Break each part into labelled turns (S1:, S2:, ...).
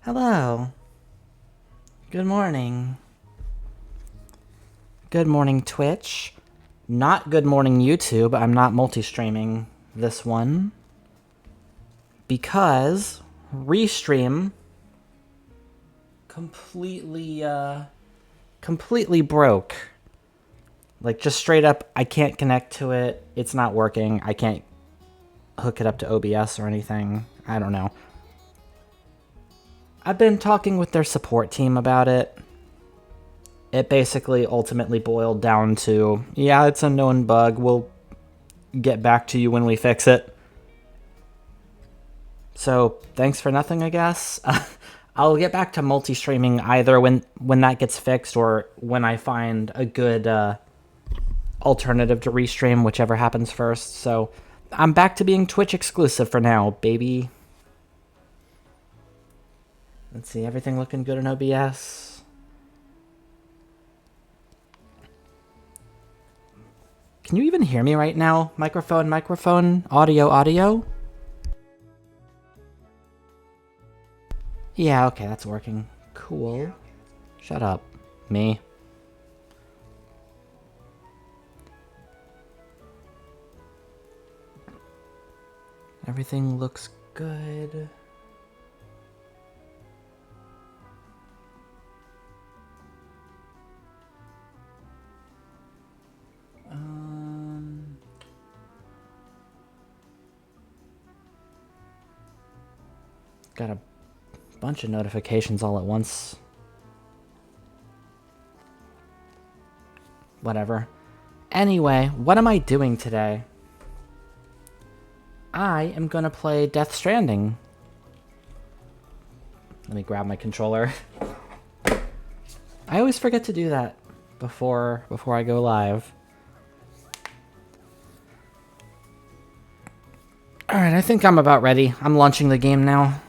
S1: Hello. Good morning. Good morning, Twitch. Not good morning, YouTube. I'm not multi-streaming this one because Restream completely broke. Like, just straight up, I can't connect to it. It's not working. I can't hook it up to OBS or anything. I don't know. I've been talking with their support team about it. It basically ultimately boiled down to, yeah, it's a known bug. We'll get back to you when we fix it. So, thanks for nothing, I guess. I'll get back to multi-streaming either when that gets fixed or when I find a good alternative to Restream, whichever happens first. So, I'm back to being Twitch exclusive for now, baby. Let's see, everything looking good in OBS? Can you even hear me right now? Microphone, audio. Yeah, okay, that's working. Cool. Shut up. Me. Everything looks good. Got a bunch of notifications all at once. Whatever. Anyway, what am I doing today? I am gonna play Death Stranding. Let me grab my controller. I always forget to do that before I go live. Alright, I think I'm about ready. I'm launching the game now.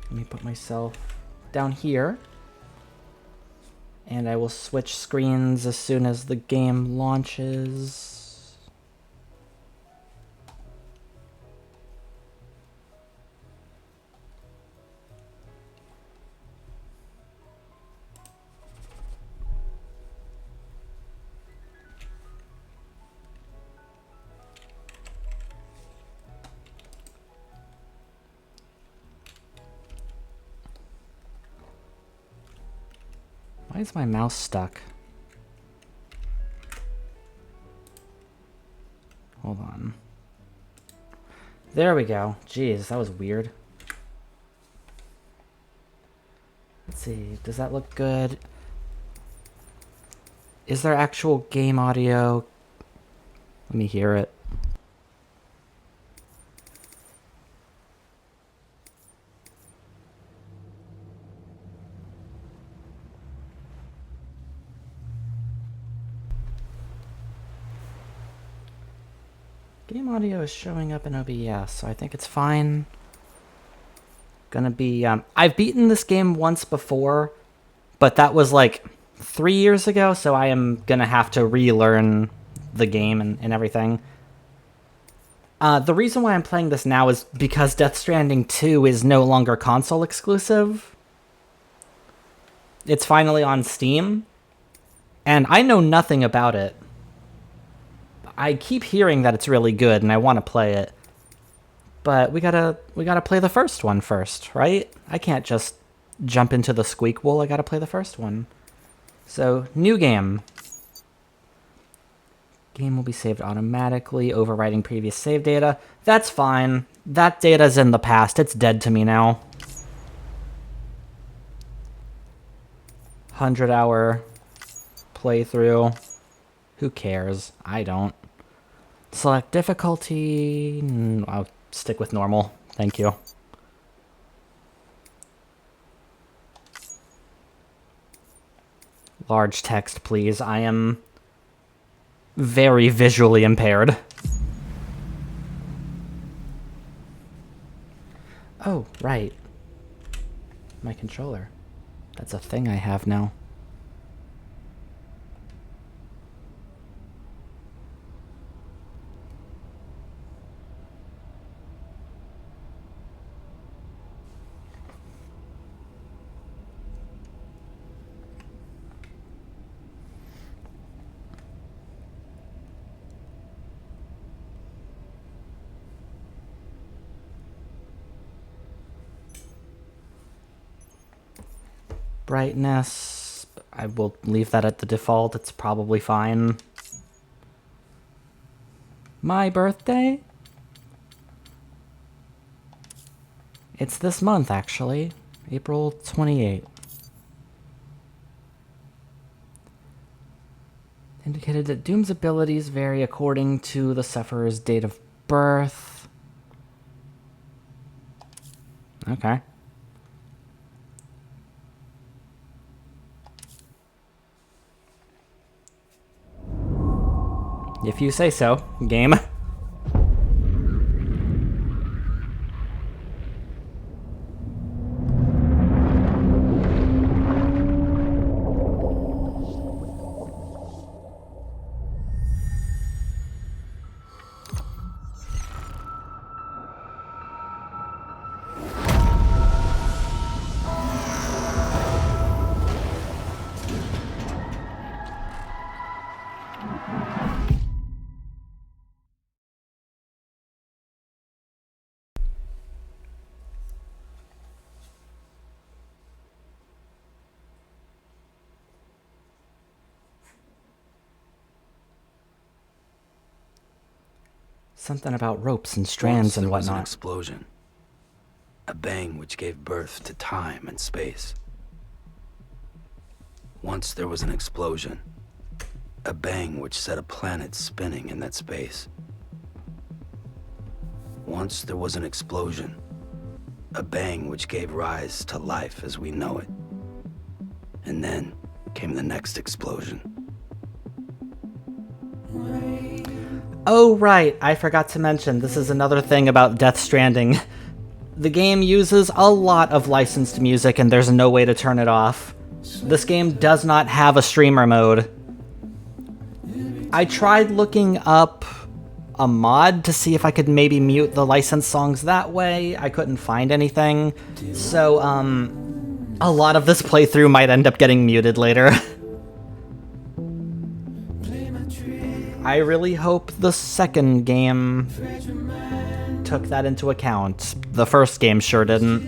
S1: Let me put myself down here. And I will switch screens as soon as the game launches. Why is my mouse stuck? Hold on. There we go. Jeez, that was weird. Let's see, does that look good? Is there actual game audio? Let me hear it. Game audio is showing up in OBS, so I think it's fine. Gonna be, I've beaten this game once before, but that was like 3 years ago, so I am gonna have to relearn the game and everything. The reason why I'm playing this now is because Death Stranding 2 is no longer console exclusive. It's finally on Steam, and I know nothing about it. I keep hearing that it's really good, and I want to play it. But we gotta play the first one first, right? I can't just jump into the squeak wool. I gotta play the first one. So, new game. Game will be saved automatically, overwriting previous save data. That's fine. That data's in the past. It's dead to me now. 100-hour playthrough. Who cares? I don't. Select difficulty. I'll stick with normal. Thank you. Large text, please. I am very visually impaired. Oh, right. My controller. That's a thing I have now. brightness. I will leave that at the default. It's probably fine. My birthday? It's this month, actually. April 28th. Indicated that Doom's abilities vary according to the sufferer's date of birth. Okay. If you say so, game. Something about ropes and strands and whatnot.
S2: There was an explosion. A bang which gave birth to time and space. Once there was an explosion. A bang which set a planet spinning in that space. Once there was an explosion. A bang which gave rise to life as we know it. And then came the next explosion.
S1: Oh, right. I forgot to mention, this is another thing about Death Stranding. The game uses a lot of licensed music and there's no way to turn it off. This game does not have a streamer mode. I tried looking up a mod to see if I could maybe mute the licensed songs that way. I couldn't find anything. So, a lot of this playthrough might end up getting muted later. I really hope the second game took that into account. The first game sure didn't.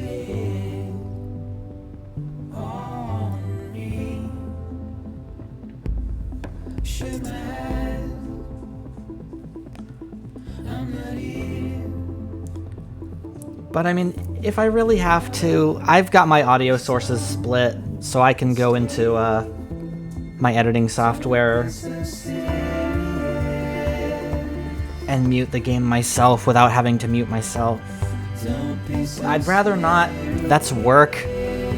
S1: But I mean, if I really have to, I've got my audio sources split, so I can go into my editing software and mute the game myself without having to mute myself. I'd rather not. That's work.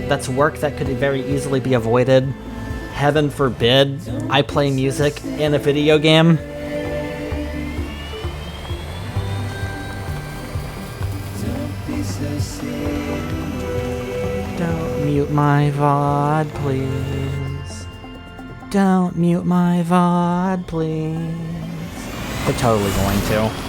S1: That's work that could very easily be avoided. Heaven forbid I play music in a video game. Don't mute my VOD, please. Don't mute my VOD, please. They're totally going to.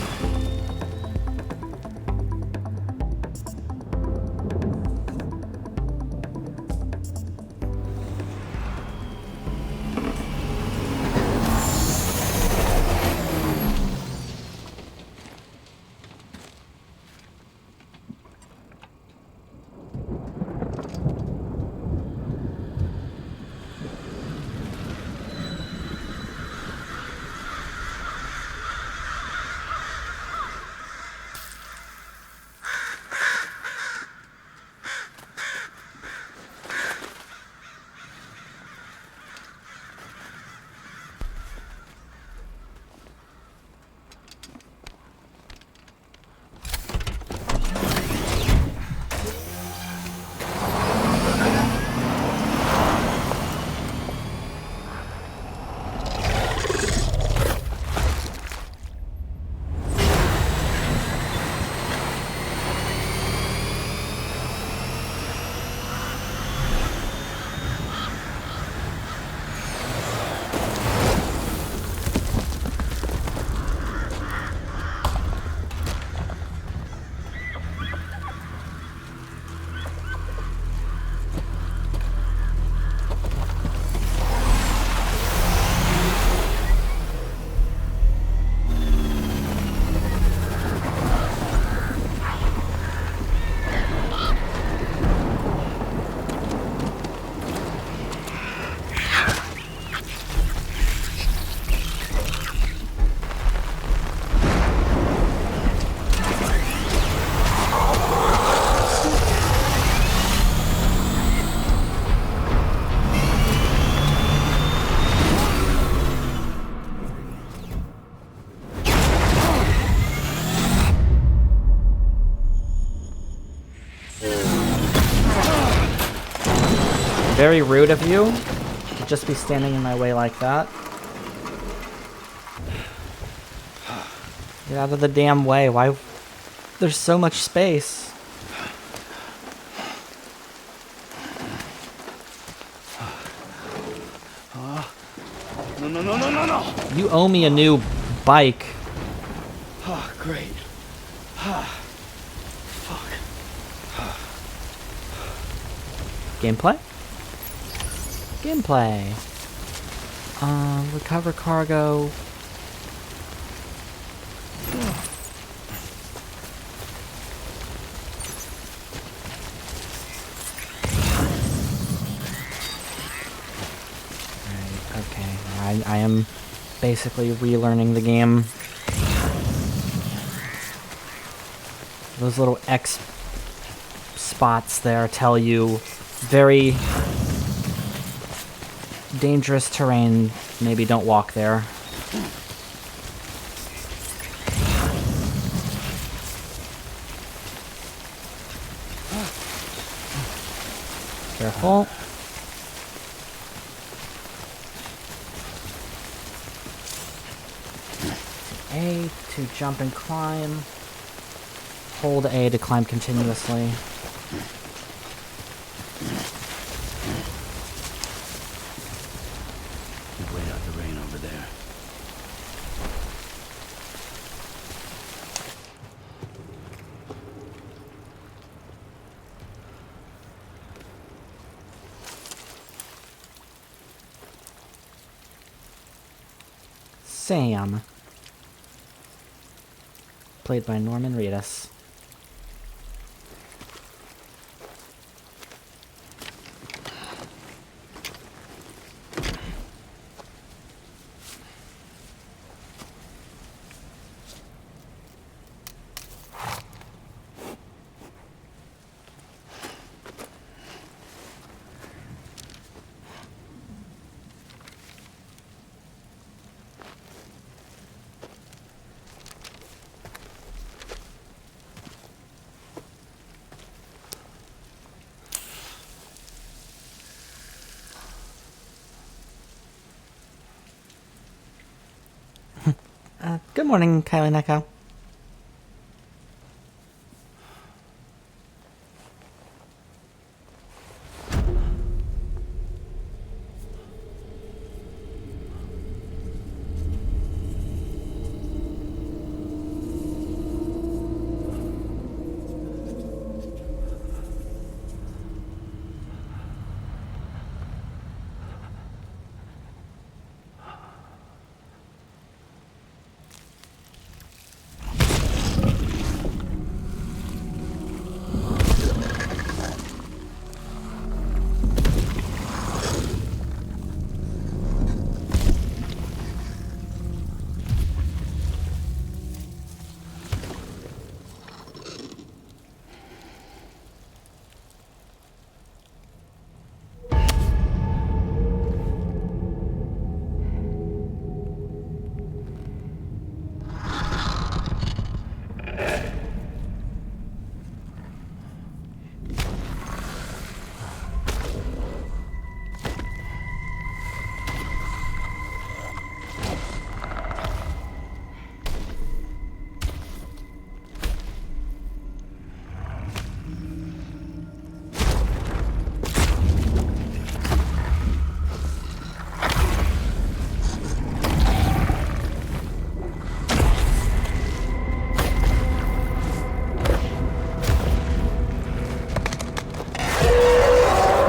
S1: Very rude of you to just be standing in my way like that. Get out of the damn way. Why? There's so much space.
S2: No.
S1: You owe me a new bike.
S2: Oh, great. Fuck.
S1: Gameplay? Gameplay. Recover cargo. Okay, I am basically relearning the game. Those little X spots there tell you very dangerous terrain. Maybe don't walk there. Careful. A to jump and climb. Hold A to climb continuously.
S2: Wait out the rain over there.
S1: Sam. Played by Norman Reedus. Good morning, Kylie Neko.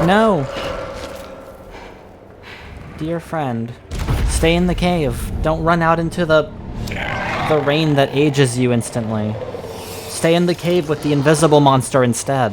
S1: No! Dear friend, stay in the cave. Don't run out into the rain that ages you instantly. Stay in the cave with the invisible monster instead.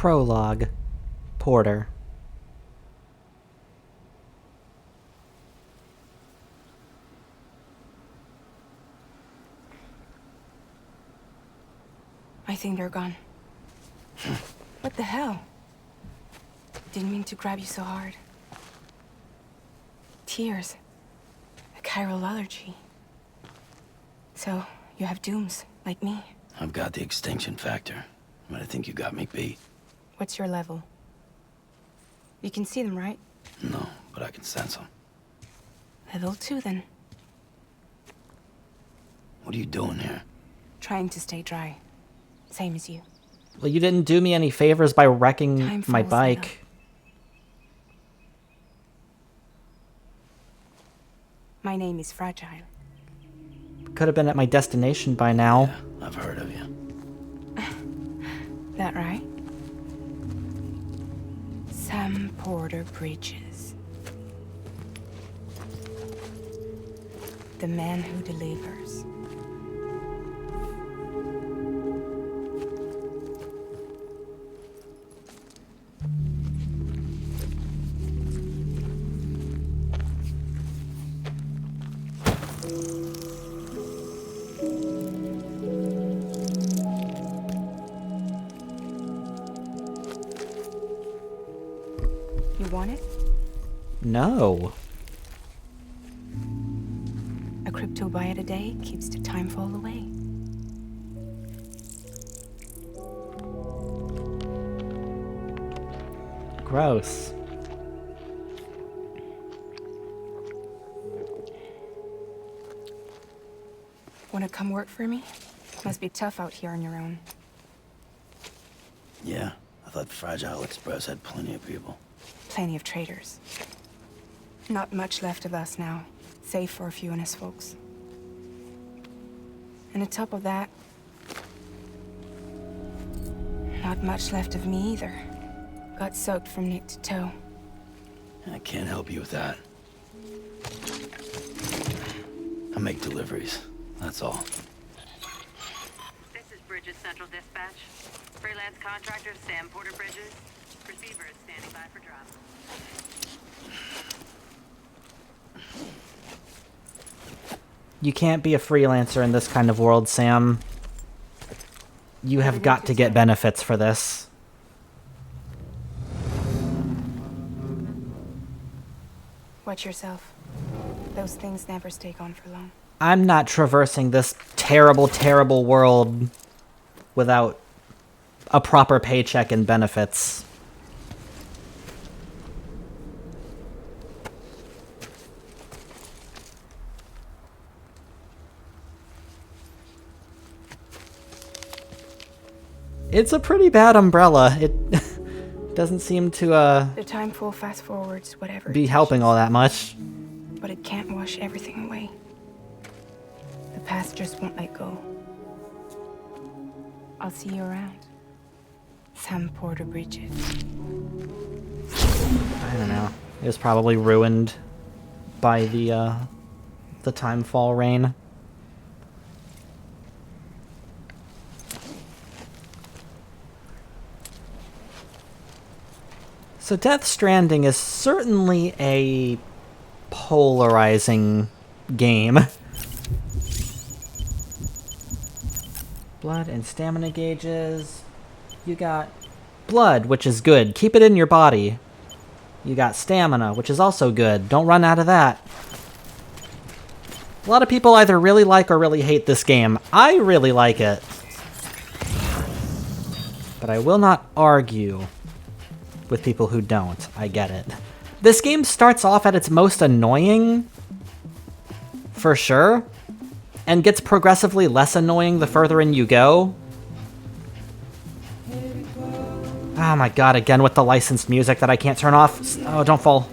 S1: Prologue. Porter.
S3: I think they're gone. What the hell? Didn't mean to grab you so hard. Tears. A chiral allergy. So, you have dooms, like me.
S2: I've got the extinction factor, but I think you got me beat.
S3: What's your level? You can see them, right?
S2: No, but I can sense them.
S3: Level 2, then.
S2: What are you doing here?
S3: Trying to stay dry. Same as you.
S1: Well, you didn't do me any favors by wrecking
S3: Time
S1: my
S3: falls
S1: bike.
S3: My name is Fragile.
S1: Could have been at my destination by now.
S2: Yeah, I've heard of you.
S3: That right? Sam Porter Bridges. The man who delivers. You want it?
S1: No.
S3: A crypto bite a day keeps the time fall away.
S1: Gross.
S3: Wanna come work for me? Must be tough out here on your own.
S2: Yeah, I thought Fragile Express had plenty of people.
S3: Plenty of traitors. Not much left of us now, save for a few honest folks. And on top of that, not much left of me either. Got soaked from neck to toe.
S2: I can't help you with that. I make deliveries, that's all.
S4: This is Bridges Central Dispatch. Freelance contractor Sam Porter Bridges. Receiver is standing by for drop.
S1: You can't be a freelancer in this kind of world, Sam. You have got to get benefits for this.
S3: Watch yourself. Those things never stay gone for long.
S1: I'm not traversing this terrible, terrible world without a proper paycheck and benefits. It's a pretty bad umbrella. It doesn't seem to
S3: The time full fast forwards, whatever.
S1: be helping all that much.
S3: But it can't wash everything away. The past just won't let go. I'll see you around. Sam Porter Bridges.
S1: I don't know. It was probably ruined by the timefall rain. So Death Stranding is certainly a polarizing game. Blood and stamina gauges. You got blood, which is good. Keep it in your body. You got stamina, which is also good. Don't run out of that. A lot of people either really like or really hate this game. I really like it. But I will not argue with people who don't. I get it. This game starts off at its most annoying, for sure, and gets progressively less annoying the further in you go. Oh my god, again with the licensed music that I can't turn off. Oh, don't fall.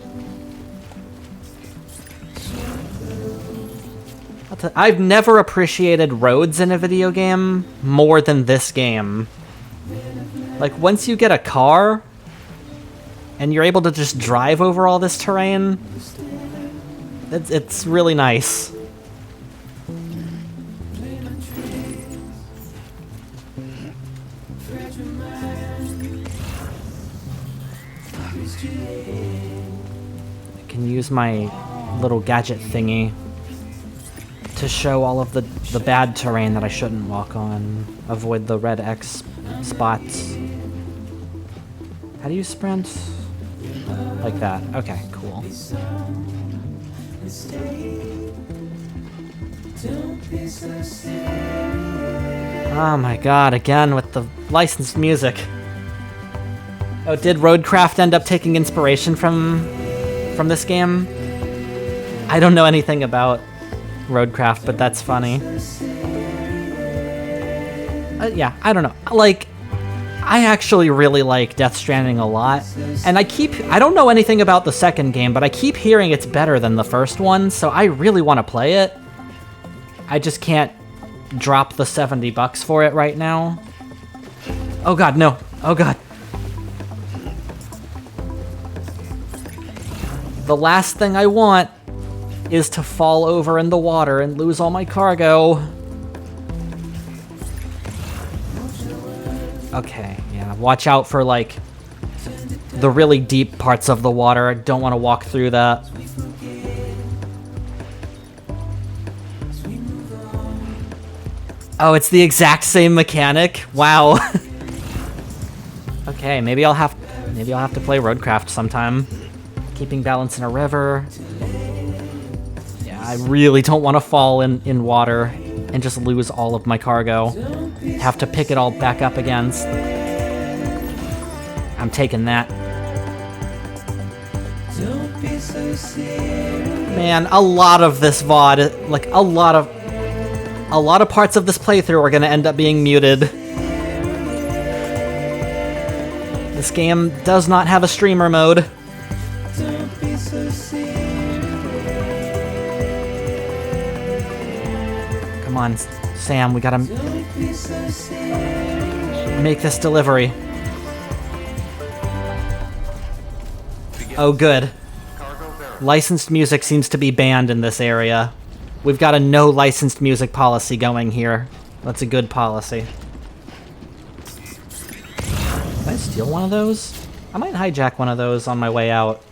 S1: I've never appreciated roads in a video game more than this game. Like, once you get a car, and you're able to just drive over all this terrain, it's really nice. I can use my little gadget thingy to show all of the bad terrain that I shouldn't walk on. Avoid the red X spots. How do you sprint? Like that. Okay, cool. Oh my god, again with the licensed music. Oh, did Roadcraft end up taking inspiration from this game? I don't know anything about Roadcraft, but that's funny. Yeah, I don't know. Like, I actually really like Death Stranding a lot, and I don't know anything about the second game, but I keep hearing it's better than the first one, so I really want to play it. I just can't drop the $70 for it right now. Oh god, no. Oh god. The last thing I want is to fall over in the water and lose all my cargo. Okay, yeah, watch out for, like, the really deep parts of the water. I don't want to walk through that. Oh, it's the exact same mechanic? Wow. Okay, maybe I'll have to play Roadcraft sometime. Keeping balance in a river. Yeah, I really don't want to fall in water and just lose all of my cargo. Have to pick it all back up again. I'm taking that. Man, a lot of this VOD, like a lot of parts of this playthrough are gonna end up being muted. This game does not have a streamer mode. Come on, Sam, we gotta make this delivery. Oh, good. Licensed music seems to be banned in this area. We've got a no licensed music policy going here. That's a good policy. Can I steal one of those? I might hijack one of those on my way out.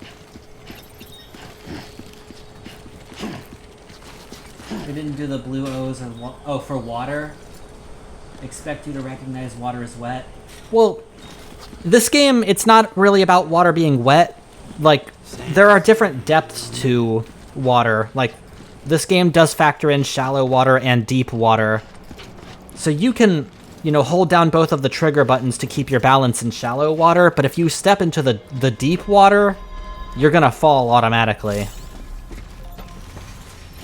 S1: We didn't do the blue O's and oh, for water? Expect you to recognize water as wet. Well, this game, it's not really about water being wet. Like, there are different depths to water. Like, this game does factor in shallow water and deep water. So you can, you know, hold down both of the trigger buttons to keep your balance in shallow water, but if you step into the deep water, you're gonna fall automatically.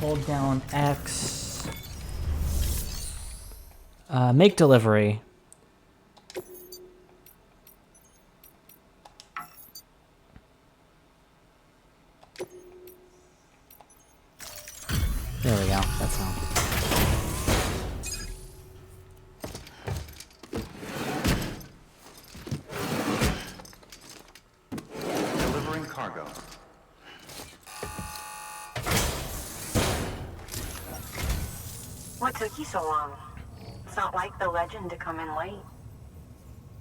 S1: Hold down X. Make delivery. There we go. That's how.
S5: Delivering cargo.
S6: What took you so long? It's not like the legend to come in late.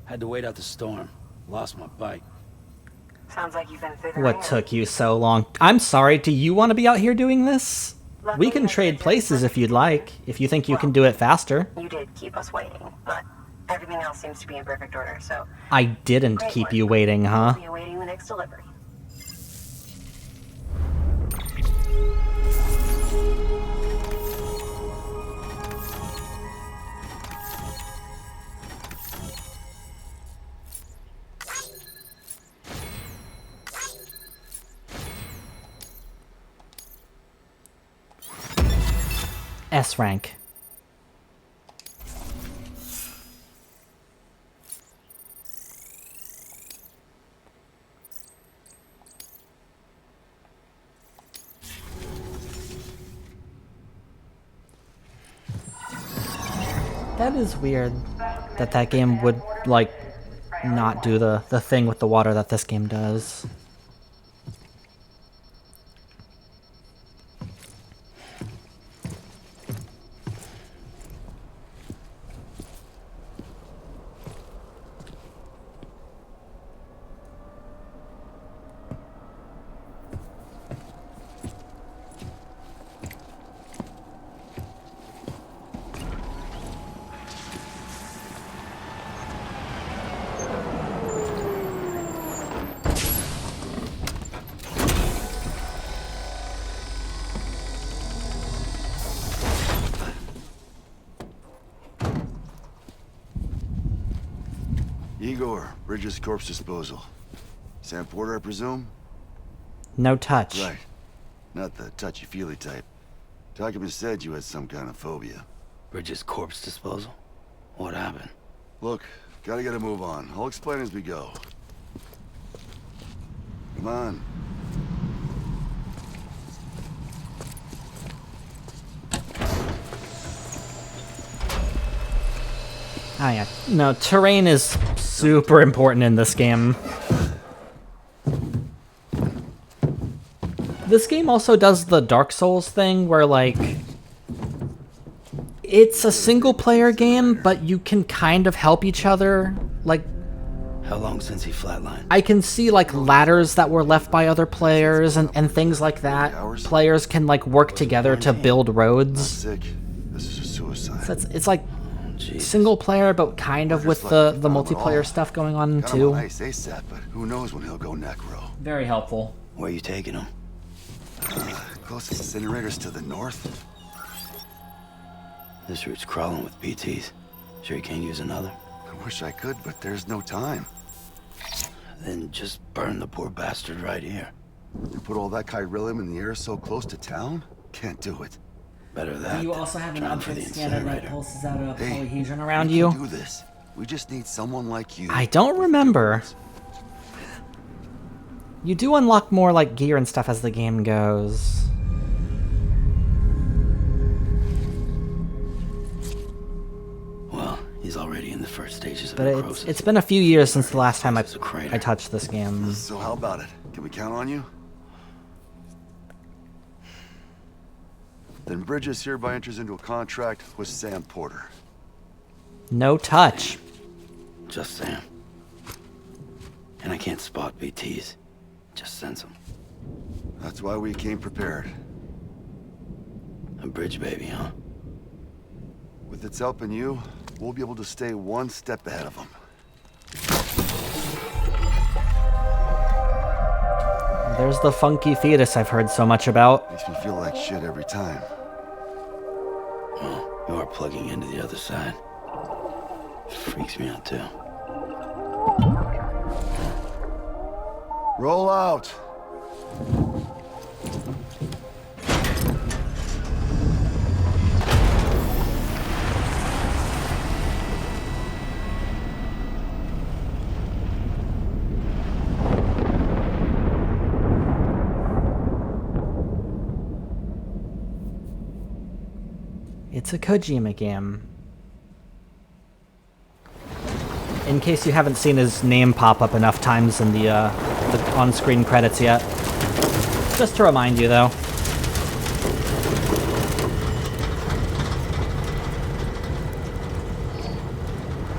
S2: Had to wait out the storm. Lost my bike.
S6: Sounds like you've been through the
S1: What
S6: ringer.
S1: took you so long? I'm sorry, do you want to be out here doing this? We can trade places if you'd like, if you think you can do it faster.
S6: You did keep us waiting, but everything else seems to be in perfect order, so
S1: I didn't keep you waiting, huh?
S6: we'll be awaiting the next delivery.
S1: S rank. That is weird that game would, like, not do the thing with the water that this game does.
S7: Igor, Bridges Corpse Disposal. Sam Porter, I presume?
S1: No touch.
S7: Right. Not the touchy-feely type. Documents said you had some kind of phobia.
S2: Bridges corpse disposal? What happened?
S7: Look, gotta get a move on. I'll explain as we go. Come on.
S1: Oh yeah. No, terrain is super important in this game. This game also does the Dark Souls thing where, like, it's a single-player game, but you can kind of help each other. Like,
S2: How long since he flatlined?
S1: I can see, like, ladders that were left by other players and things like that. Players can, like, work together to build
S7: Not
S1: roads.
S7: sick. This is a suicide.
S1: So it's like
S2: Jeez.
S1: single-player, but kind of with the multiplayer
S7: all.
S1: stuff going on,
S7: Got him
S1: too.
S7: on ice ASAP, but who knows when he'll go necro.
S1: Very helpful.
S2: Where you taking him?
S7: Closest incinerators to the north.
S2: This route's crawling with BTs. Sure you can't use another?
S7: I wish I could, but there's no time.
S2: Then just burn the poor bastard right here.
S7: You put all that chiralium in the air so close to town? Can't do it.
S2: Better that.
S1: Do you also have an
S2: than for the
S1: object scanner that
S2: incinerator.
S1: pulses out a
S7: Hey,
S1: polyhedron
S7: we
S1: around
S7: can
S1: you?
S7: do this. We just need someone like you.
S1: I don't remember. You do unlock more, like, gear and stuff as the game goes.
S2: Well, he's already in the first stages of
S1: But
S2: necrosis.
S1: it's been a few years since the last time
S2: It's a crater.
S1: I touched this game.
S7: So how about it? Can we count on you? Then Bridges hereby enters into a contract with Sam Porter.
S1: No touch.
S2: Just Sam. And I can't spot BTs. Just sense them.
S7: That's why we came prepared.
S2: A bridge baby, huh?
S7: With its help and you, we'll be able to stay one step ahead of them.
S1: There's the funky fetus I've heard so much about.
S7: Makes me feel like shit every time.
S2: Well, you are plugging into the other side. Freaks me out, too.
S7: Roll out!
S1: It's a Kojima game. In case you haven't seen his name pop up enough times in the on-screen credits yet. Just to remind you, though.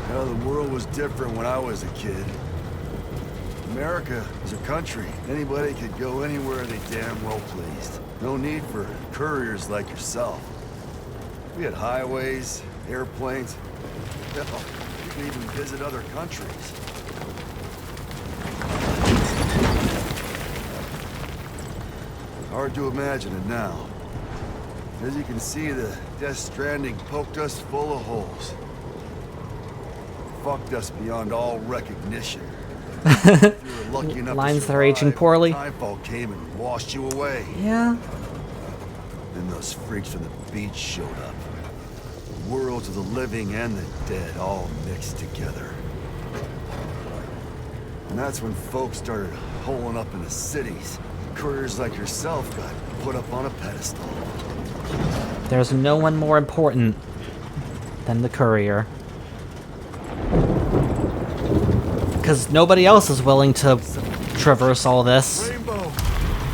S7: You know, the world was different when I was a kid. America was a country. Anybody could go anywhere they damn well pleased. No need for couriers like yourself. We had highways, airplanes. Hell, you could even visit other countries. Hard to imagine it now. As you can see, the Death Stranding poked us full of holes. Fucked us beyond all recognition. If you were lucky enough
S1: Lines
S7: to
S1: that are aging
S7: survive,
S1: poorly.
S7: Timefall came and washed you away.
S1: Yeah.
S7: Then those freaks from the beach showed up. Worlds of the living and the dead all mixed together. And that's when folks started holing up in the cities. Couriers like yourself got put up on a pedestal.
S1: There's no one more important than the courier. Because nobody else is willing to traverse all this.
S7: Rainbow!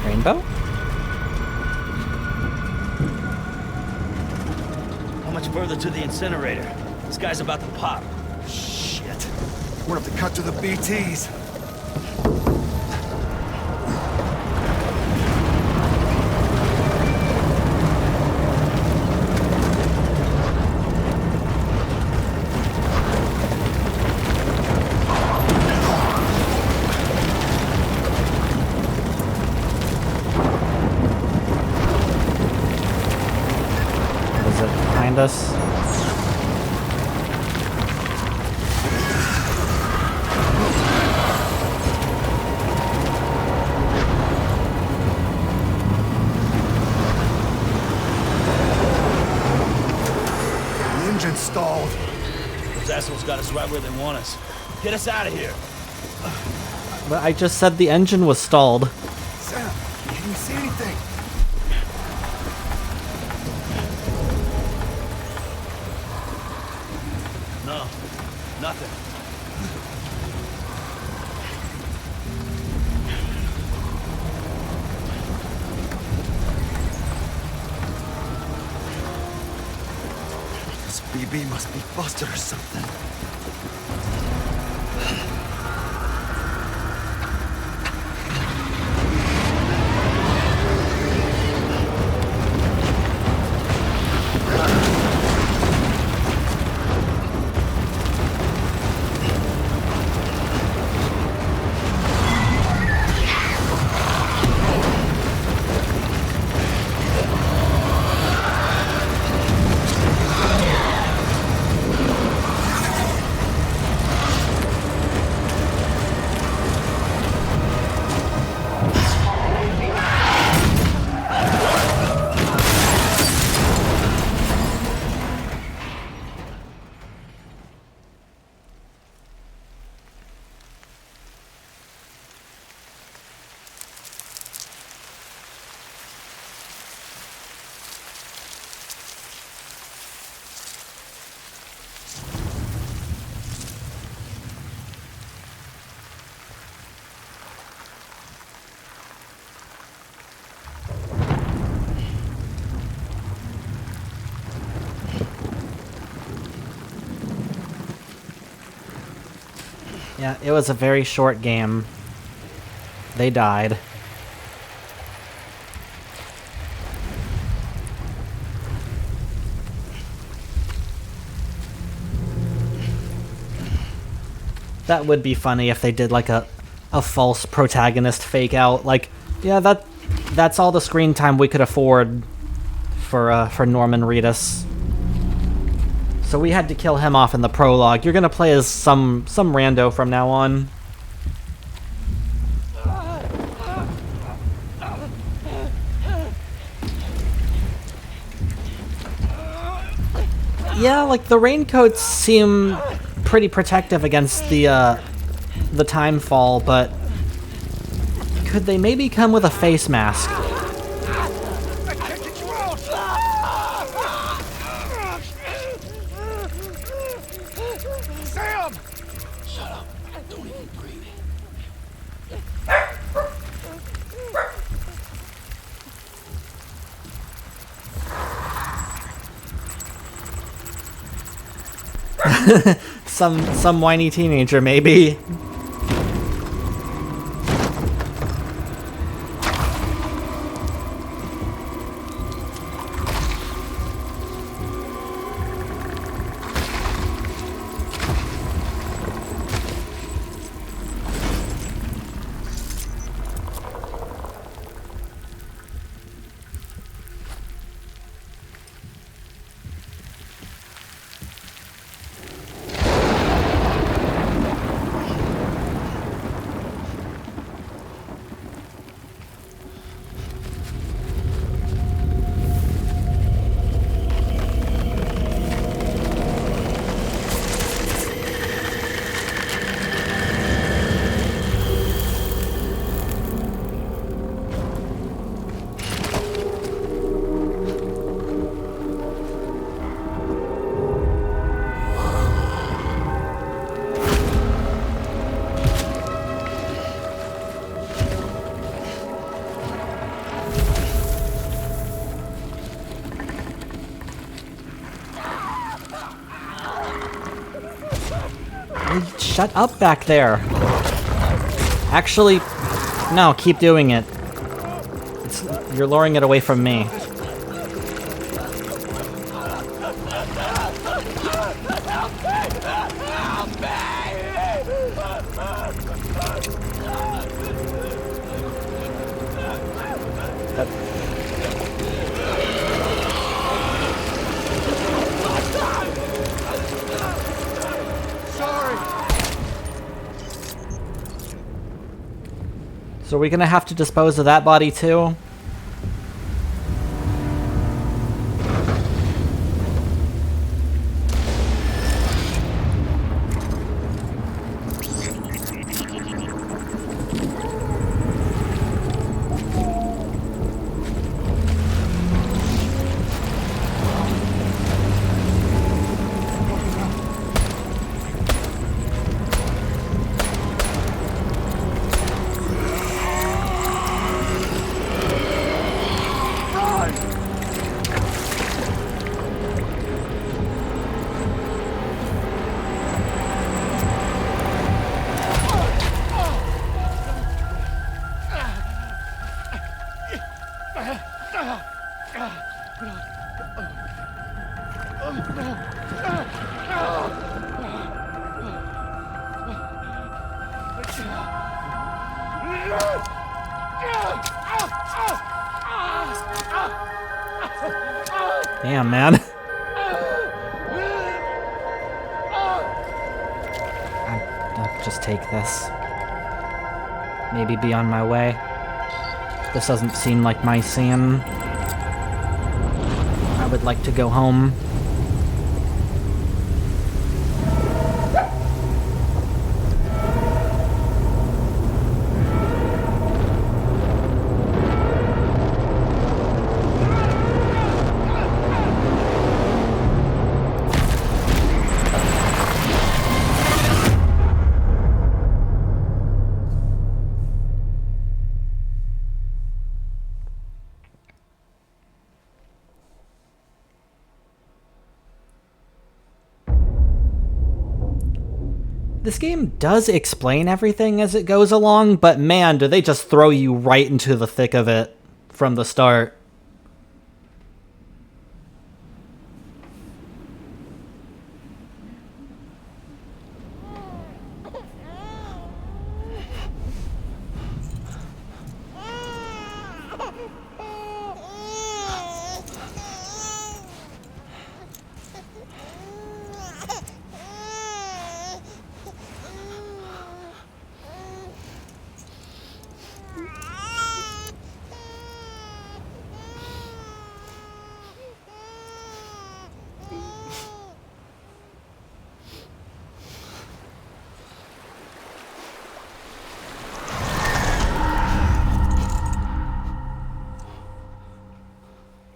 S1: Rainbow?
S8: How much further to the incinerator? This guy's about to pop.
S7: Shit. We're gonna have to cut to the BTs.
S1: Is it behind us?
S8: Those assholes got us right where they want us. Get us out of here.
S1: But I just said the engine was stalled.
S7: Sam, can you see anything?
S8: No, nothing.
S7: This BB must be busted or something.
S1: Yeah, it was a very short game. They died. That would be funny if they did like a false protagonist fake out. Like, yeah, that's all the screen time we could afford for Norman Reedus. So we had to kill him off in the prologue. You're gonna play as some rando from now on. Yeah, like the raincoats seem pretty protective against the time fall, but could they maybe come with a face mask?
S7: Sam!
S2: Shut up. Don't even breathe.
S1: Some whiny teenager, maybe. Shut up back there. Actually, no, keep doing it. You're luring it away from me. So are we gonna have to dispose of that body too? Damn, man. I'll just take this. Maybe be on my way. This doesn't seem like my scene. I would like to go home. This game does explain everything as it goes along, but man, do they just throw you right into the thick of it from the start.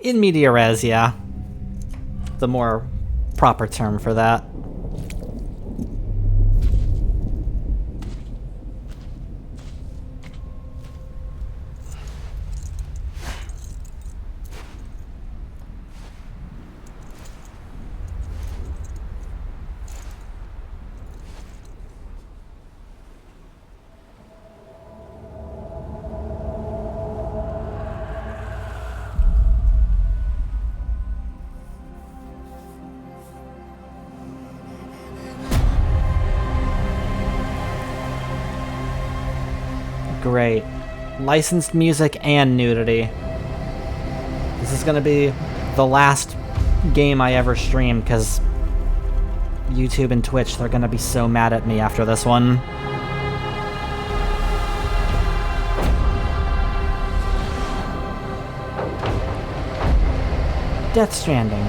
S1: In media res, yeah. The more proper term for that. Great. Licensed music and nudity. This is gonna be the last game I ever stream, because YouTube and Twitch, they're gonna be so mad at me after this one. Death Stranding.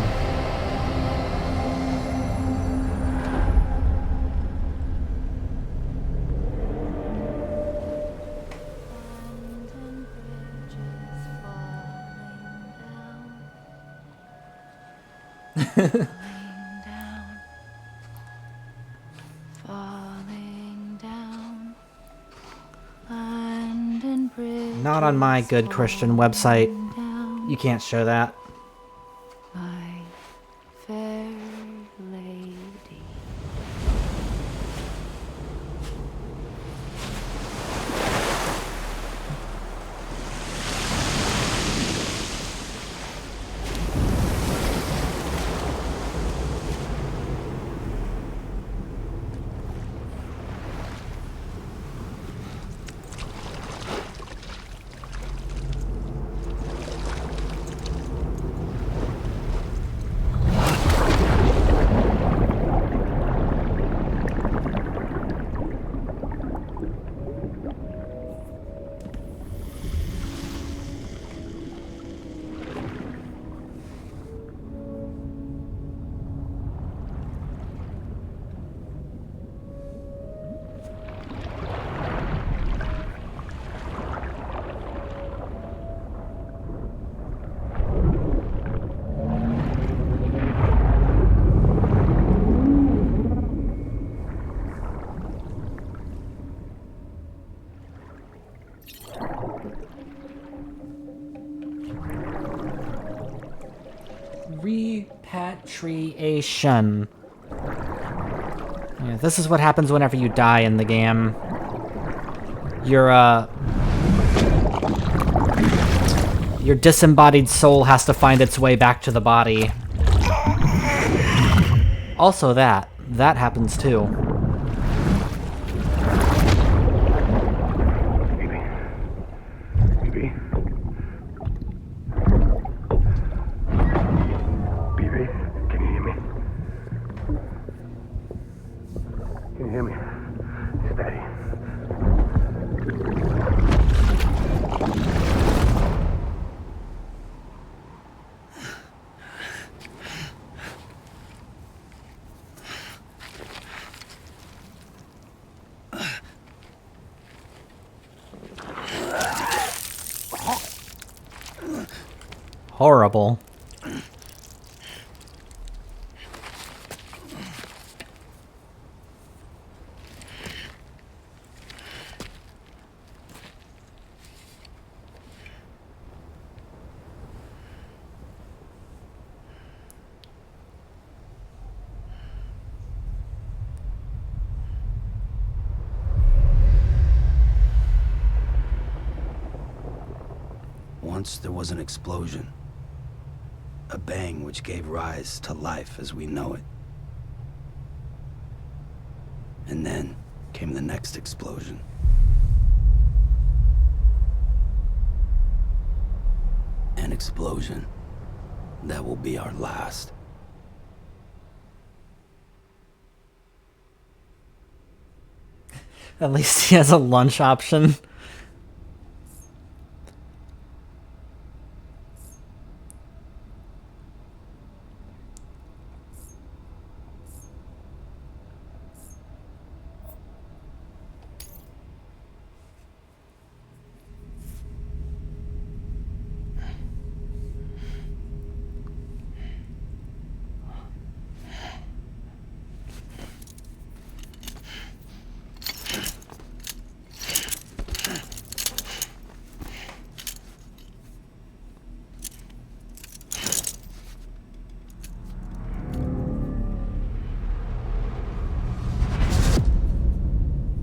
S1: Not on my good Christian website. You can't show that.
S3: My fair lady. Repatriation. Yeah, this is what happens whenever you die in the game. Your disembodied soul has to find its way back to the body. Also that happens too.
S9: Can you hear me? Steady.
S1: Horrible.
S2: Once there was an explosion. A bang which gave rise to life as we know it. And then came the next explosion. An explosion that will be our last.
S1: At least he has a lunch option.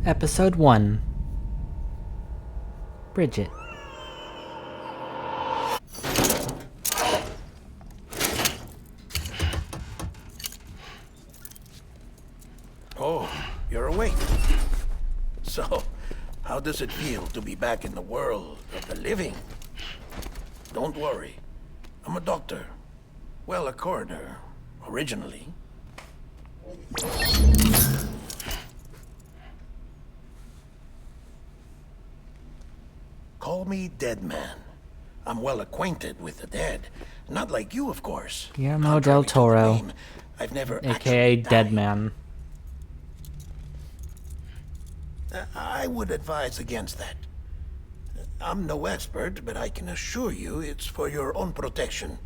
S1: Episode 1. Bridget.
S10: Oh, you're awake. So, how does it feel to be back in the world of the living? Don't worry. I'm a doctor. Well, a coroner, originally. Call me Dead Man. I'm well acquainted with the dead. Not like you, of course.
S1: Guillermo del Toro,
S10: Name, I've never
S1: aka
S10: actually
S1: Dead
S10: died.
S1: Man.
S10: I would advise against that. I'm no expert, but I can assure you it's for your own protection.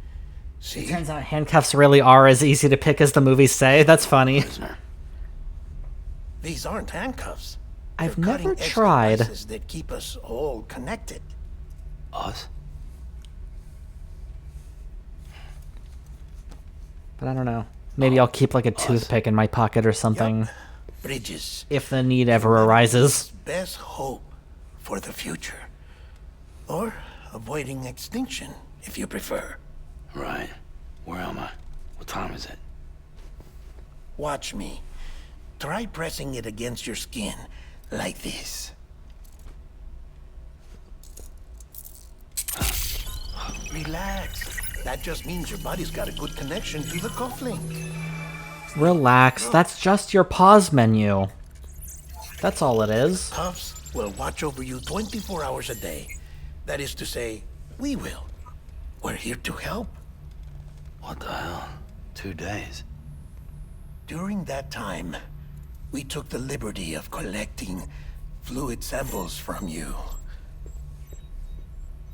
S10: See?
S1: It turns out handcuffs really are as easy to pick as the movies say. That's funny.
S10: These aren't handcuffs.
S1: I've
S10: They're
S1: never
S10: cutting-edge
S1: tried.
S10: devices that keep us all connected.
S2: Us?
S1: But I don't know. Maybe I'll keep like a toothpick in my pocket or something.
S10: Bridges.
S1: If the need ever arises.
S10: Best hope for the future. Or avoiding extinction, if you prefer.
S2: Right. Where am I? What time is it?
S10: Watch me. Try pressing it against your skin, like this. Relax. That just means your body's got a good connection to the cufflink.
S1: Relax. That's just your pause menu. That's all it is.
S10: Cuffs will watch over you 24 hours a day. That is to say, we will. We're here to help.
S2: What the hell? 2 days?
S10: During that time, we took the liberty of collecting fluid samples from you.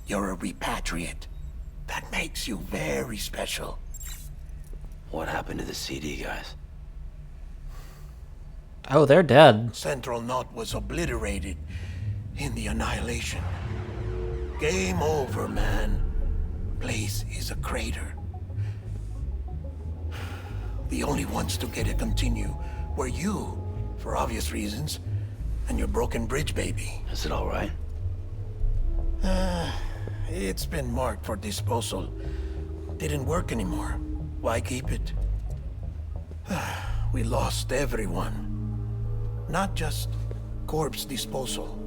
S10: You're a repatriate. That makes you very special.
S2: What happened to the CD guys?
S1: Oh, they're dead.
S10: Central Knot was obliterated in the Annihilation. Game over, man. Place is a crater. The only ones to get to continue were you, for obvious reasons, and your broken bridge baby.
S2: Is it all right?
S10: It's been marked for disposal. Didn't work anymore. Why keep it? We lost everyone. Not just corpse disposal.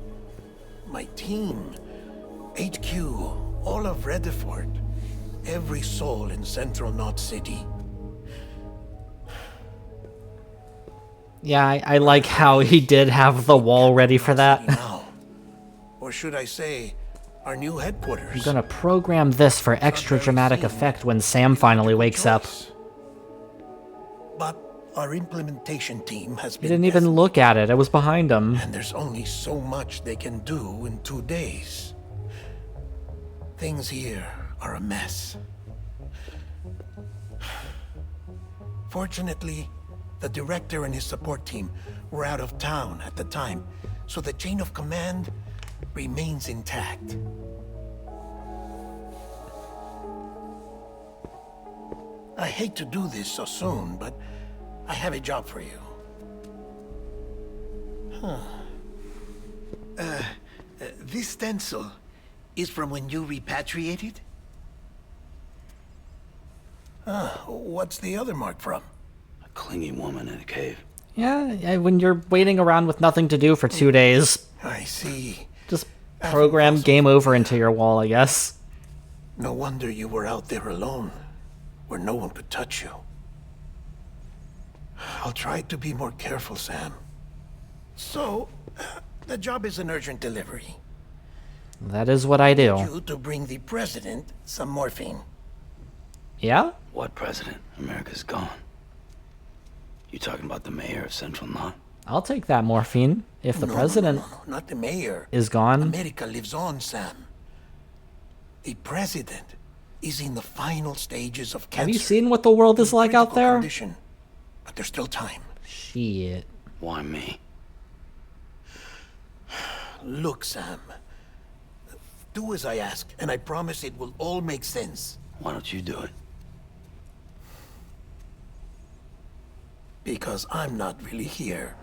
S10: My team, HQ, all of Redefort, every soul in Central Knot City.
S1: Yeah, I like how he did have the wall ready for that.
S10: Now. Or should I say, our new headquarters.
S1: I'm gonna program this for extra dramatic effect when Sam finally wakes up.
S10: But our implementation team has
S1: He
S10: been
S1: didn't even look at it. It was behind him.
S10: and there's only so much they can do in 2 days. Things here are a mess. Fortunately, the director and his support team were out of town at the time, so the chain of command remains intact. I hate to do this so soon, but I have a job for you. This stencil is from when you repatriated? What's the other mark from?
S2: A clingy woman in a cave.
S1: Yeah, when you're waiting around with nothing to do for 2 days.
S10: I see.
S1: Just program game over into your wall, I guess.
S10: No wonder you were out there alone, where no one could touch you. I'll try to be more careful, Sam. So, the job is an urgent delivery.
S1: That is what I do.
S10: You to bring the president some morphine.
S1: Yeah?
S2: What president? America's gone. You talking about the mayor of Central Knot?
S1: I'll take that morphine if the president
S10: No, not the mayor.
S1: is gone.
S10: America lives on, Sam. The president is in the final stages of cancer.
S1: Have you seen what the world is like out there?
S10: Condition, but there's still time.
S1: Shit.
S2: Why me?
S10: Look, Sam. Do as I ask, and I promise it will all make sense.
S2: Why don't you do it?
S10: Because I'm not really here.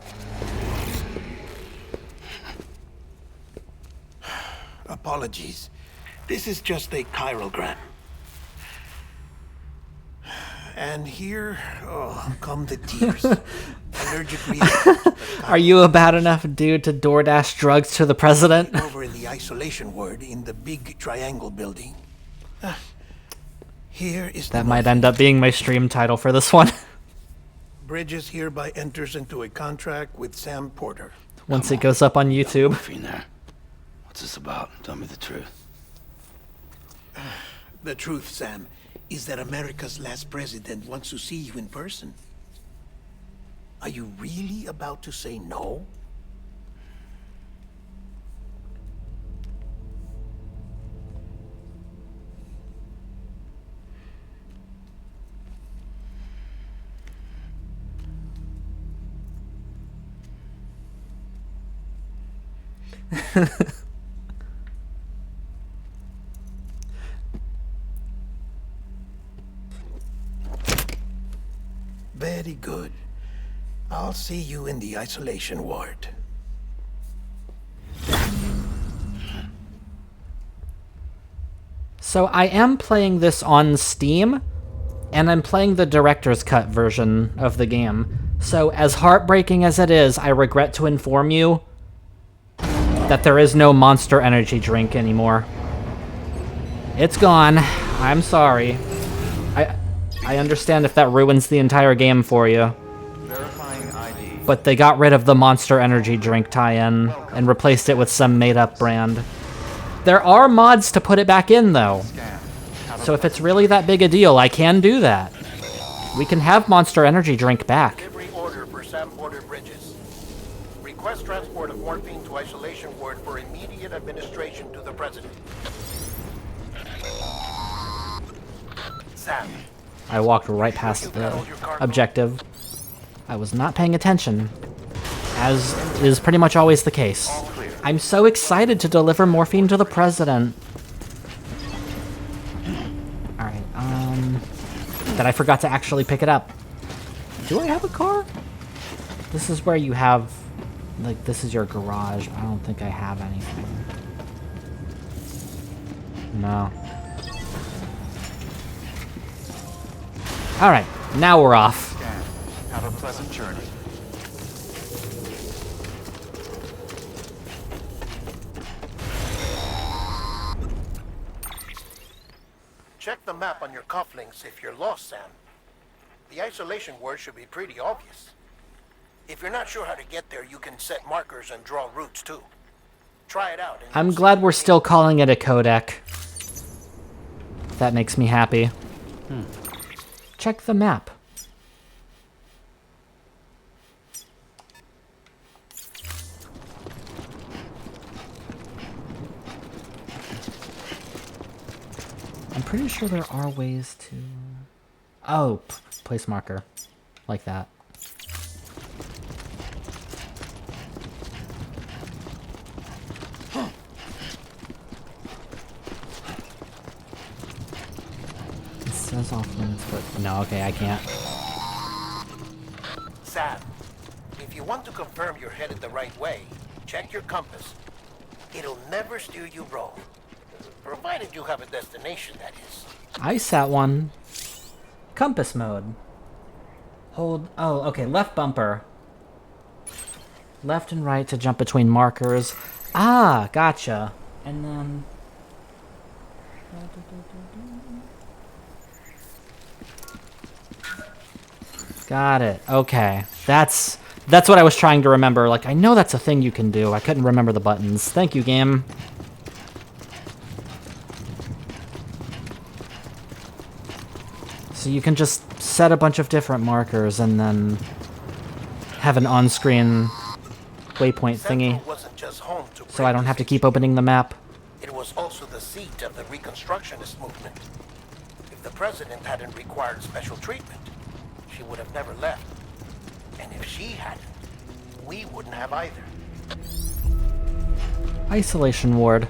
S10: Apologies. This is just a chirogram. And here, come the tears. Allergic reaction.
S1: Are you a bad enough dude to DoorDash drugs to the president?
S10: Over in the isolation ward in the big triangle building. Here is
S1: That might end up being my stream title for this one.
S10: Bridges hereby enters into a contract with Sam Porter.
S1: Once it goes up on YouTube.
S2: Morphine there. What's this about? Tell me the truth.
S10: The truth, Sam, is that America's last president wants to see you in person. Are you really about to say no? Very good. I'll see you in the isolation ward.
S1: So I am playing this on Steam, and I'm playing the director's cut version of the game. So as heartbreaking as it is, I regret to inform you that there is no Monster Energy drink anymore. It's gone. I'm sorry. I understand if that ruins the entire game for you.
S5: Verifying ID.
S1: But they got rid of the Monster Energy drink tie-in and replaced it with some made-up brand. There are mods to put it back in, though. So if it's really that big a deal, I can do that. We can have Monster Energy drink back.
S10: Delivery order for Sam Porter Bridges. Request transport of morphine to isolation ward for immediate administration to the president. Sam.
S1: I walked right past the objective. I was not paying attention, as is pretty much always the case. I'm so excited to deliver morphine to the president. Alright, that I forgot to actually pick it up. Do I have a car? This is where you have, like, this is your garage. I don't think I have anything. No. Alright, now we're off.
S5: Scan. Have a pleasant journey.
S10: Check the map on your cufflinks if you're lost, Sam. The isolation word should be pretty obvious. If you're not sure how to get there, you can set markers and draw routes too. Try it out. And
S1: I'm
S10: you'll see
S1: glad
S10: what
S1: we're
S10: it
S1: still
S10: means.
S1: calling it a codec. That makes me happy. Check the map. I'm pretty sure there are ways to... Oh, place marker. Like that. It says off limits, but... No, okay, I can't.
S10: Sam, if you want to confirm you're headed the right way, check your compass. It'll never steer you wrong. Provided you have a destination, that is.
S1: I sat one. Compass mode. Hold... Oh, okay, left bumper. Left and right to jump between markers. Ah, gotcha. And then... Got it. Okay. That's what I was trying to remember. Like, I know that's a thing you can do. I couldn't remember the buttons. Thank you, game. So you can just set a bunch of different markers and then have an on-screen waypoint thingy.
S10: Central wasn't just home to
S1: So I don't have to
S10: breakfast.
S1: keep opening the map.
S10: It was also the seat of the Reconstructionist movement. If the president hadn't required special treatment, she would have never left. And if she hadn't, we wouldn't have either.
S1: Isolation ward.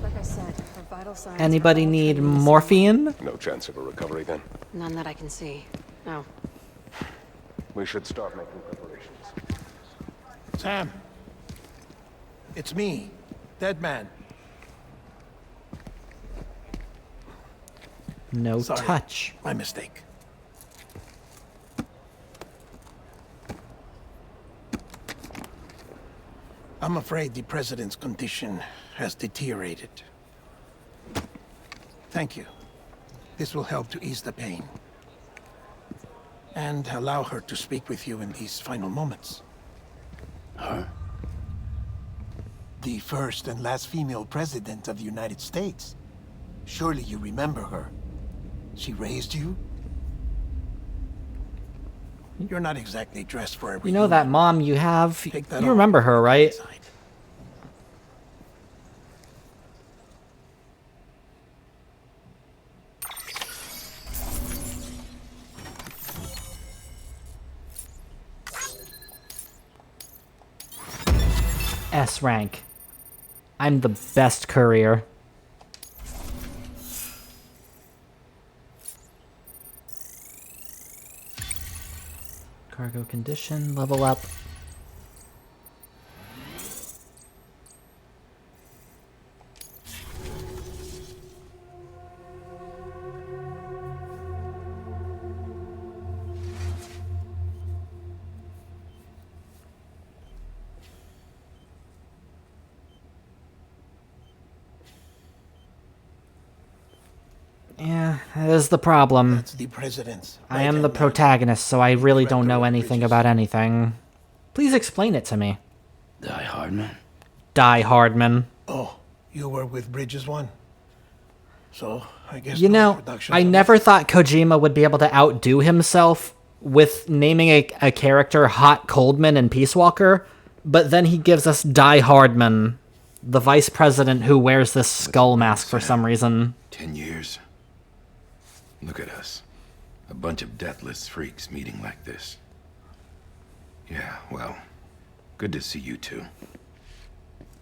S11: Like I said, her vital signs.
S1: Anybody
S11: are all
S1: need
S11: trending the same way.
S1: morphine?
S12: No chance of a recovery then?
S11: None that I can see. No.
S12: We should start making preparations.
S10: Sam, it's me, Dead Man.
S1: No
S10: Sorry.
S1: touch.
S10: My mistake. I'm afraid the president's condition has deteriorated. Thank you. This will help to ease the pain. And allow her to speak with you in these final moments.
S2: Her?
S10: The first and last female president of the United States. Surely you remember her. She raised you? You're not exactly dressed for a
S1: You know that
S10: reunion.
S1: mom you have?
S10: Take that
S1: You
S10: off.
S1: remember her, right?
S10: Inside.
S1: S rank. I'm the best courier. Cargo condition, level up. Yeah, that is the problem.
S10: That's the president's.
S1: I am the
S10: right-hand man.
S1: protagonist, so I really don't know
S10: Director of
S1: anything
S10: Bridges.
S1: about anything. Please explain it to me.
S2: Die Hardman?
S1: Die Hardman.
S10: Oh, you were with Bridges one? So, I guess
S1: You
S10: no
S1: know,
S10: introductions
S1: I
S10: on
S1: never
S10: this.
S1: thought Kojima would be able to outdo himself with naming a character Hot Coldman in Peace Walker, but then he gives us Die Hardman, the vice president who wears this skull mask for some reason.
S2: 10 years. Look at us.
S13: A bunch of deathless freaks meeting like this. Yeah, well, good to see you two.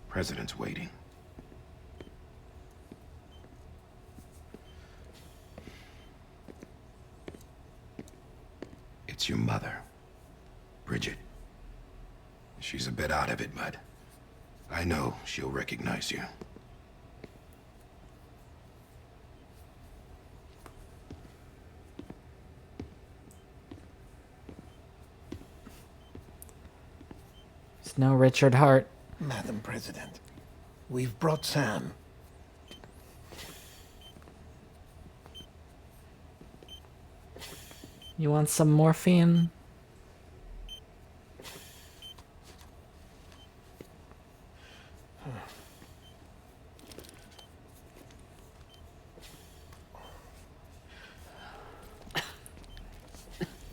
S13: President's waiting. It's your mother, Bridget. She's a bit out of it, but I know she'll recognize you.
S1: There's no Richard Hart.
S10: Madam President, we've brought Sam.
S1: You want some morphine?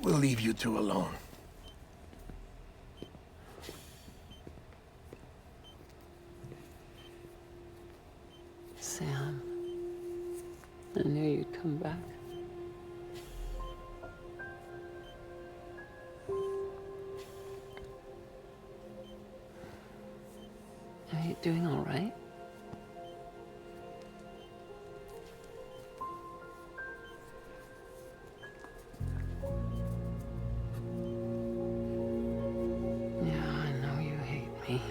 S10: We'll leave you two alone.
S11: Sam, I knew you'd come back. Are you doing all right? Yeah, I know you hate me.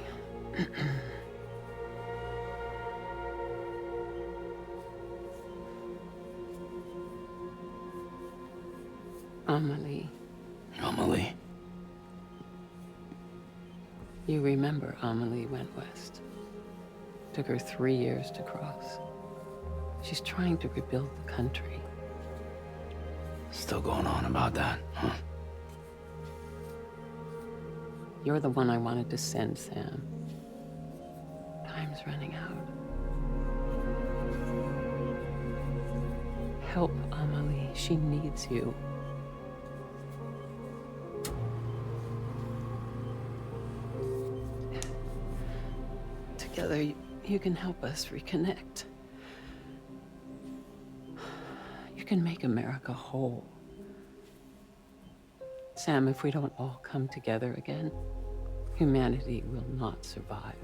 S11: Amelie.
S2: Amelie?
S11: You remember Amelie went west. Took her 3 years to cross. She's trying to rebuild the country.
S2: Still going on about that, huh?
S11: You're the one I wanted to send, Sam. Time's running out. Help Amelie. She needs you. Together, you can help us reconnect. You can make America whole. Sam, if we don't all come together again, humanity will not survive.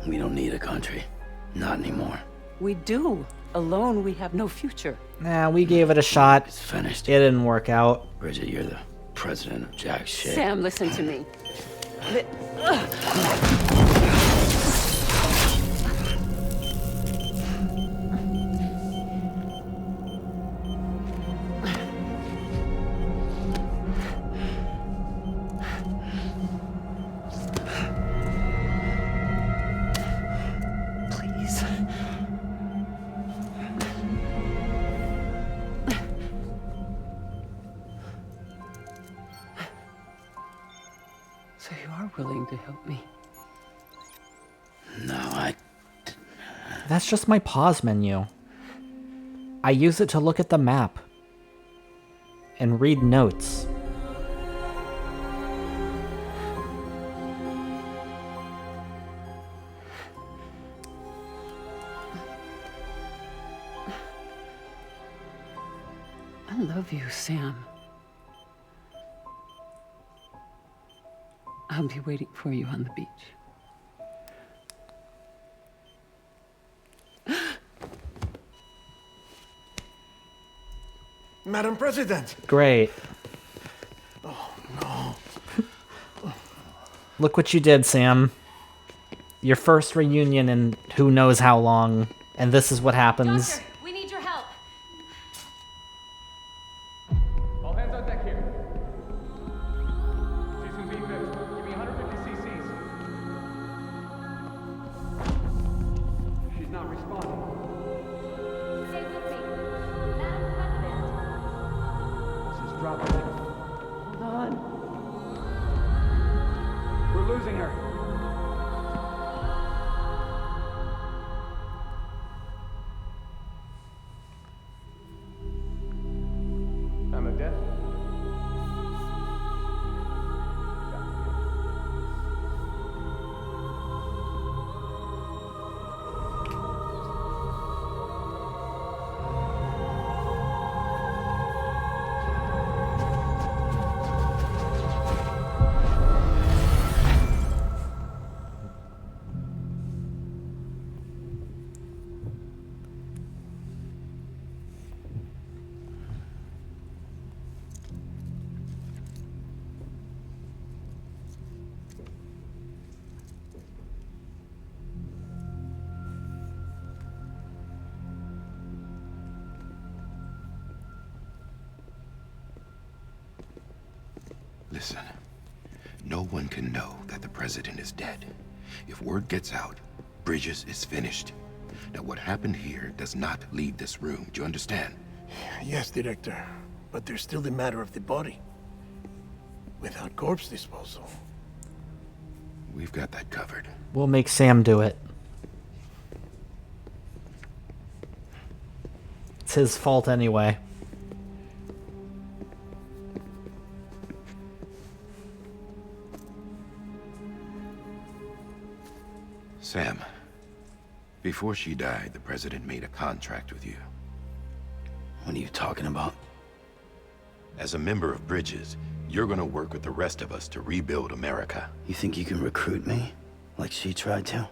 S2: We don't need a country. Not anymore.
S11: We do. Alone, we have no future.
S1: Nah, we gave it a shot.
S2: It's finished.
S1: It didn't work out.
S2: Bridget, you're the president of jack shit.
S11: Sam, listen to me. Please. So you are willing to help me?
S2: No,
S1: That's just my pause menu. I use it to look at the map and read notes.
S11: I love you, Sam. I'll be waiting for you on the beach.
S10: Madam President!
S1: Great.
S10: Oh, no.
S1: Look what you did, Sam. Your first reunion in who knows how long, and this is what happens.
S14: Doctor, we need your help.
S15: All hands on deck here. She's in beam mix. Give me 150 cc's. She's not responding.
S14: Stay with me. Madam President.
S15: This is dropping.
S11: Hold on.
S15: We're losing her.
S13: Listen, no one can know that the president is dead. If word gets out, Bridges is finished. Now, what happened here does not leave this room. Do you understand?
S10: Yes, Director. But there's still the matter of the body. Without corpse disposal.
S13: We've got that covered.
S1: We'll make Sam do it. It's his fault anyway.
S13: Sam, before she died, the president made a contract with you.
S2: What are you talking about?
S13: As a member of Bridges, you're gonna work with the rest of us to rebuild America.
S2: You think you can recruit me? Like she tried to?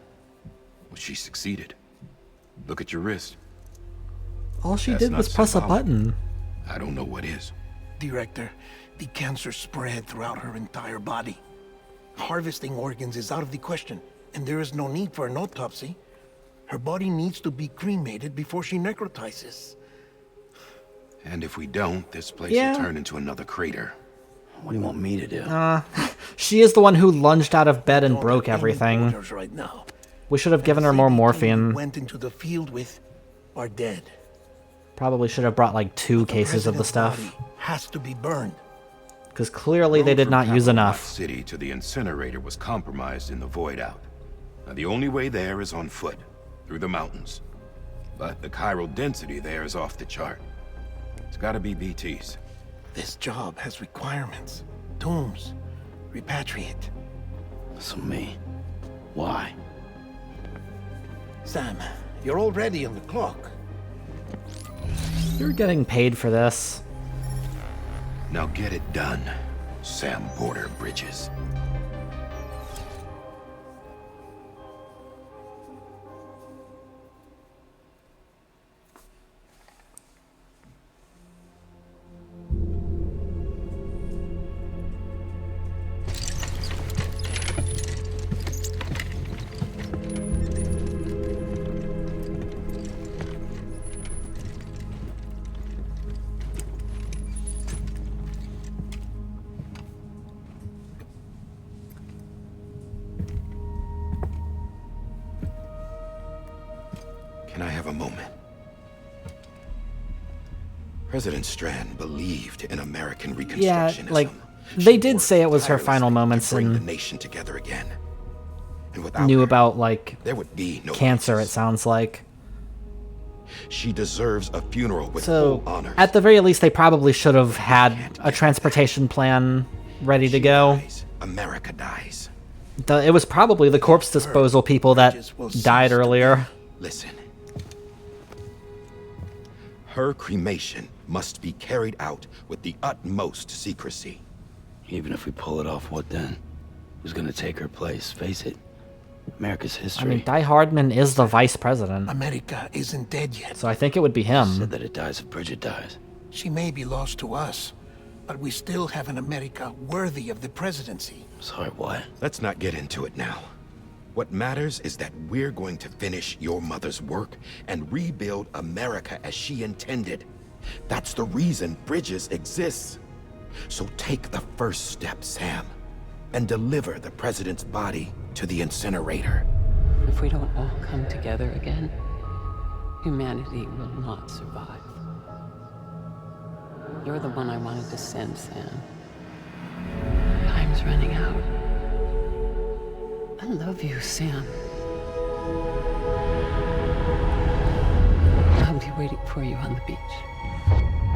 S13: Well, she succeeded. Look at your wrist.
S1: All she
S13: That's
S1: did
S13: not
S1: was press a
S13: symbolic.
S1: button.
S13: I don't know what is.
S10: Director, the cancer spread throughout her entire body. Harvesting organs is out of the question, and there is no need for an autopsy. Her body needs to be cremated before she necrotizes.
S13: And if we don't, this place
S1: Yeah.
S13: will turn into another crater.
S2: What do you want me to do?
S1: She is the one who lunged out of bed and
S10: Don't
S1: broke
S10: have any
S1: everything.
S10: orders right now.
S1: We should have given her more
S10: You
S1: morphine.
S10: went into the field with are dead.
S1: Probably should have brought like 2 cases of the
S10: President's
S1: stuff.
S10: body has to be burned.
S1: Because clearly they
S13: Road
S1: did
S13: from
S1: not use
S13: Capital
S1: enough.
S13: City to the incinerator was compromised in the void out. Now, the only way there is on foot, through the mountains. But the chiral density there is off the chart. It's gotta be BTs.
S10: This job has requirements. Tombs. Repatriate.
S2: So me. Why?
S10: Sam, you're already on the clock.
S1: You're getting paid for this.
S13: Now get it done, Sam Porter Bridges. Can I have a moment? President Strand believed in American
S1: Yeah,
S13: Reconstructionism.
S1: like, they did say it was her final
S13: tirelessly
S1: moments
S13: to bring the
S1: and
S13: nation together again. And without
S1: knew
S13: her,
S1: about, like,
S13: there would be no
S1: cancer,
S13: Bridges.
S1: it sounds like.
S13: She deserves a funeral with
S1: So,
S13: full honors.
S1: at the very least, they probably should have had a transportation plan ready to go.
S13: Dies, America dies.
S1: It was probably the corpse disposal people that died earlier.
S13: Listen. Her cremation must be carried out with the utmost secrecy.
S2: Even if we pull it off, what then? Who's gonna take her place? Face it. America's
S1: I
S2: history.
S1: mean, Die Hardman is the vice president,
S10: America isn't dead yet.
S1: so I think it would be him.
S2: Said that it dies if Bridget dies.
S10: She may be lost to us, but we still have an America worthy of the presidency.
S2: Sorry, what?
S13: Let's not get into it now. What matters is that we're going to finish your mother's work and rebuild America as she intended. That's the reason Bridges exists. So take the first step, Sam, and deliver the president's body to the incinerator.
S11: If we don't all come together again, humanity will not survive. You're the one I wanted to send, Sam. Time's running out. I love you, Sam. I'll be waiting for you on the beach.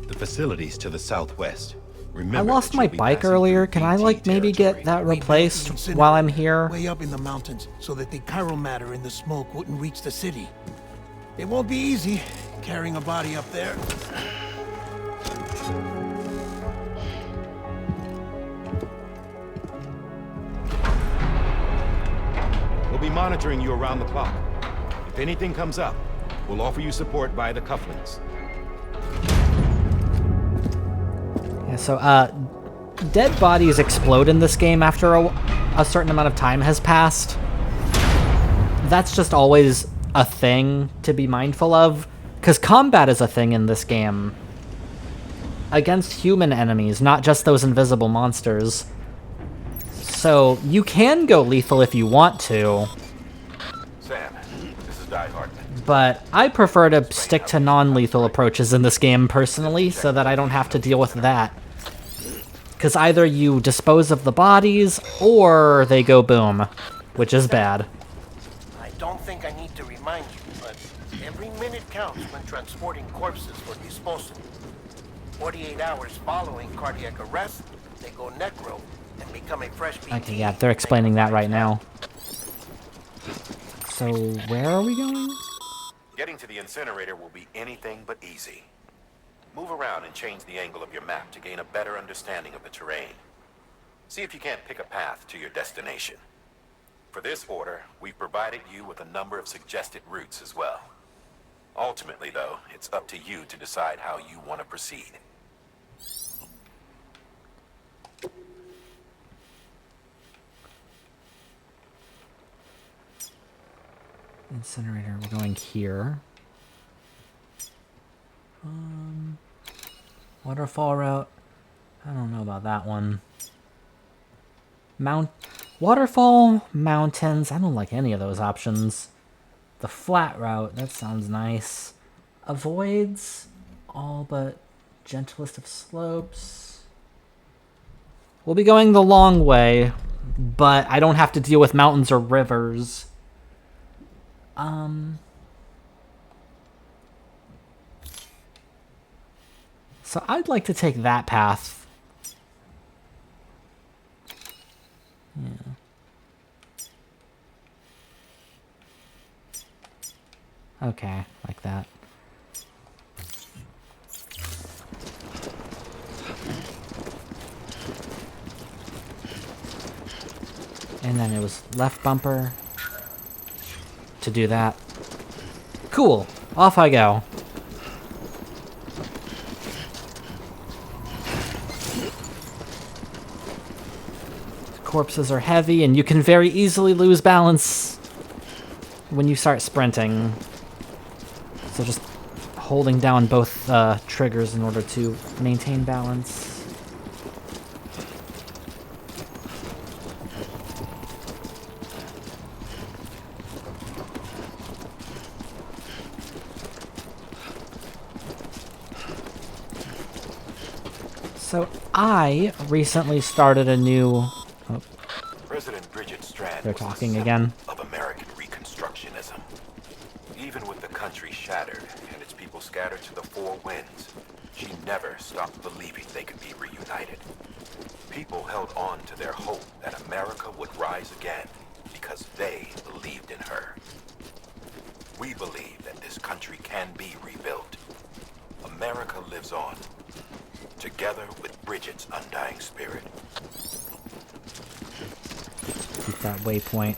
S13: The facilities to the southwest. Remember
S1: I lost
S13: that
S1: my
S13: you'll be
S1: bike
S13: passing
S1: earlier.
S13: through
S1: Can I,
S13: BT
S1: like, maybe get that replaced while I'm here?
S10: Way up in the mountains, so that the chiral matter in the smoke wouldn't reach the city. It won't be easy carrying a body up there.
S13: We'll be monitoring you around the clock. If anything comes up, we'll offer you support via the cufflinks.
S1: Yeah, so, dead bodies explode in this game after a certain amount of time has passed. That's just always a thing to be mindful of, because combat is a thing in this game. Against human enemies, not just those invisible monsters. So, you can go lethal if you want to.
S12: Sam, this is Die Hard.
S1: But I prefer to stick to non-lethal approaches in this game, personally, so that I don't have to deal with that. Because either you dispose of the bodies, or they go boom, which is bad.
S16: I don't think I need to remind you, but every minute counts when transporting corpses for disposal. 48 hours following cardiac arrest, they go necro and become a fresh BT.
S1: Okay, yeah, they're explaining that right now. So, where are we going?
S12: Getting to the incinerator will be anything but easy. Move around and change the angle of your map to gain a better understanding of the terrain. See if you can't pick a path to your destination. For this order, we've provided you with a number of suggested routes as well. Ultimately, though, it's up to you to decide how you want to proceed.
S1: Incinerator, we're going here. Waterfall route. I don't know about that one. Waterfall, mountains. I don't like any of those options. The flat route, that sounds nice. Avoids all but gentlest of slopes. We'll be going the long way, but I don't have to deal with mountains or rivers. So I'd like to take that path. Yeah. Okay, like that. And then it was left bumper to do that. Cool. Off I go. Corpses are heavy, and you can very easily lose balance when you start sprinting. So just holding down both triggers in order to maintain balance. So I recently started a new... Oh,
S12: President Bridget Strand
S1: they're
S12: was the
S1: talking
S12: symbol
S1: again.
S12: of American Reconstructionism. Even with the country shattered and its people scattered to the four winds, she never stopped believing they could be reunited. People held on to their hope that America would rise again because they believed in her. We believe that this country can be rebuilt. America lives on, together with Bridget's undying spirit.
S1: Keep that waypoint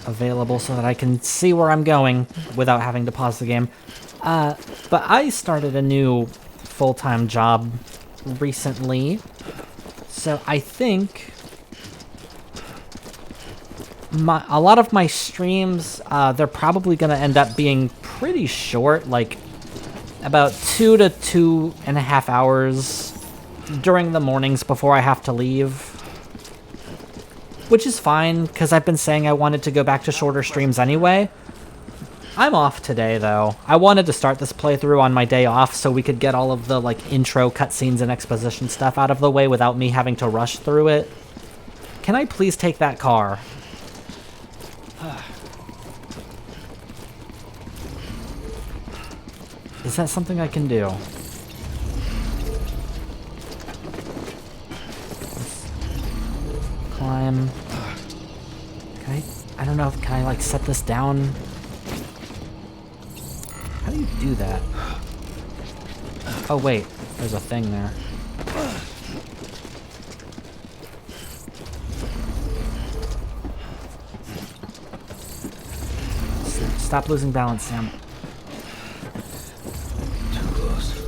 S1: available so that I can see where I'm going without having to pause the game. But I started a new full-time job recently, so I think a lot of my streams, they're probably going to end up being pretty short, like about 2 to 2.5 hours during the mornings before I have to leave. Which is fine, because I've been saying I wanted to go back to shorter streams anyway. I'm off today, though. I wanted to start this playthrough on my day off so we could get all of the, like, intro cutscenes and exposition stuff out of the way without me having to rush through it. Can I please take that car? Is that something I can do? Climb. Can I don't know if, can I like set this down? How do you do that? Oh wait, there's a thing there. Stop losing balance, Sam.
S10: Too close.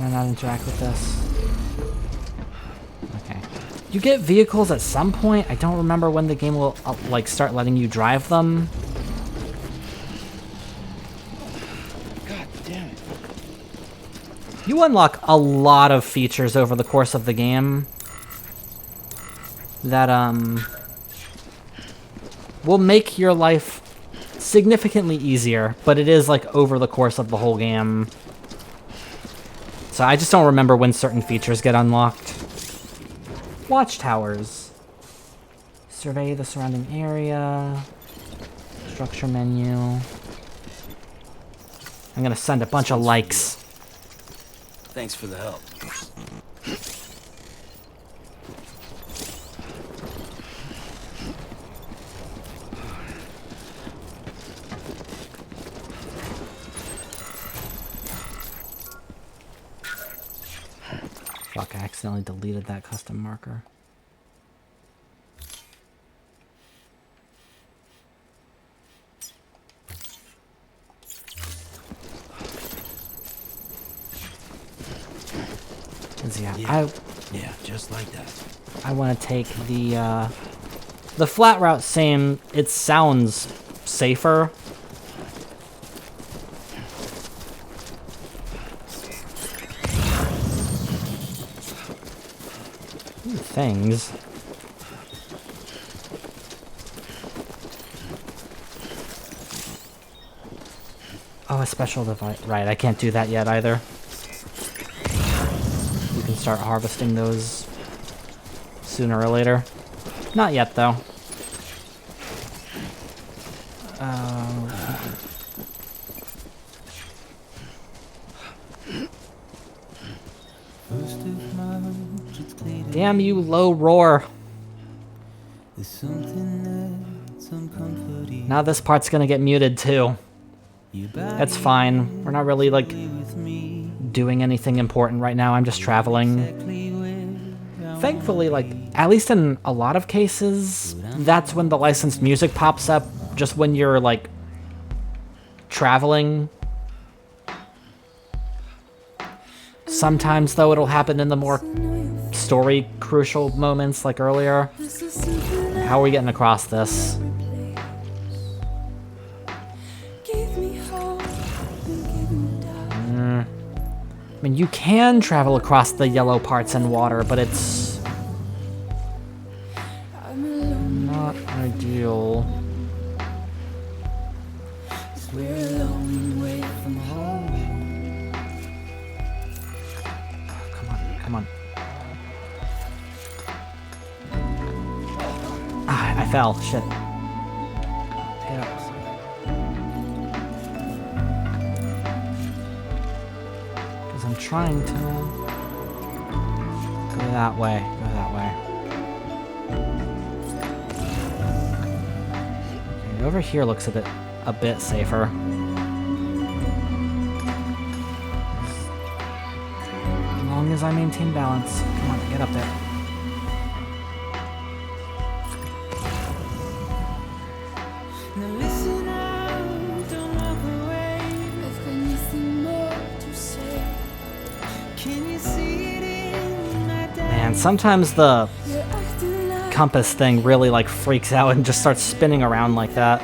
S1: I not interact with this? Okay. You get vehicles at some point. I don't remember when the game will like start letting you drive them.
S8: God damn it.
S1: You unlock a lot of features over the course of the game that will make your life significantly easier, but it is like over the course of the whole game. So I just don't remember when certain features get unlocked. Watchtowers. Survey the surrounding area. Structure menu. I'm gonna send a bunch of likes.
S2: Thanks for the help.
S1: Fuck, I accidentally deleted that custom marker.
S2: Yeah, just like that.
S1: I want to take the flat route. Same. It sounds safer. Ooh, things. Oh, a special device. Right, I can't do that yet either. You can start harvesting those sooner or later. Not yet, though. Damn you, low roar. Now this part's gonna get muted too. That's fine. We're not really like doing anything important right now. I'm just traveling. Thankfully, like, at least in a lot of cases, that's when the licensed music pops up, just when you're like traveling. Sometimes though it'll happen in the more story crucial moments like earlier. How are we getting across this? I mean, you can travel across the yellow parts in water, but it's not ideal. Come on. Ah, I fell. Shit. Get up. Because I'm trying to go that way. Go that way. Okay, over here looks a bit safer. As long as I maintain balance. Come on, get up there. Man, sometimes the compass thing really like freaks out and just starts spinning around like that.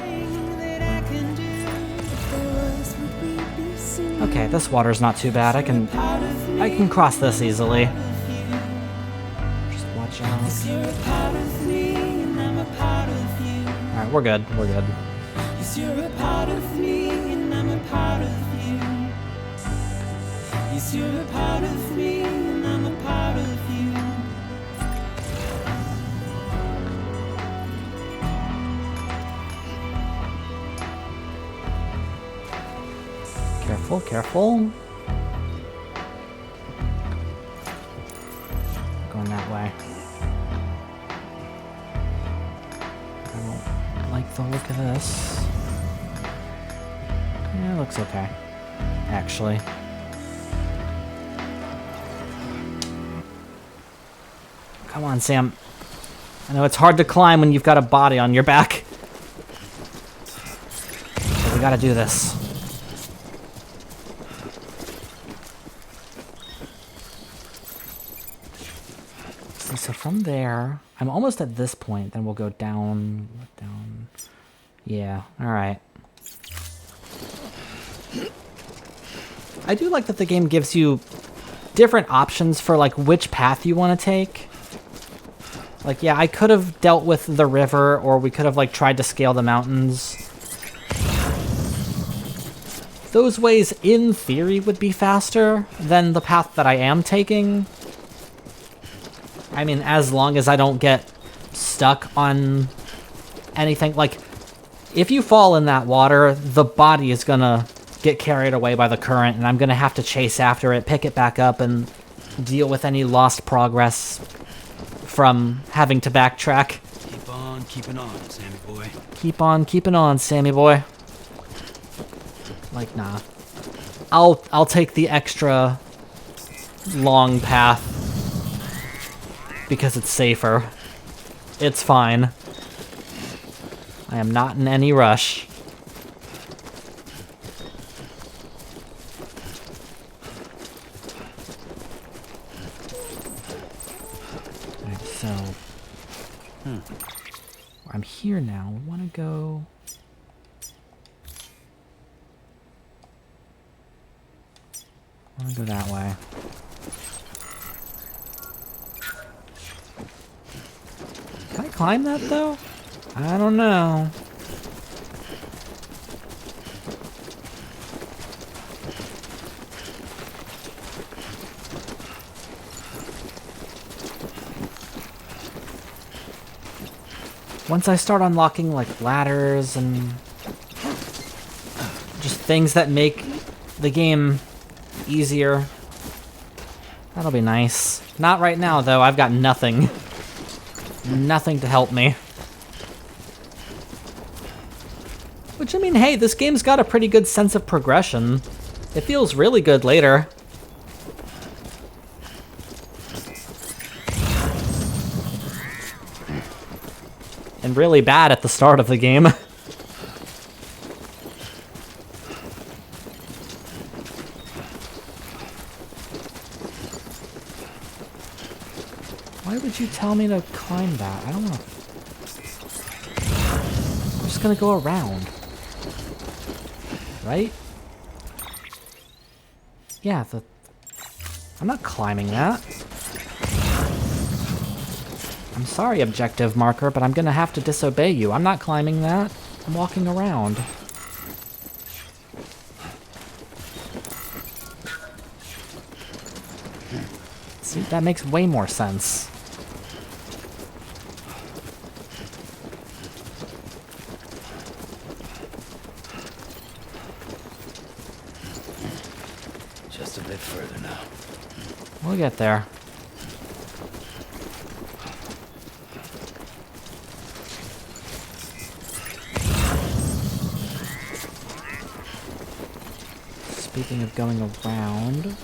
S1: Okay, this water's not too bad. I can cross this easily. Just watch out. Alright, we're good. We're good. You're a part of me and I'm a part of you. Yes, you're a part of me and I'm a part of you. Careful, careful. Going that way. I don't like the look of this. Yeah, it looks okay, actually. Come on, Sam. I know it's hard to climb when you've got a body on your back. But we gotta do this. see, so from there, I'm almost at this point, then we'll go down, down. Yeah, alright. I do like that the game gives you different options for like which path you want to take. Like, yeah, I could have dealt with the river, or we could have like tried to scale the mountains. Those ways, in theory, would be faster than the path that I am taking. I mean, as long as I don't get stuck on anything. Like, if you fall in that water, the body is gonna get carried away by the current, and I'm gonna have to chase after it, pick it back up, and deal with any lost progress from having to backtrack.
S2: Keep on keeping on, Sammy boy.
S1: Keep on keeping on, Sammy boy. Like, nah. I'll take the extra long path because it's safer. It's fine. I am not in any rush. Alright, so I'm here now. I want to go. I want to go that way. Can I climb that, though? I don't know. Once I start unlocking, like, ladders and just things that make the game easier, that'll be nice. Not right now, though. I've got nothing. Nothing to help me. Which, I mean, hey, this game's got a pretty good sense of progression. It feels really good later. And really bad at the start of the game. Why would you tell me to climb that? I don't want to... I'm just gonna go around. Right? Yeah, I'm not climbing that. I'm sorry, objective marker, but I'm gonna have to disobey you. I'm not climbing that. I'm walking around. See, that makes way more sense.
S2: Just a bit further now.
S1: We'll get there. Speaking of going around...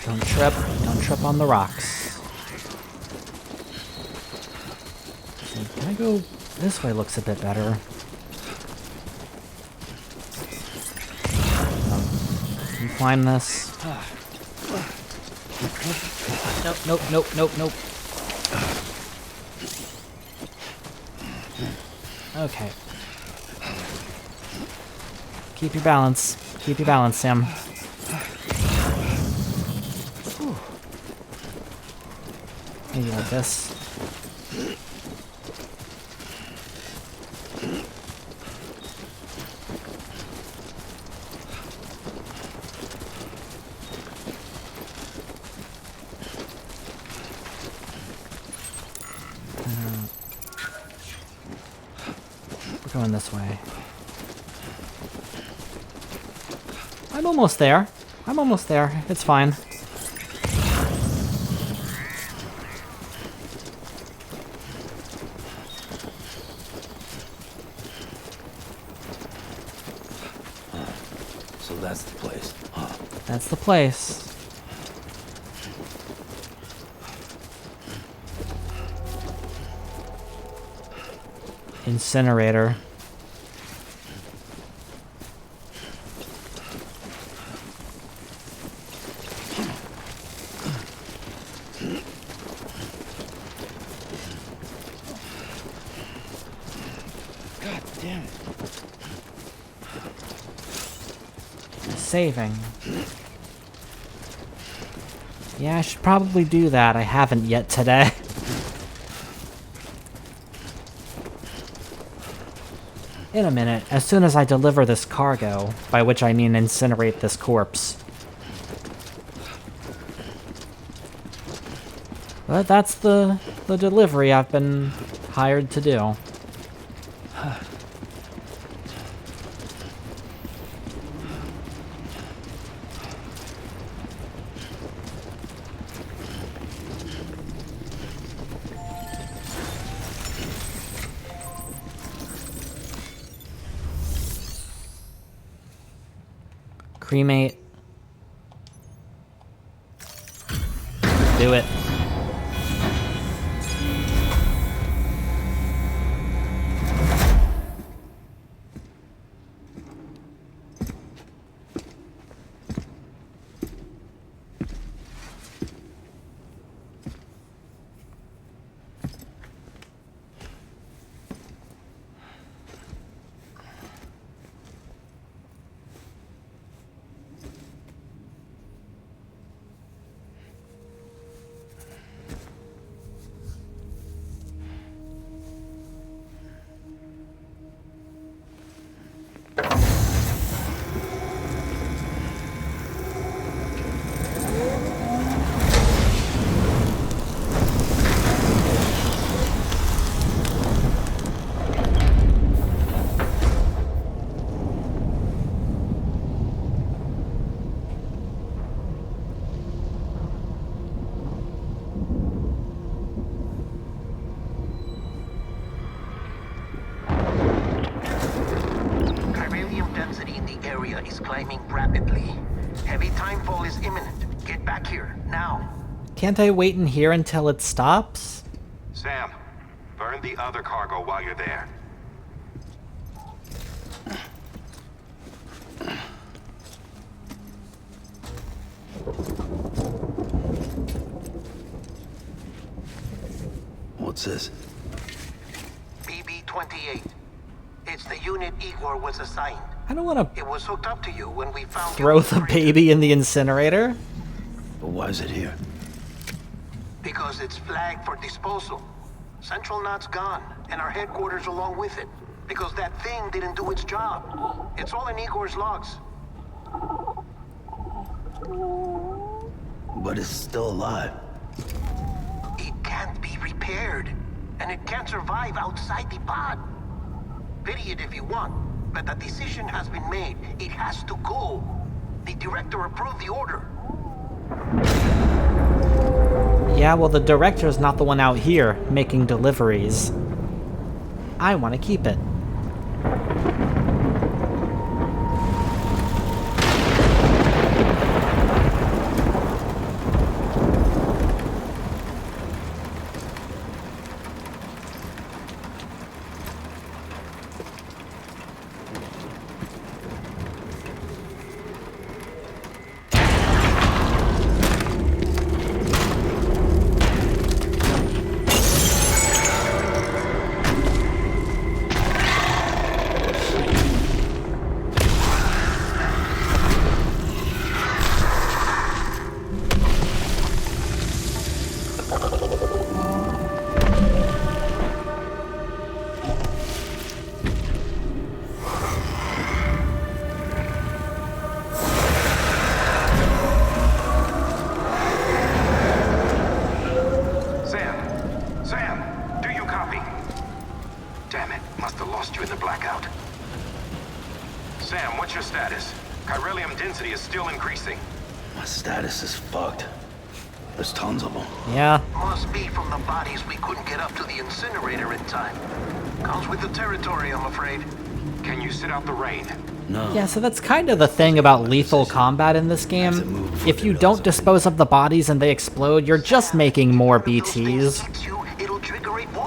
S1: Don't trip on the rocks. So can I go... This way looks a bit better. Can you climb this? Nope. Okay. Keep your balance. Keep your balance, Sam. Whew. Maybe like this. We're going this way. I'm almost there. I'm almost there. It's fine.
S2: So that's the place.
S1: That's the place. Incinerator. saving. Yeah, I should probably do that. I haven't yet today. In a minute, as soon as I deliver this cargo, by which I mean incinerate this corpse. But that's the delivery I've been hired to do. Cremate. Do it. Can't I wait in here until it stops?
S12: Sam, burn the other cargo while you're there.
S2: What's this?
S16: BB-28. It's the unit Igor was assigned.
S1: I don't want
S16: It was hooked up to you when we found
S1: to throw the baby in the incinerator.
S2: But why is it here?
S16: Because it's flagged for disposal. Central Knot's gone, and our headquarters along with it. Because that thing didn't do its job. It's all in Igor's logs.
S2: But it's still alive.
S16: It can't be repaired, and it can't survive outside the pod. Pity it if you want, but the decision has been made. It has to go. The director approved the order.
S1: Yeah, well, the director's not the one out here making deliveries. I want to keep it. Yeah.
S16: Must be from the bodies we couldn't get up to the incinerator in time. Comes with the territory, I'm afraid.
S12: Can you sit out the rain?
S2: No.
S1: Yeah, so that's kind of the thing about lethal combat in this game. If you don't dispose of the bodies and they explode, you're just making more BTs.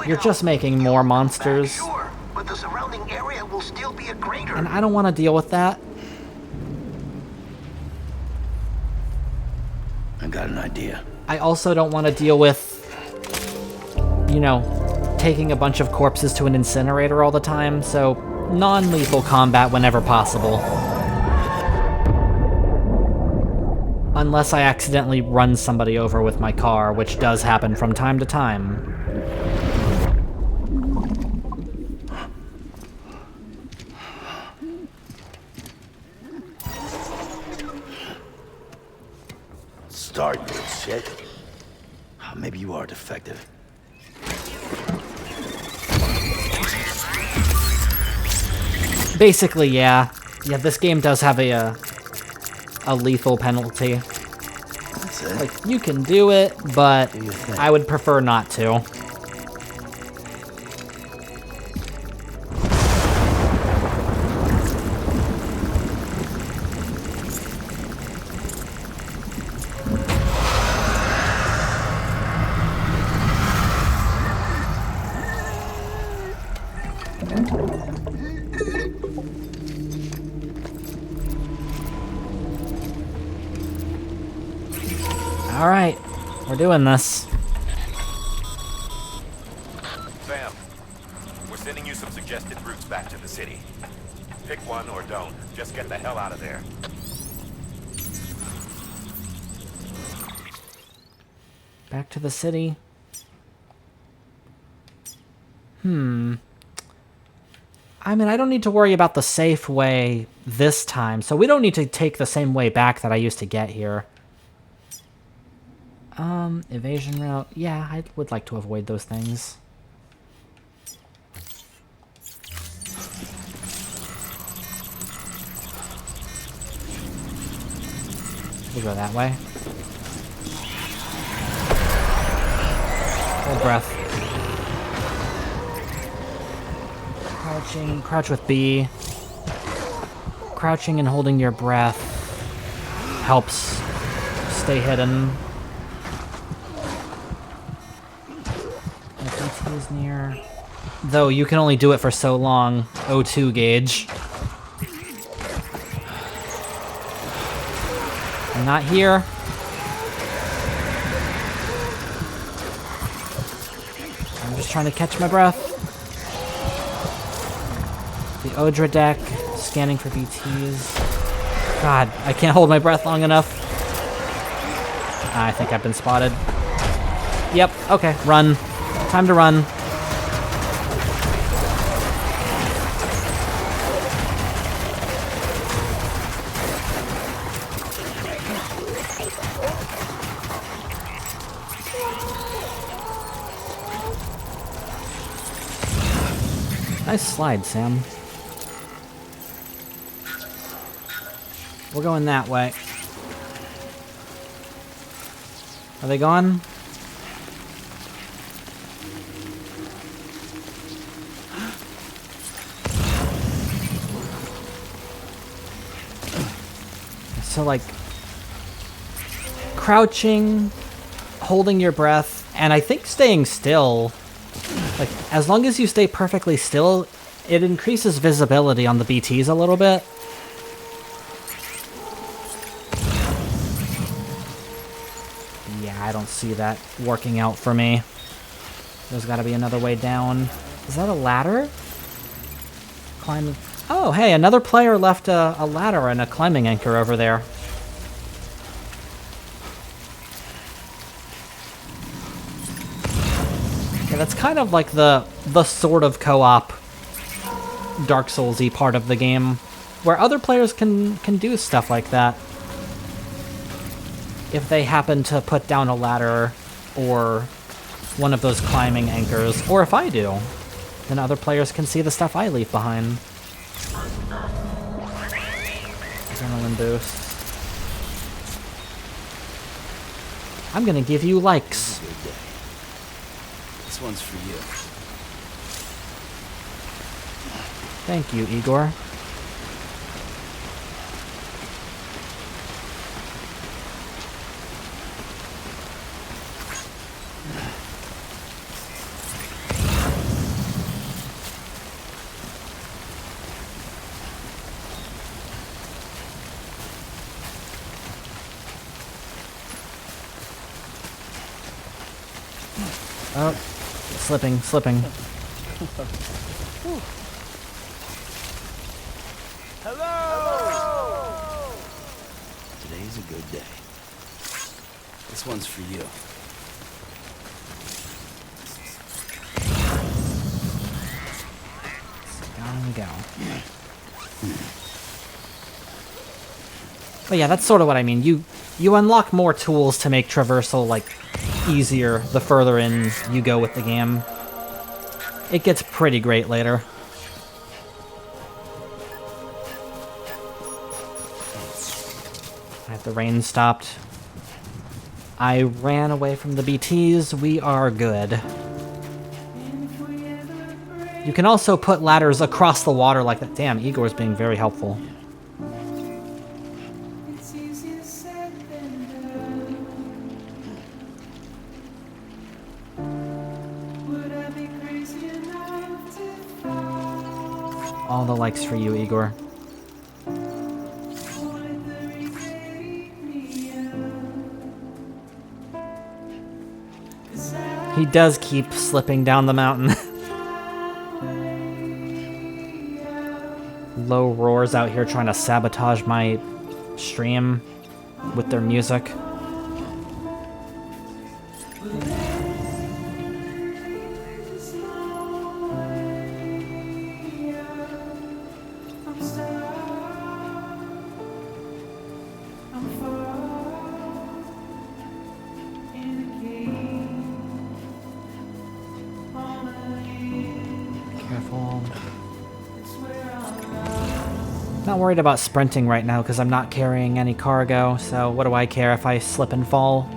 S1: You're just making more monsters.
S16: But the surrounding area will still be a crater.
S1: And I don't want to deal with that.
S2: I got an idea.
S1: I also don't want to deal with, you know, taking a bunch of corpses to an incinerator all the time, so non-lethal combat whenever possible. Unless I accidentally run somebody over with my car, which does happen from time to time.
S2: Start, you shit. Maybe you are defective.
S1: Basically, yeah. Yeah, this game does have a lethal penalty.
S2: That's it.
S1: Like, you can do it, but
S2: Do your thing.
S1: I would prefer not to. Alright, we're doing this.
S12: Sam, we're sending you some suggested routes back to the city. Pick one or don't. Just get the hell out of there.
S1: Back to the city. I mean, I don't need to worry about the safe way this time, so we don't need to take the same way back that I used to get here. Evasion route. Yeah, I would like to avoid those things. We'll go that way. Hold breath. Crouching. Crouch with B. Crouching and holding your breath helps stay hidden. DT is near. Though you can only do it for so long. O2 gauge. I'm not here. I'm just trying to catch my breath. The Odra deck, scanning for BTs. God, I can't hold my breath long enough. I think I've been spotted. Yep, okay, run. Time to run. Nice slide, Sam. We're going that way. Are they gone? So, like, crouching, holding your breath, and I think staying still. Like, as long as you stay perfectly still, it increases visibility on the BTs a little bit. Yeah, I don't see that working out for me. There's gotta be another way down. Is that a ladder? Climbing. Oh, hey, another player left a ladder and a climbing anchor over there. Yeah, that's kind of like the sort of co-op Dark Souls-y part of the game, where other players can do stuff like that. If they happen to put down a ladder or one of those climbing anchors, or if I do, then other players can see the stuff I leave behind. Adrenaline boost. I'm gonna give you likes.
S2: This one's for you.
S1: Thank you, Igor. Oh, slipping.
S2: Today's a good day. This one's for you.
S1: Down we go. But yeah, that's sort of what I mean. You unlock more tools to make traversal, like, easier the further in you go with the game. It gets pretty great later. The rain stopped. I ran away from the BTs. We are good. You can also put ladders across the water like that. Damn, Igor's being very helpful. All the likes for you, Igor. He does keep slipping down the mountain. Low roars out here trying to sabotage my stream with their music. Not worried about sprinting right now because I'm not carrying any cargo, so what do I care if I slip and fall?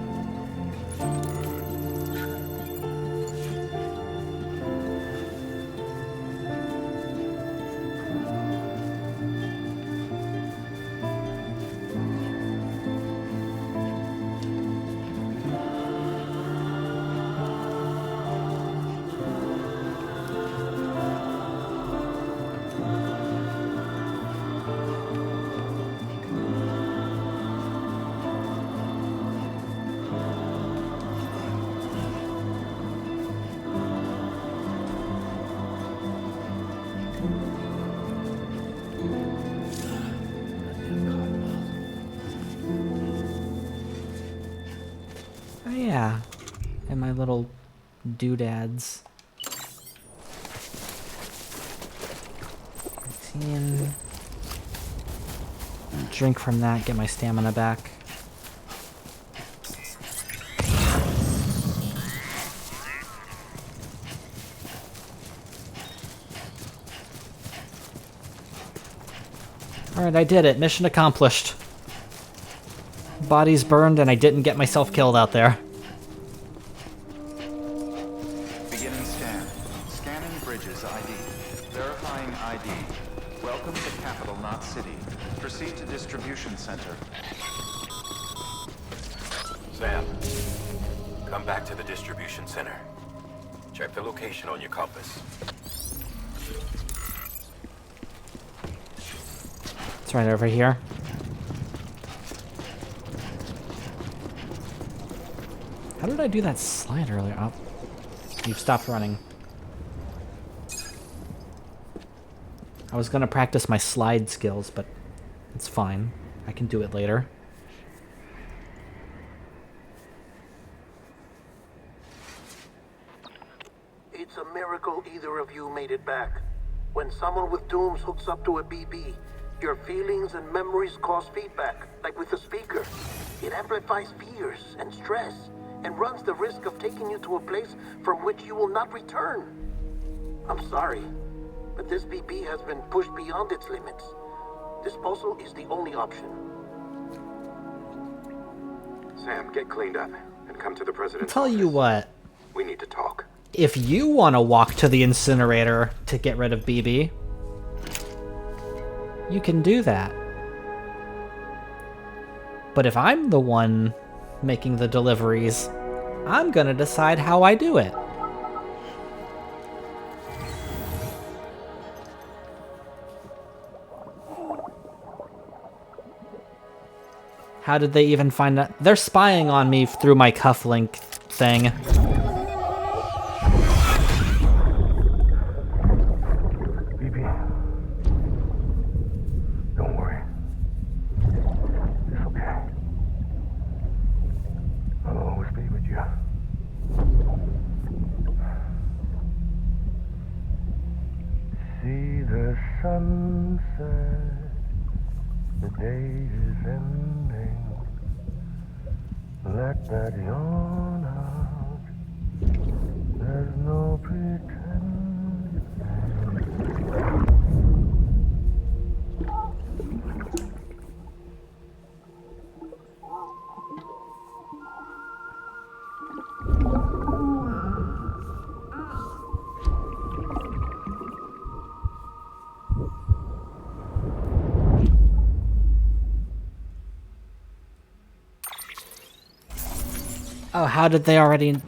S1: Yeah, and my little doodads. 13. Drink from that, get my stamina back. Alright, I did it. Mission accomplished. Bodies burned and I didn't get myself killed out there.
S5: Beginning scan. Scanning Bridges ID. Verifying ID. Welcome to capital, not city. Proceed to distribution center.
S12: Sam, come back to the distribution center. Check the location on your compass.
S1: It's right over here. How did I do that slide earlier? Oh, you've stopped running. I was gonna practice my slide skills, but it's fine. I can do it later.
S16: It's a miracle either of you made it back. When someone with dooms hooks up to a BB, your feelings and memories cause feedback, like with a speaker. It amplifies fears and stress, and runs the risk of taking you to a place from which you will not return. I'm sorry, but this BB has been pushed beyond its limits. Disposal is the only option.
S17: Sam, get cleaned up and come to the president's
S1: Tell you what.
S17: We need to talk.
S1: If you want to walk to the incinerator to get rid of BB, you can do that. But if I'm the one making the deliveries, I'm gonna decide how I do it. How did they even find that? They're spying on me through my cufflink thing.
S9: sunset, the day is ending. Let that yawn out. There's no pretending.
S1: Oh, how did they already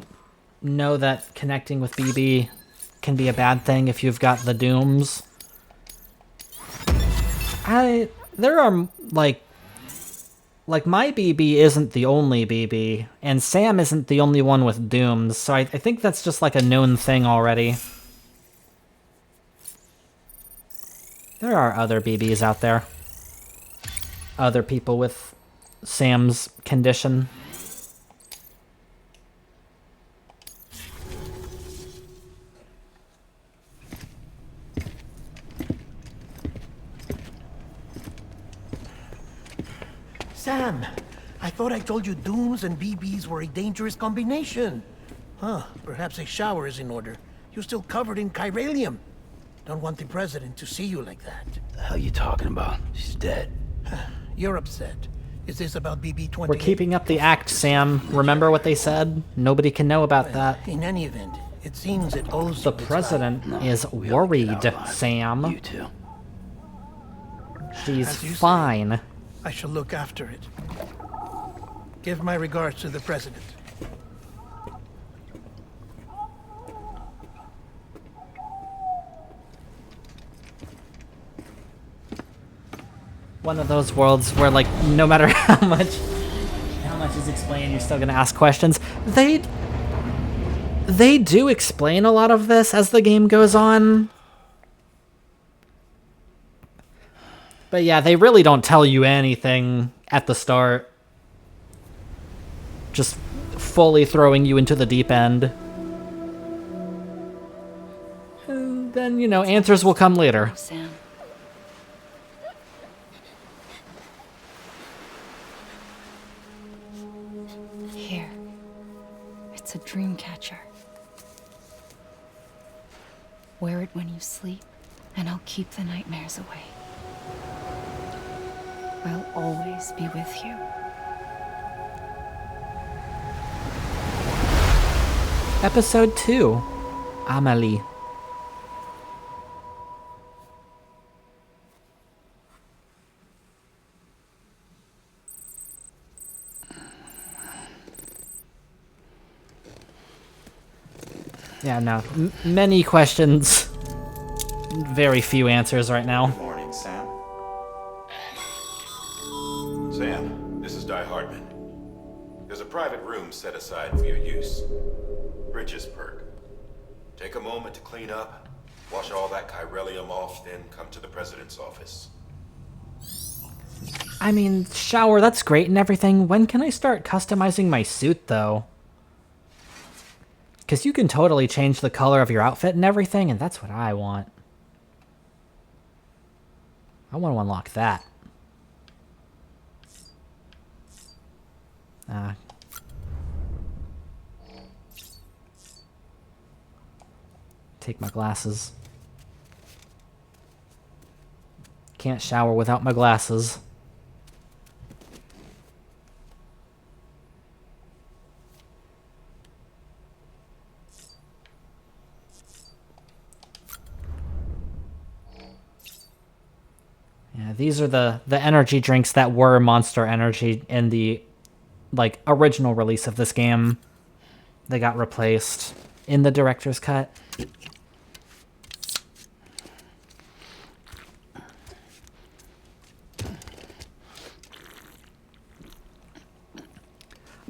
S1: know that connecting with BB can be a bad thing if you've got the dooms? There are, like my BB isn't the only BB, and Sam isn't the only one with dooms, so I think that's just like a known thing already. There are other BBs out there. Other people with Sam's condition.
S16: Sam, I thought I told you dooms and BBs were a dangerous combination. Huh, perhaps a shower is in order. You're still covered in chiralium. Don't want the president to see you like that.
S2: The hell you talking about? She's dead.
S16: You're upset. Is this about BB-20?
S1: We're keeping up the act, Sam. Remember what they said? Nobody can know about that.
S16: In any event, it seems it owes
S1: The president is worried, Sam.
S2: You too.
S1: She's fine.
S16: I shall look after it. Give my regards to the president.
S1: One of those worlds where, like, no matter how much is explained, you're still gonna ask questions. They do explain a lot of this as the game goes on. But yeah, they really don't tell you anything at the start. Just fully throwing you into the deep end. And then, you know, answers will come later.
S3: Sam. Here. It's a dream catcher. Wear it when you sleep, and I'll keep the nightmares away. I'll always be with you.
S1: Episode 2. Amelie. Yeah, no. Many questions. Very few answers right now.
S12: Morning, Sam. Sam, this is Di Hartman. There's a private room set aside for your use. Bridges perk. Take a moment to clean up, wash all that chiralium off, then come to the president's office.
S1: I mean, shower, that's great and everything. When can I start customizing my suit, though? Because you can totally change the color of your outfit and everything, and that's what I want. I want to unlock that. Take my glasses. Can't shower without my glasses. Yeah, these are the energy drinks that were Monster Energy in the, like, original release of this game. They got replaced in the director's cut.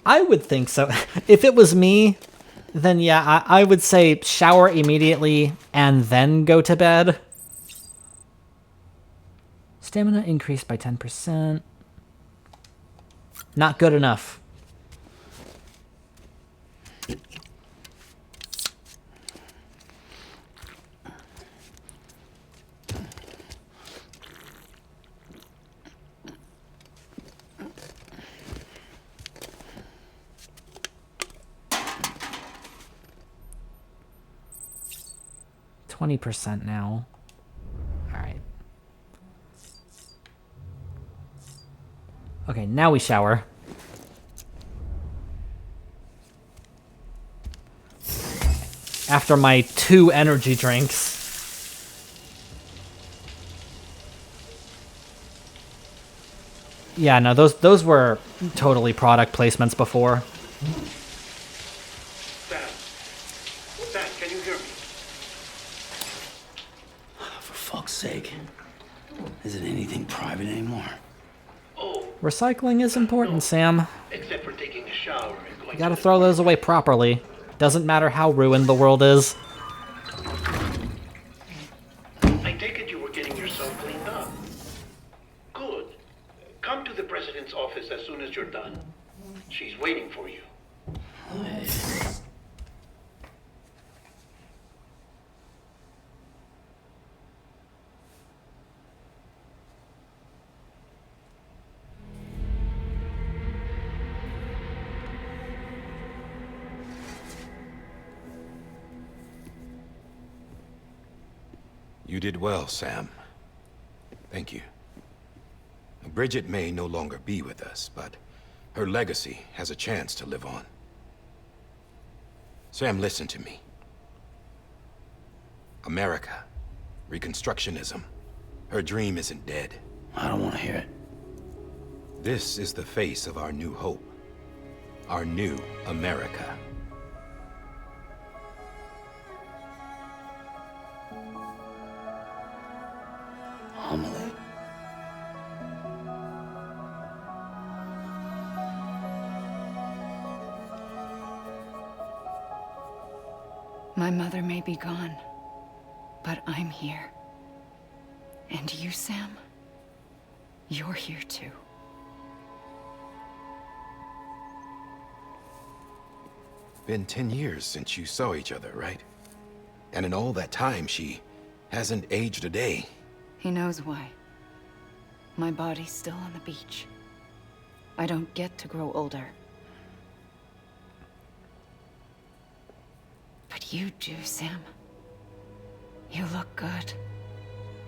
S1: I would think so. If it was me, then yeah, I would say shower immediately and then go to bed. Stamina increased by 10%. Not good enough. 20% now. Alright. Okay, now we shower. After my 2 energy drinks. Yeah, no, those were totally product placements before.
S10: Sam, can you hear me?
S2: For fuck's sake. Isn't anything private anymore?
S1: Recycling is important, Sam.
S10: Except for taking a shower and going
S1: You gotta throw those away properly. Doesn't matter how ruined the world is.
S10: I take it you were getting yourself cleaned up. Good. Come to the president's office as soon as you're done. She's waiting for you.
S13: You did well, Sam. Thank you. Bridget may no longer be with us, but her legacy has a chance to live on. Sam, listen to me. America, Reconstructionism, her dream isn't dead.
S2: I don't want to hear it.
S13: This is the face of our new hope. Our new America.
S2: Amelie.
S3: My mother may be gone, but I'm here. And you, Sam, you're here too.
S13: Been 10 years since you saw each other, right? And in all that time, she hasn't aged a day.
S3: He knows why. My body's still on the beach. I don't get to grow older. But you do, Sam. You look good.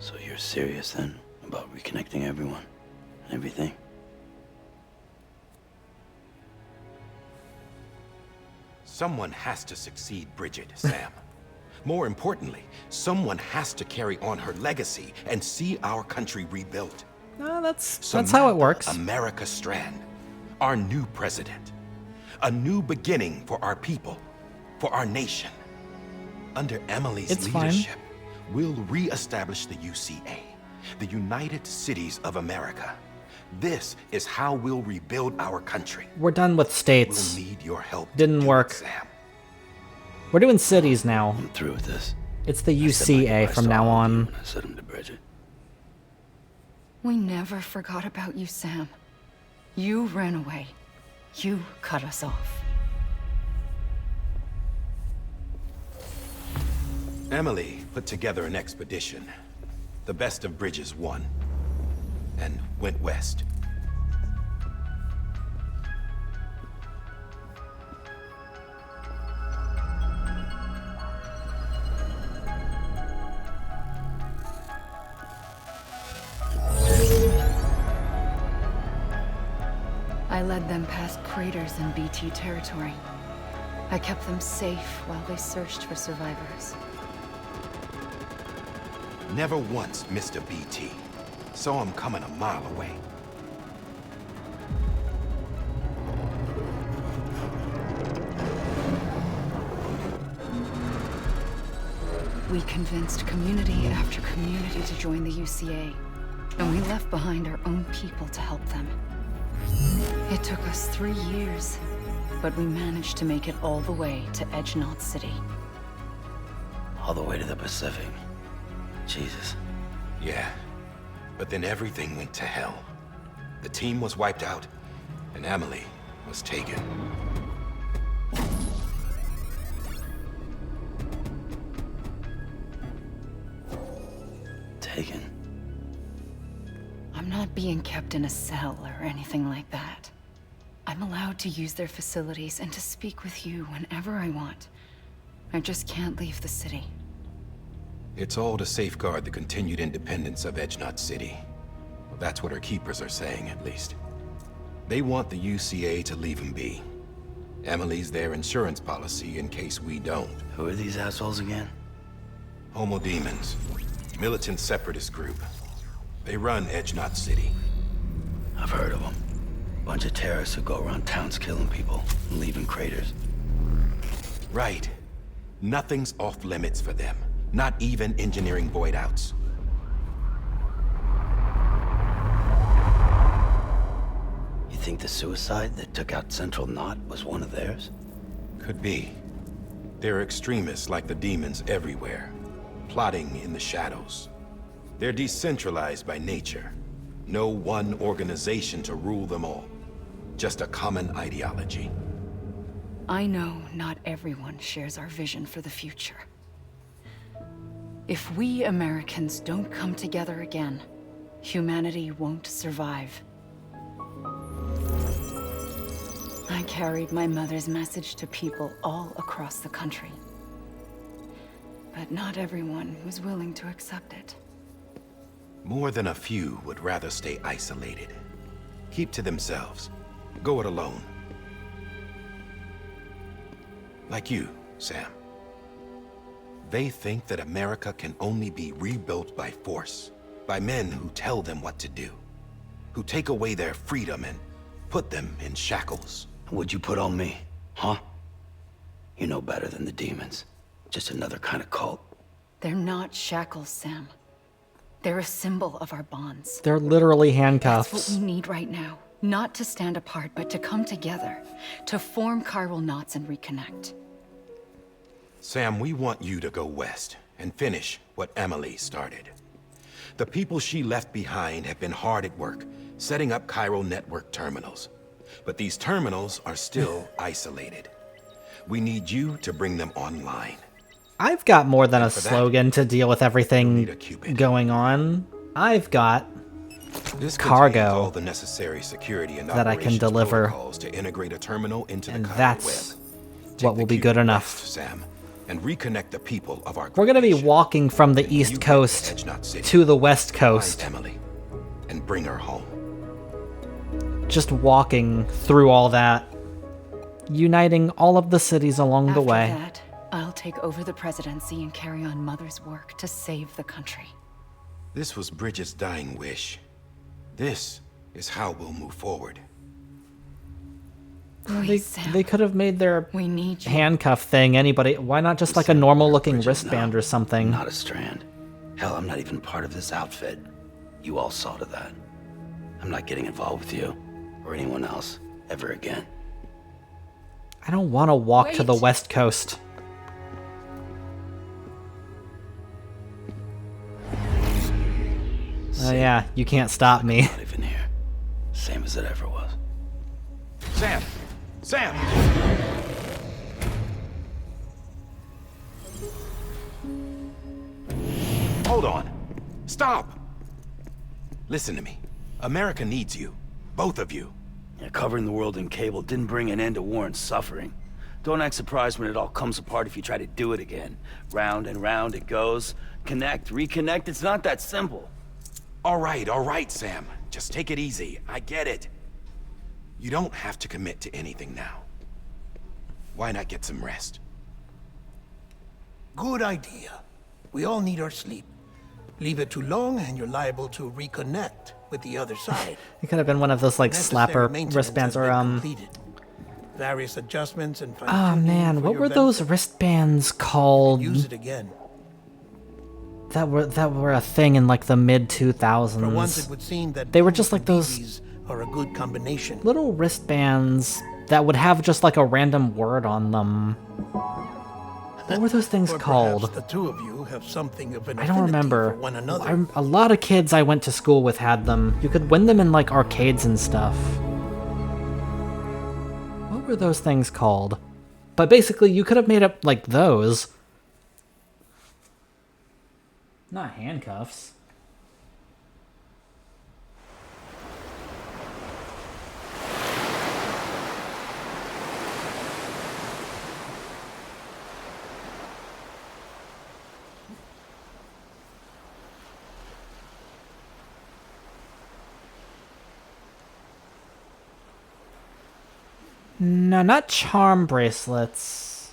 S2: So you're serious then about reconnecting everyone and everything?
S13: Someone has to succeed Bridget, Sam. More importantly, someone has to carry on her legacy and see our country rebuilt.
S1: That's how it works.
S13: America Strand, our new president. A new beginning for our people, for our nation. Under Emily's leadership, we'll re-establish the UCA, the United Cities of America. This is how we'll rebuild our country.
S1: We're done with states.
S13: We'll need your help.
S1: Didn't work.
S13: Sam.
S1: We're doing cities now.
S2: I'm through with this.
S1: It's the UCA from now on.
S2: I said them to Bridget.
S3: We never forgot about you, Sam. You ran away. You cut us off.
S13: Emily put together an expedition. The best of Bridges won. And went west.
S3: I led them past craters in BT territory. I kept them safe while they searched for survivors.
S13: Never once missed a BT. Saw him coming a mile away.
S3: We convinced community after community to join the UCA, and we left behind our own people to help them. It took us 3 years, but we managed to make it all the way to Edge Knot City.
S2: All the way to the Pacific. Jesus.
S13: Yeah. But then everything went to hell. The team was wiped out, and Emily was taken.
S2: Taken?
S3: I'm not being kept in a cell or anything like that. I'm allowed to use their facilities and to speak with you whenever I want. I just can't leave the city.
S13: It's all to safeguard the continued independence of Edgenot City. Well, that's what our keepers are saying, at least. They want the UCA to leave him be. Emily's their insurance policy in case we don't.
S2: Who are these assholes again?
S13: Homo Demons. Militant separatist group. They run Edgenot City.
S2: I've heard of them. Bunch of terrorists who go around towns killing people and leaving craters.
S13: Right. Nothing's off limits for them. Not even engineering void outs.
S2: You think the suicide that took out Central Knot was one of theirs?
S13: Could be. There are extremists like the demons everywhere, plotting in the shadows. They're decentralized by nature. No one organization to rule them all. Just a common ideology.
S3: I know not everyone shares our vision for the future. If we Americans don't come together again, humanity won't survive. I carried my mother's message to people all across the country. But not everyone was willing to accept it.
S13: More than a few would rather stay isolated. Keep to themselves. Go it alone. Like you, Sam. They think that America can only be rebuilt by force, by men who tell them what to do, who take away their freedom and put them in shackles.
S2: What'd you put on me, huh? You know better than the demons. Just another kind of cult.
S3: They're not shackles, Sam. They're a symbol of our bonds.
S1: They're literally
S3: That's
S1: handcuffs.
S3: what we need right now. Not to stand apart, but to come together. To form chiral knots and reconnect.
S13: Sam, we want you to go west and finish what Emily started. The people she left behind have been hard at work, setting up chiral network terminals. But these terminals are still isolated. We need you to bring them online.
S1: I've got more than a
S13: for that,
S1: slogan to deal with everything going on. I've got
S13: This contains
S1: cargo
S13: all the necessary security and
S1: that I can
S13: operations
S1: deliver,
S13: protocols to integrate a terminal into
S1: and
S13: the chiral
S1: that's
S13: web.
S1: what will be good enough.
S13: Sam, and reconnect the people of our
S1: We're gonna be walking from the East Coast to the West Coast.
S13: Find Emily and bring her home.
S1: Just walking through all that, uniting all of the cities along the
S3: After
S1: way.
S3: that, I'll take over the presidency and carry on Mother's work to save the country.
S13: This was Bridget's dying wish. This is how we'll move forward.
S1: They could have made their
S3: We need you.
S1: handcuff thing anybody. Why not just like a normal looking wristband or something?
S2: Not a Strand. Hell, I'm not even part of this outfit. You all saw to that. I'm not getting involved with you or anyone else ever again.
S1: I don't want to walk to the West Coast. Oh yeah, you can't stop me.
S2: Not even here. Same as it ever was.
S13: Sam! Sam! Hold on. Stop! Listen to me. America needs you. Both of you.
S2: Yeah, covering the world in cable didn't bring an end to war and suffering. Don't act surprised when it all comes apart if you try to do it again. Round and round it goes. Connect, reconnect, it's not that simple.
S13: All right, Sam. Just take it easy. I get it. You don't have to commit to anything now. Why not get some rest?
S10: Good idea. We all need our sleep. Leave it too long and you're liable to reconnect with the other side.
S1: It could have been one of those like
S10: Necessary
S1: slapper
S10: maintenance
S1: wristbands
S10: has
S1: or
S10: been completed. Various adjustments and
S1: Oh
S10: fine-tuning
S1: man,
S10: for
S1: what
S10: your
S1: were
S10: benefit.
S1: those wristbands called?
S10: Use it again.
S1: That were a thing in like the mid
S10: For once,
S1: 2000s.
S10: it would seem that
S1: They were just like those
S10: BBs are a good combination.
S1: little wristbands that would have just like a random word on them. What were those things
S10: Or
S1: called?
S10: perhaps the two of you have something of an
S1: I don't
S10: affinity
S1: remember.
S10: for one another.
S1: A lot of kids I went to school with had them. You could win them in like arcades and stuff. What were those things called? But basically, you could have made up like those. Not handcuffs. No, not charm bracelets.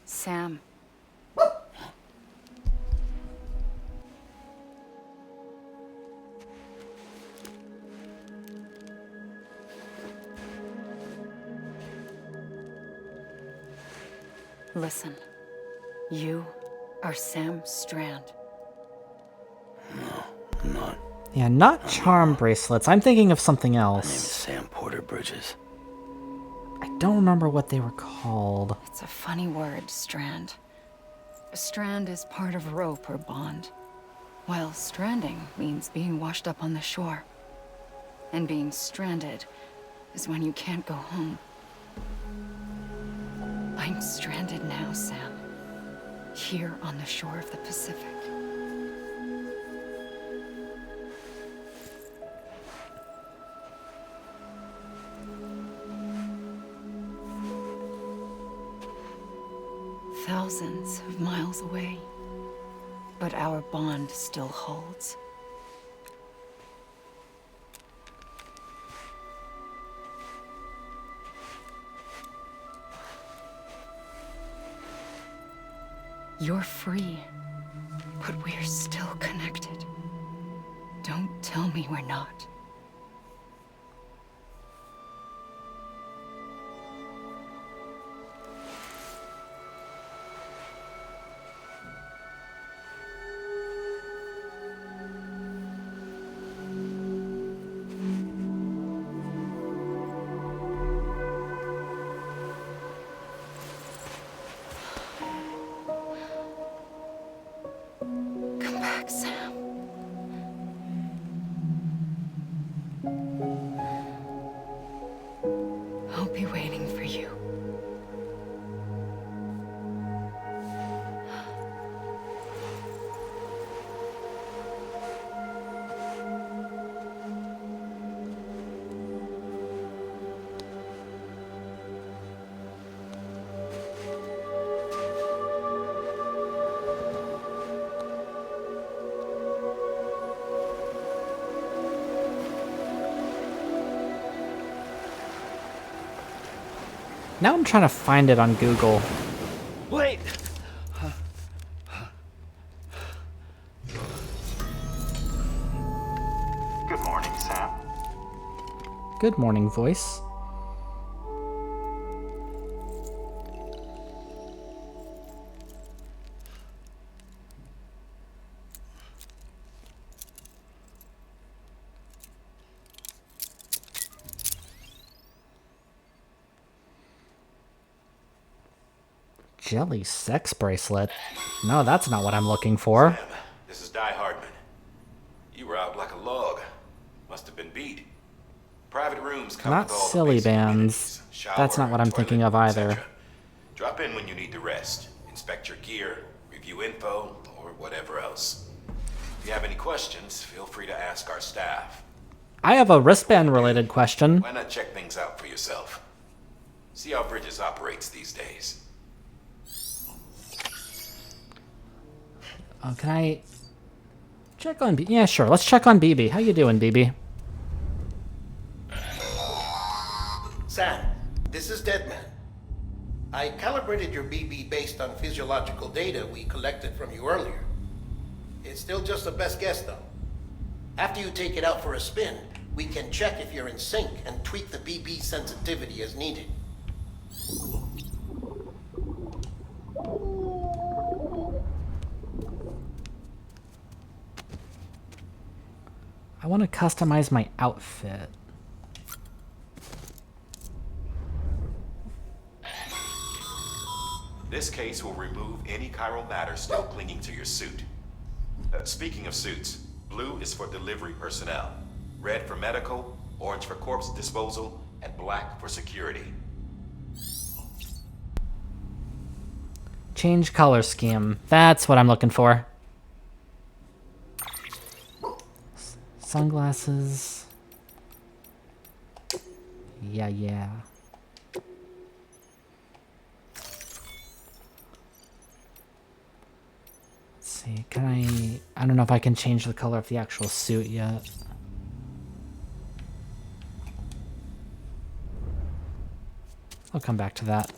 S3: Sam. Listen. You are Sam Strand.
S2: No, I'm not.
S1: Yeah, not charm bracelets. I'm thinking of something
S2: My name
S1: else.
S2: is Sam Porter Bridges.
S1: I don't remember what they were called.
S3: It's a funny word, strand. A strand is part of rope or bond, while stranding means being washed up on the shore. And being stranded is when you can't go home. I'm stranded now, Sam. Here on the shore of the Pacific. Thousands of miles away. But our bond still holds. You're free, but we're still connected. Don't tell me we're not. Come back, Sam. I'll be waiting for you.
S1: Now I'm trying to find it on Google.
S2: Wait!
S5: Good morning, Sam.
S1: Good morning, voice. Jelly sex bracelet? No, that's not what I'm looking for.
S12: Sam, this is Die Hardman. You were out like a log. Must have been beat. Private rooms come
S1: Not
S12: with all the
S1: silly
S12: basic
S1: bands.
S12: amenities, shower,
S1: That's not what I'm thinking
S12: toilet,
S1: of either.
S12: etc. Drop in when you need to rest, inspect your gear, review info, or whatever else. If you have any questions, feel free to ask our staff.
S1: I have a wristband related question.
S12: Why not check things out for yourself? See how Bridges operates these days.
S1: Can I check on Yeah, sure. Let's check on BB. How you doing, BB?
S16: Sam, this is Deadman. I calibrated your BB based on physiological data we collected from you earlier. It's still just a best guess, though. After you take it out for a spin, we can check if you're in sync and tweak the BB sensitivity as needed.
S1: I want to customize my outfit.
S12: This case will remove any chiral matter still clinging to your suit. Speaking of suits, blue is for delivery personnel, red for medical, orange for corpse disposal, and black for security.
S1: Change color scheme. That's what I'm looking for. Sunglasses. Yeah. see. Can I don't know if I can change the color of the actual suit yet. I'll come back to that.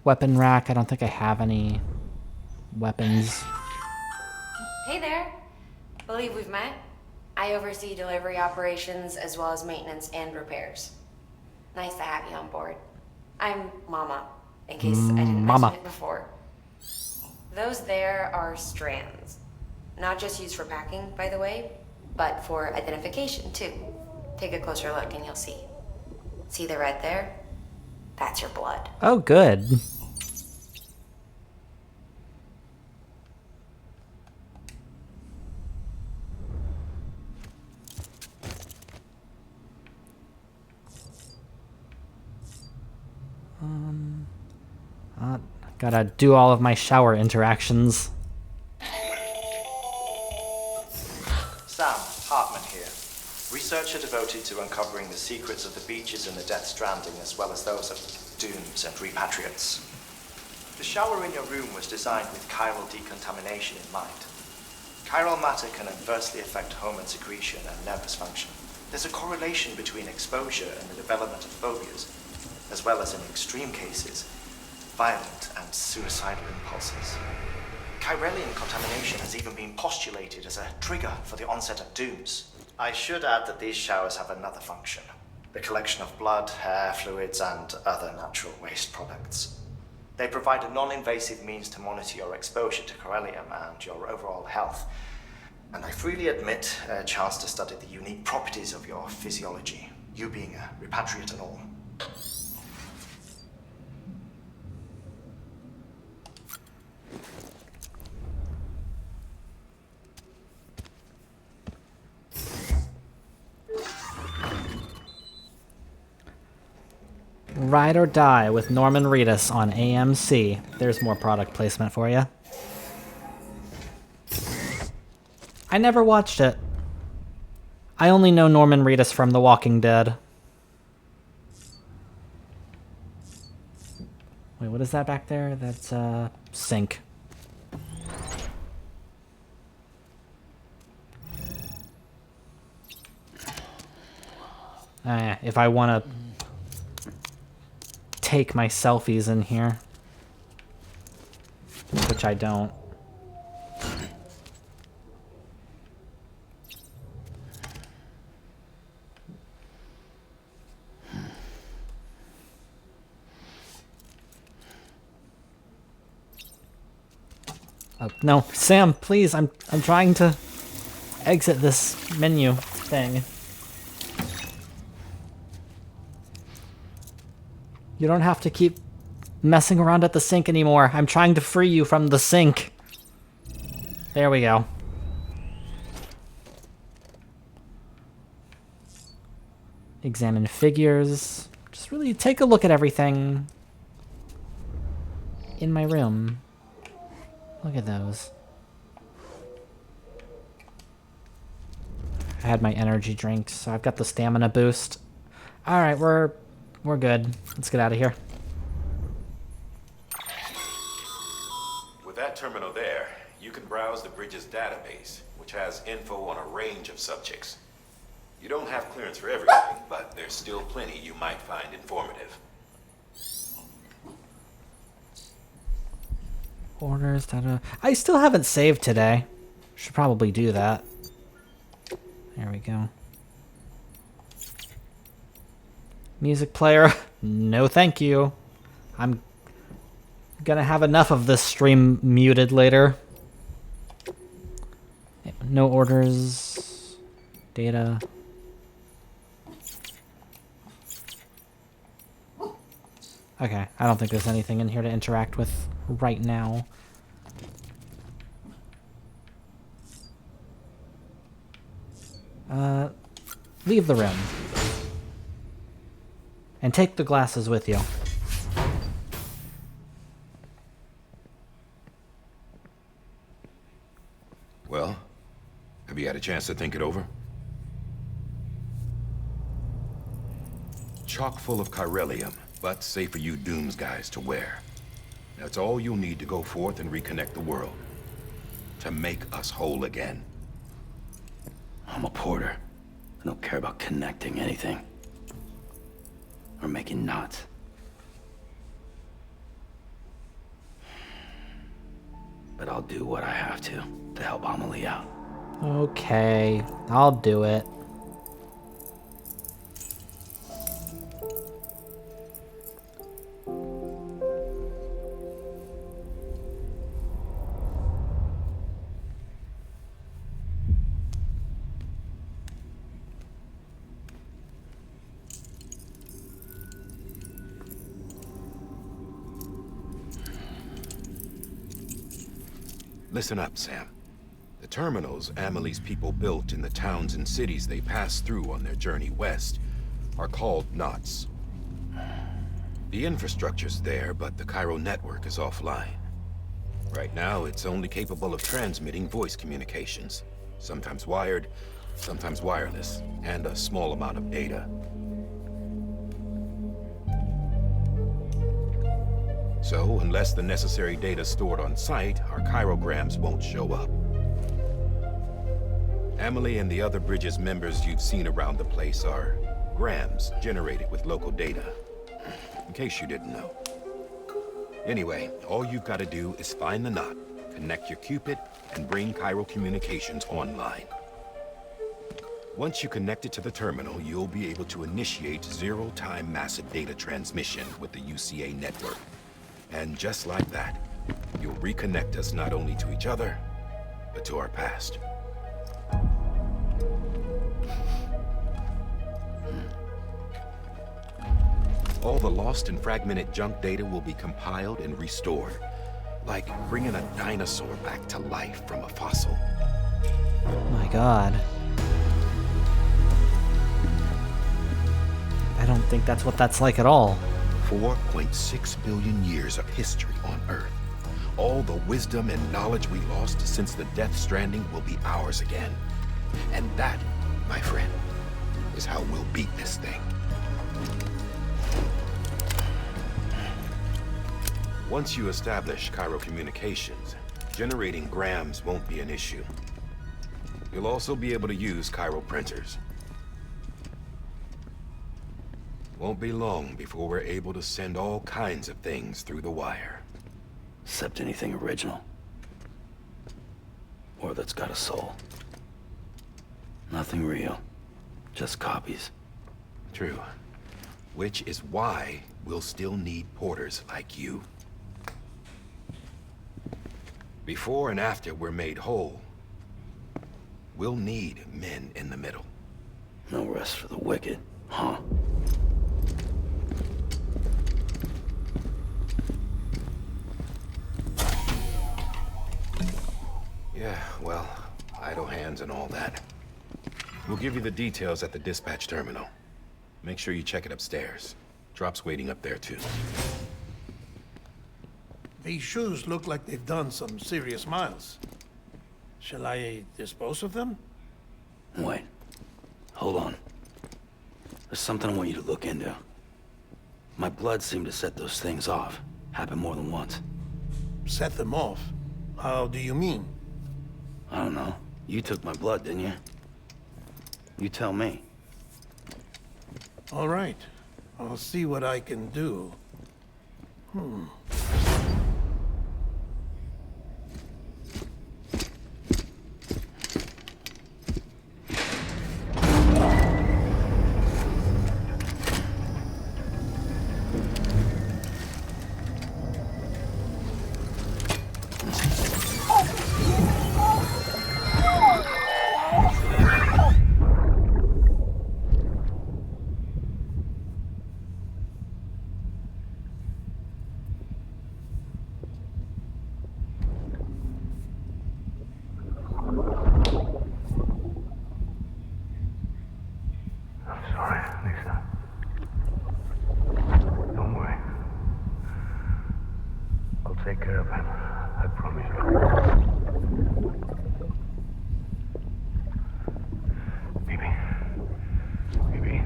S1: Weapon rack. I don't think I have any weapons.
S18: Hey there. Believe we've met. I oversee delivery operations as well as maintenance and repairs. Nice to have you on board. I'm Mama, in case I didn't mention it before. Those there are strands. Not just used for packing, by the way, but for identification too. Take a closer look and you'll see. See the red there? That's your blood.
S1: Oh, good. Gotta do all of my shower interactions.
S19: Sam, Hartman here. Researcher devoted to uncovering the secrets of the beaches in the Death Stranding, as well as those of dooms and repatriates. The shower in your room was designed with chiral decontamination in mind. Chiral matter can adversely affect hormone secretion and nervous function. There's a correlation between exposure and the development of phobias, as well as in extreme cases, violent and suicidal impulses. Chiralian contamination has even been postulated as a trigger for the onset of dooms. I should add that these showers have another function: the collection of blood, hair, fluids, and other natural waste products. They provide a non-invasive means to monitor your exposure to chiralium and your overall health. And I freely admit a chance to study the unique properties of your physiology, you being a repatriate and all.
S1: Ride or Die with Norman Reedus on AMC. There's more product placement for you. I never watched it. I only know Norman Reedus from The Walking Dead. Wait, what is that back there? That's sink. If I want to take my selfies in here, which I don't. Oh, no, Sam, please, I'm trying to exit this menu thing. You don't have to keep messing around at the sink anymore. I'm trying to free you from the sink. There we go. Examine figures. Just really take a look at everything in my room. Look at those. I had my energy drink, so I've got the stamina boost. Alright, we're good. Let's get out of here.
S12: With that terminal there, you can browse the bridge's database, which has info on a range of subjects. You don't have clearance for everything, but there's still plenty you might find informative.
S1: Orders, I still haven't saved today. Should probably do that. There we go. Music player, no thank you. I'm gonna have enough of this stream muted later. No orders. Data. Okay, I don't think there's anything in here to interact with right now. Leave the room. And take the glasses with you.
S12: Well, have you had a chance to think it over?
S13: Chock full of chiralium. but safe for you Dooms guys to wear. That's all you'll need to go forth and reconnect the world. To make us whole again.
S2: I'm a porter. I don't care about connecting anything. Or making knots. But I'll do what I have to help Amelie out.
S1: Okay, I'll do it.
S13: Listen up, Sam. The terminals Amelie's people built in the towns and cities they passed through on their journey west are called knots. The infrastructure's there, but the Cairo network is offline. Right now, it's only capable of transmitting voice communications. Sometimes wired, sometimes wireless, and a small amount of data. So, unless the necessary data's stored on site, our chirograms won't show up. Amelie and the other Bridges members you've seen around the place are grams generated with local data. In case you didn't know. Anyway, all you've got to do is find the knot, connect your Cupid, and bring Cairo communications online. Once you connect it to the terminal, you'll be able to initiate zero-time massive data transmission with the UCA network. And just like that, you'll reconnect us not only to each other, but to our past. All the lost and fragmented junk data will be compiled and restored, like bringing a dinosaur back to life from a fossil.
S1: My God. I don't think that's what that's like at all.
S13: 4.6 billion years of history on Earth. All the wisdom and knowledge we lost since the Death Stranding will be ours again. And that, my friend, is how we'll beat this thing. Once you establish Cairo communications, generating grams won't be an issue. You'll also be able to use Cairo printers. Won't be long before we're able to send all kinds of things through the wire.
S2: Except anything original. Or that's got a soul. Nothing real. Just copies.
S13: True. Which is why we'll still need porters like you. Before and after we're made whole, we'll need men in the middle.
S2: No rest for the wicked, huh?
S13: Yeah, well, idle hands and all that. We'll give you the details at the dispatch terminal. Make sure you check it upstairs. Drop's waiting up there, too.
S10: These shoes look like they've done some serious miles. Shall I dispose of them?
S2: Wait. Hold on. There's something I want you to look into. My blood seemed to set those things off. Happened more than once.
S10: Set them off? How do you mean?
S2: I don't know. You took my blood, didn't you? You tell me.
S10: All right. I'll see what I can do.
S9: Take care of him. I promise you. Baby. Baby.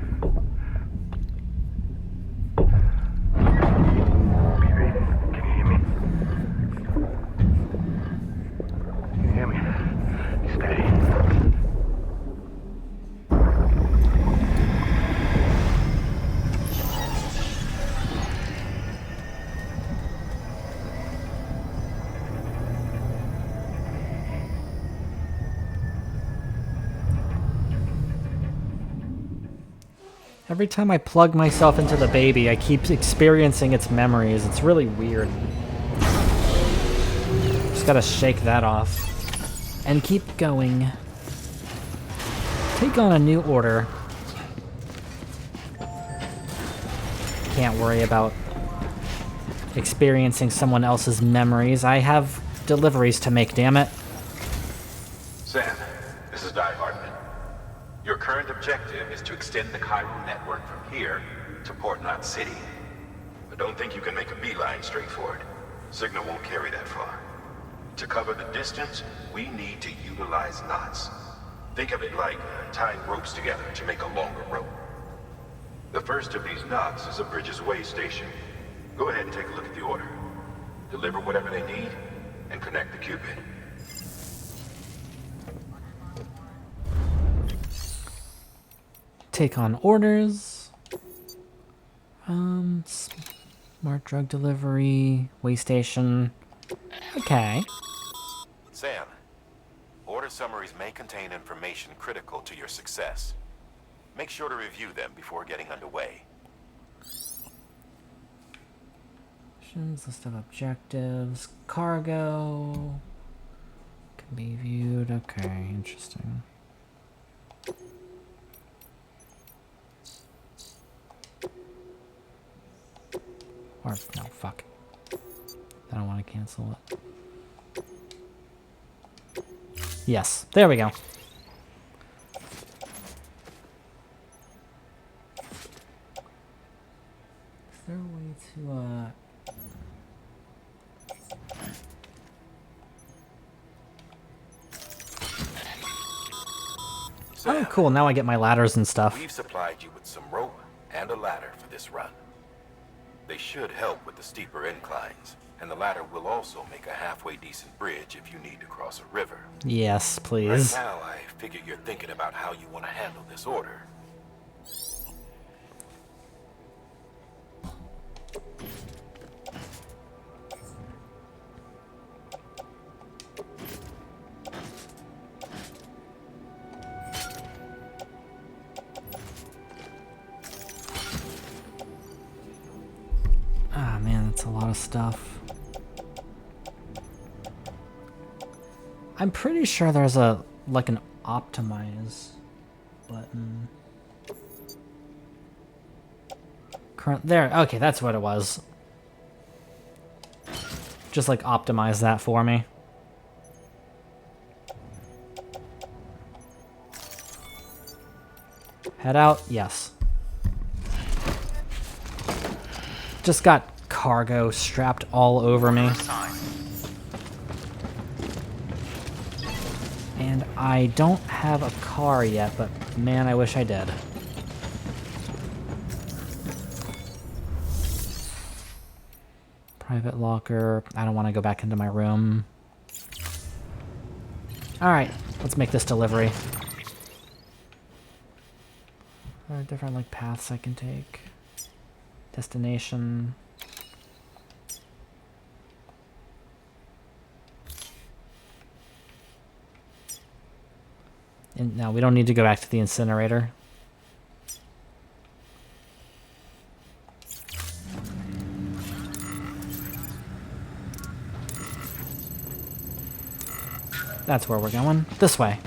S1: Every time I plug myself into the baby, I keep experiencing its memories. It's really weird. Just gotta shake that off. And keep going. Take on a new order. Can't worry about experiencing someone else's memories. I have deliveries to make, damn it.
S12: Sam, this is Di Hartman. Your current objective is to extend the Cairo network from here to Port Knot City. I don't think you can make a beeline straight for it. Signal won't carry that far. To cover the distance, we need to utilize knots. Think of it like tying ropes together to make a longer rope. The first of these knots is a Bridges way station. Go ahead and take a look at the order. Deliver whatever they need, and connect the Cupid.
S1: Take on orders. Smart drug delivery, way station. Okay.
S12: Sam, order summaries may contain information critical to your success. Make sure to review them before getting underway.
S1: List of objectives. Cargo. Can be viewed. Okay, interesting. Or, no, fuck. I don't want to cancel it. Yes, there we go. Is there a way to,
S12: Sam,
S1: oh, cool. Now I get my ladders and stuff.
S12: We've supplied you with some rope and a ladder for this run. They should help with the steeper inclines, and the ladder will also make a halfway decent bridge if you need to cross a river.
S1: Yes, please.
S12: Right now, I figure you're thinking about how you want to handle this order.
S1: Ah, man, that's a lot of stuff. I'm pretty sure there's a, like, an optimize button. There, okay, that's what it was. Just, like, optimize that for me. Head out, yes. Just got cargo strapped all over me. And I don't have a car yet, but man, I wish I did. Private locker. I don't want to go back into my room. Alright, let's make this delivery. There are different, like, paths I can take. Destination. And no, we don't need to go back to the incinerator. That's where we're going. This way.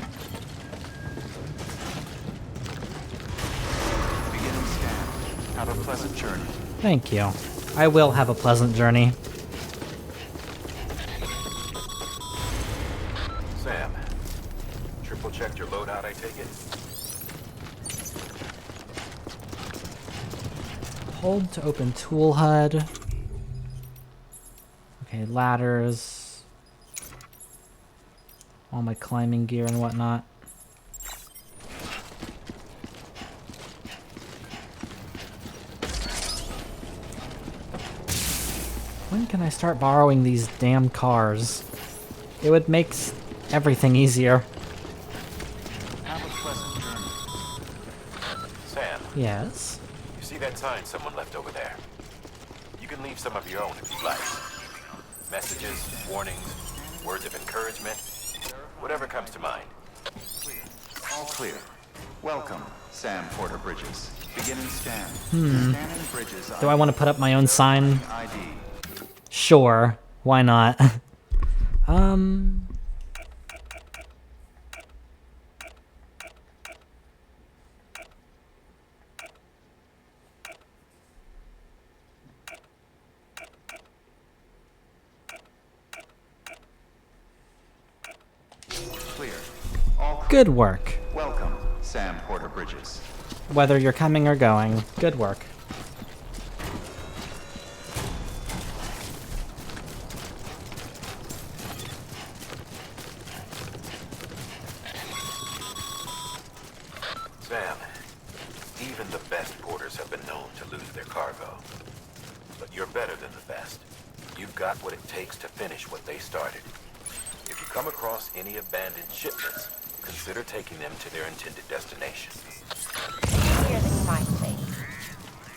S5: Beginning scan. Have a pleasant journey.
S1: Thank you. I will have a pleasant journey.
S12: Sam, triple checked your loadout, I take it?
S1: Hold to open tool HUD. Okay, ladders. All my climbing gear and whatnot. When can I start borrowing these damn cars? It would make everything easier.
S5: Have a pleasant journey.
S12: Sam.
S1: Yes?
S12: You see that sign someone left over there? You can leave some of your own if you like. Messages, warnings, words of encouragement, whatever comes to mind.
S5: All clear. Welcome, Sam Porter Bridges. Beginning scan.
S1: Hmm.
S5: Scanning bridges
S1: Do I want to put up my own sign?
S5: ID.
S1: Sure. Why not?
S5: Clear. All
S1: Good work.
S5: welcome, Sam Porter Bridges.
S1: Whether you're coming or going, good work.
S12: Sam, even the best porters have been known to lose their cargo. But you're better than the best. You've got what it takes to finish what they started. If you come across any abandoned shipments, consider taking them to their intended destination.
S18: It's easier than you might think.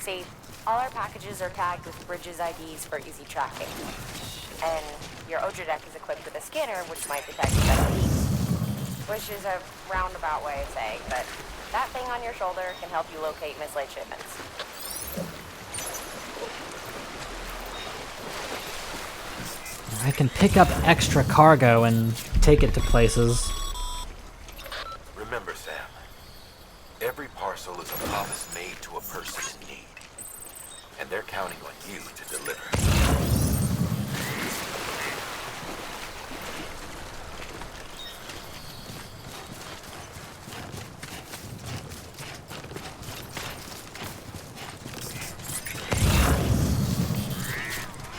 S18: See, all our packages are tagged with Bridges IDs for easy tracking. And your Oja deck is equipped with a scanner which might detect said IDs. Which is a roundabout way of saying that that thing on your shoulder can help you locate mislaid shipments.
S1: I can pick up extra cargo and take it to places.
S12: Remember, Sam, every parcel is a promise made to a person in need. And they're counting on you to deliver.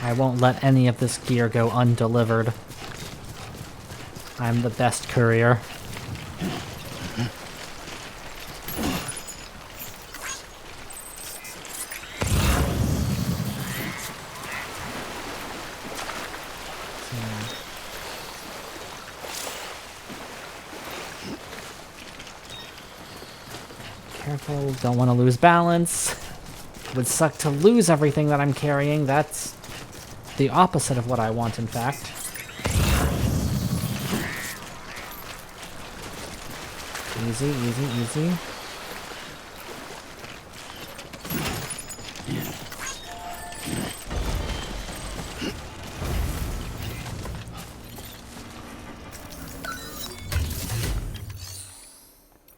S1: I won't let any of this gear go undelivered. I'm the best courier. Careful, don't want to lose balance. Would suck to lose everything that I'm carrying. That's the opposite of what I want, in fact. Easy, easy, easy.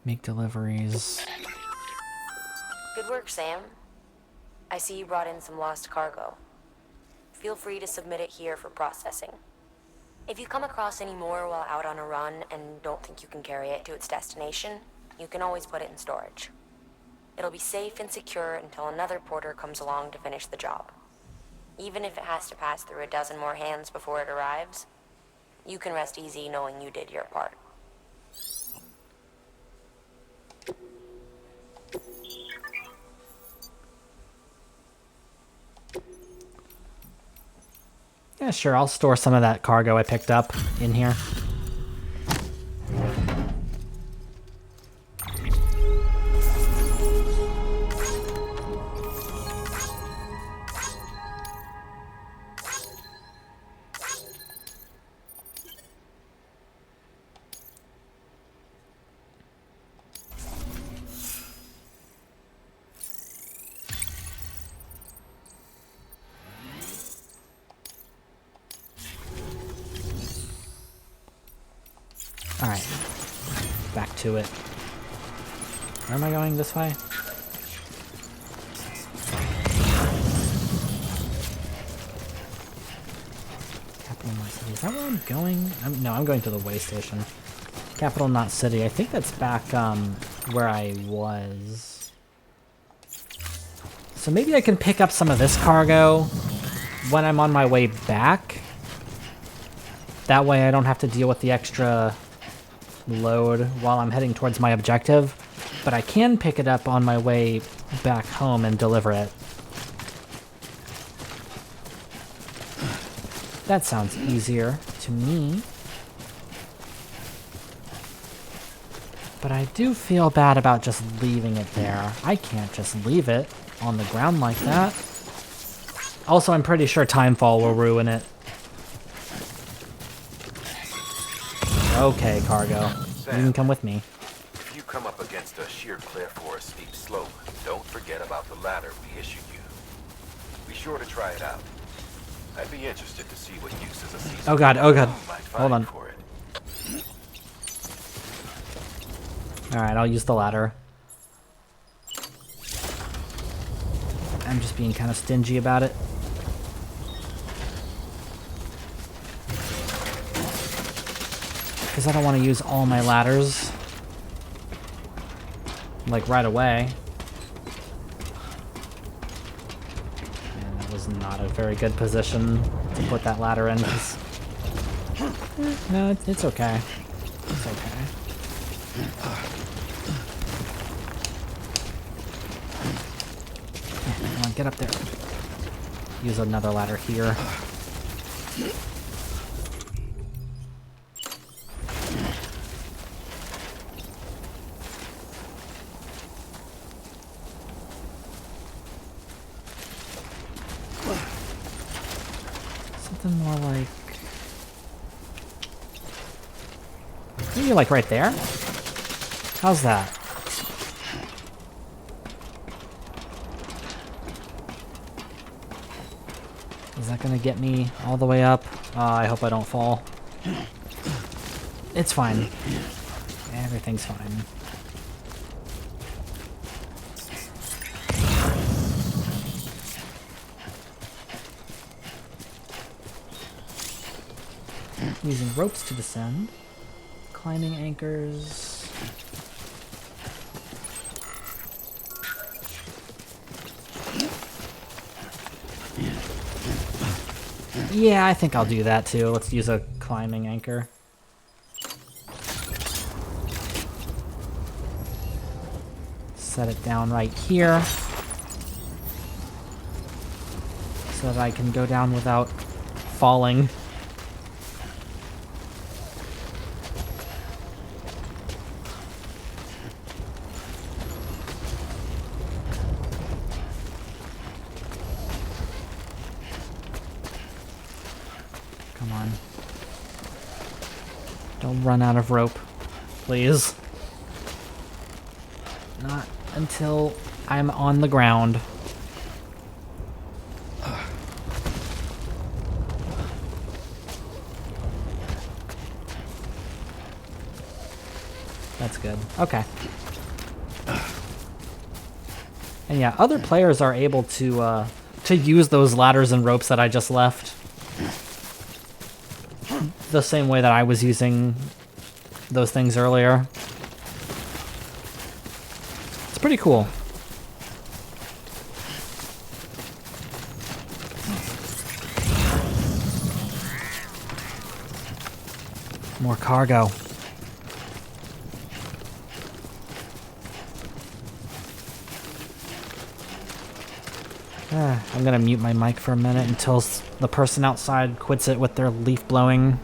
S1: Make deliveries.
S18: Good work, Sam. I see you brought in some lost cargo. Feel free to submit it here for processing. If you come across any more while out on a run and don't think you can carry it to its destination, you can always put it in storage. It'll be safe and secure until another porter comes along to finish the job. Even if it has to pass through a dozen more hands before it arrives, you can rest easy knowing you did your part.
S1: Yeah, sure, I'll store some of that cargo I picked up in here. Alright, back to it. Where am I going? This way? Capital Knot City. Is that where I'm going? No, I'm going to the way station. Capital Knot City. I think that's back where I was. So maybe I can pick up some of this cargo when I'm on my way back. That way I don't have to deal with the extra load while I'm heading towards my objective, but I can pick it up on my way back home and deliver it. That sounds easier to me. But I do feel bad about just leaving it there. I can't just leave it on the ground like that. Also, I'm pretty sure Timefall will ruin it. Okay, cargo.
S12: Sam,
S1: You can come with me.
S12: if you come up against a sheer cliff or a steep slope, don't ladder we issued you. Be sure to try it out. I'd be interested to see what uses a season
S1: Oh god, oh god.
S12: you might
S1: Hold on.
S12: find for it.
S1: Alright, I'll use the ladder. I'm just being kind of stingy about it. Because I don't want to use all my ladders. Like, right away. And that was not a very good position to put that ladder in. No, it's okay. It's okay. Come on, get up there. Use another ladder here. Something more like... Maybe like right there? How's that? Is that gonna get me all the way up? I hope I don't fall. It's fine. Everything's fine. Using ropes to descend. Climbing anchors. Yeah, I think I'll do that too. Let's use a climbing anchor. Set it down right here. So that I can go down without falling. Come on. Don't run out of rope, please. Not until I'm on the ground. That's good. Okay. And yeah, other players are able to use those ladders and ropes that I just left. The same way that I was using those things earlier. It's pretty cool. More cargo. I'm gonna mute my mic for a minute until the person outside quits it with their leaf blowing.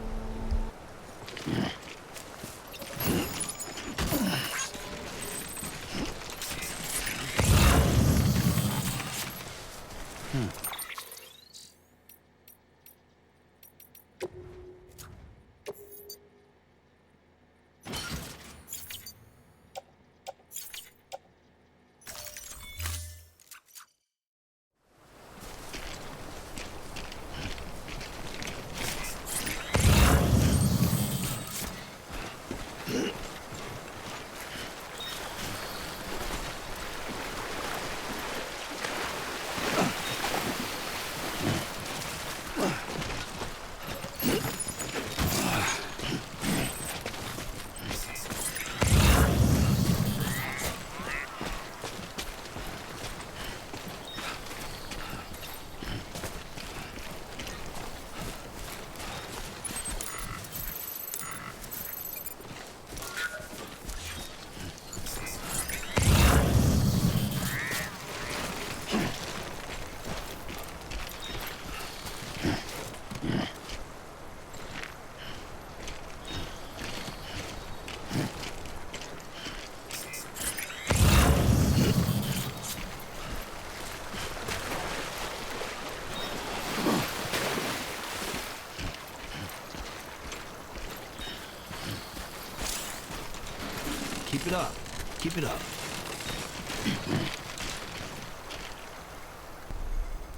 S8: Keep it up. Keep it up.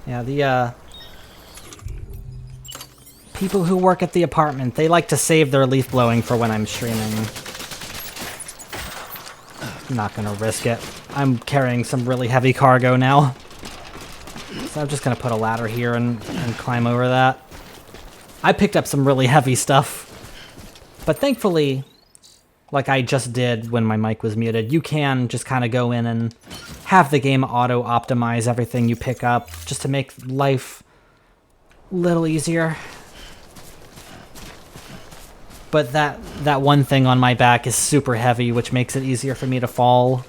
S1: Yeah, the people who work at the apartment, they like to save their leaf blowing for when I'm streaming. I'm not gonna risk it. I'm carrying some really heavy cargo now. So I'm just gonna put a ladder here and climb over that. I picked up some really heavy stuff. But thankfully, like I just did when my mic was muted, you can just kind of go in and have the game auto-optimize everything you pick up just to make life a little easier. But that one thing on my back is super heavy, which makes it easier for me to fall.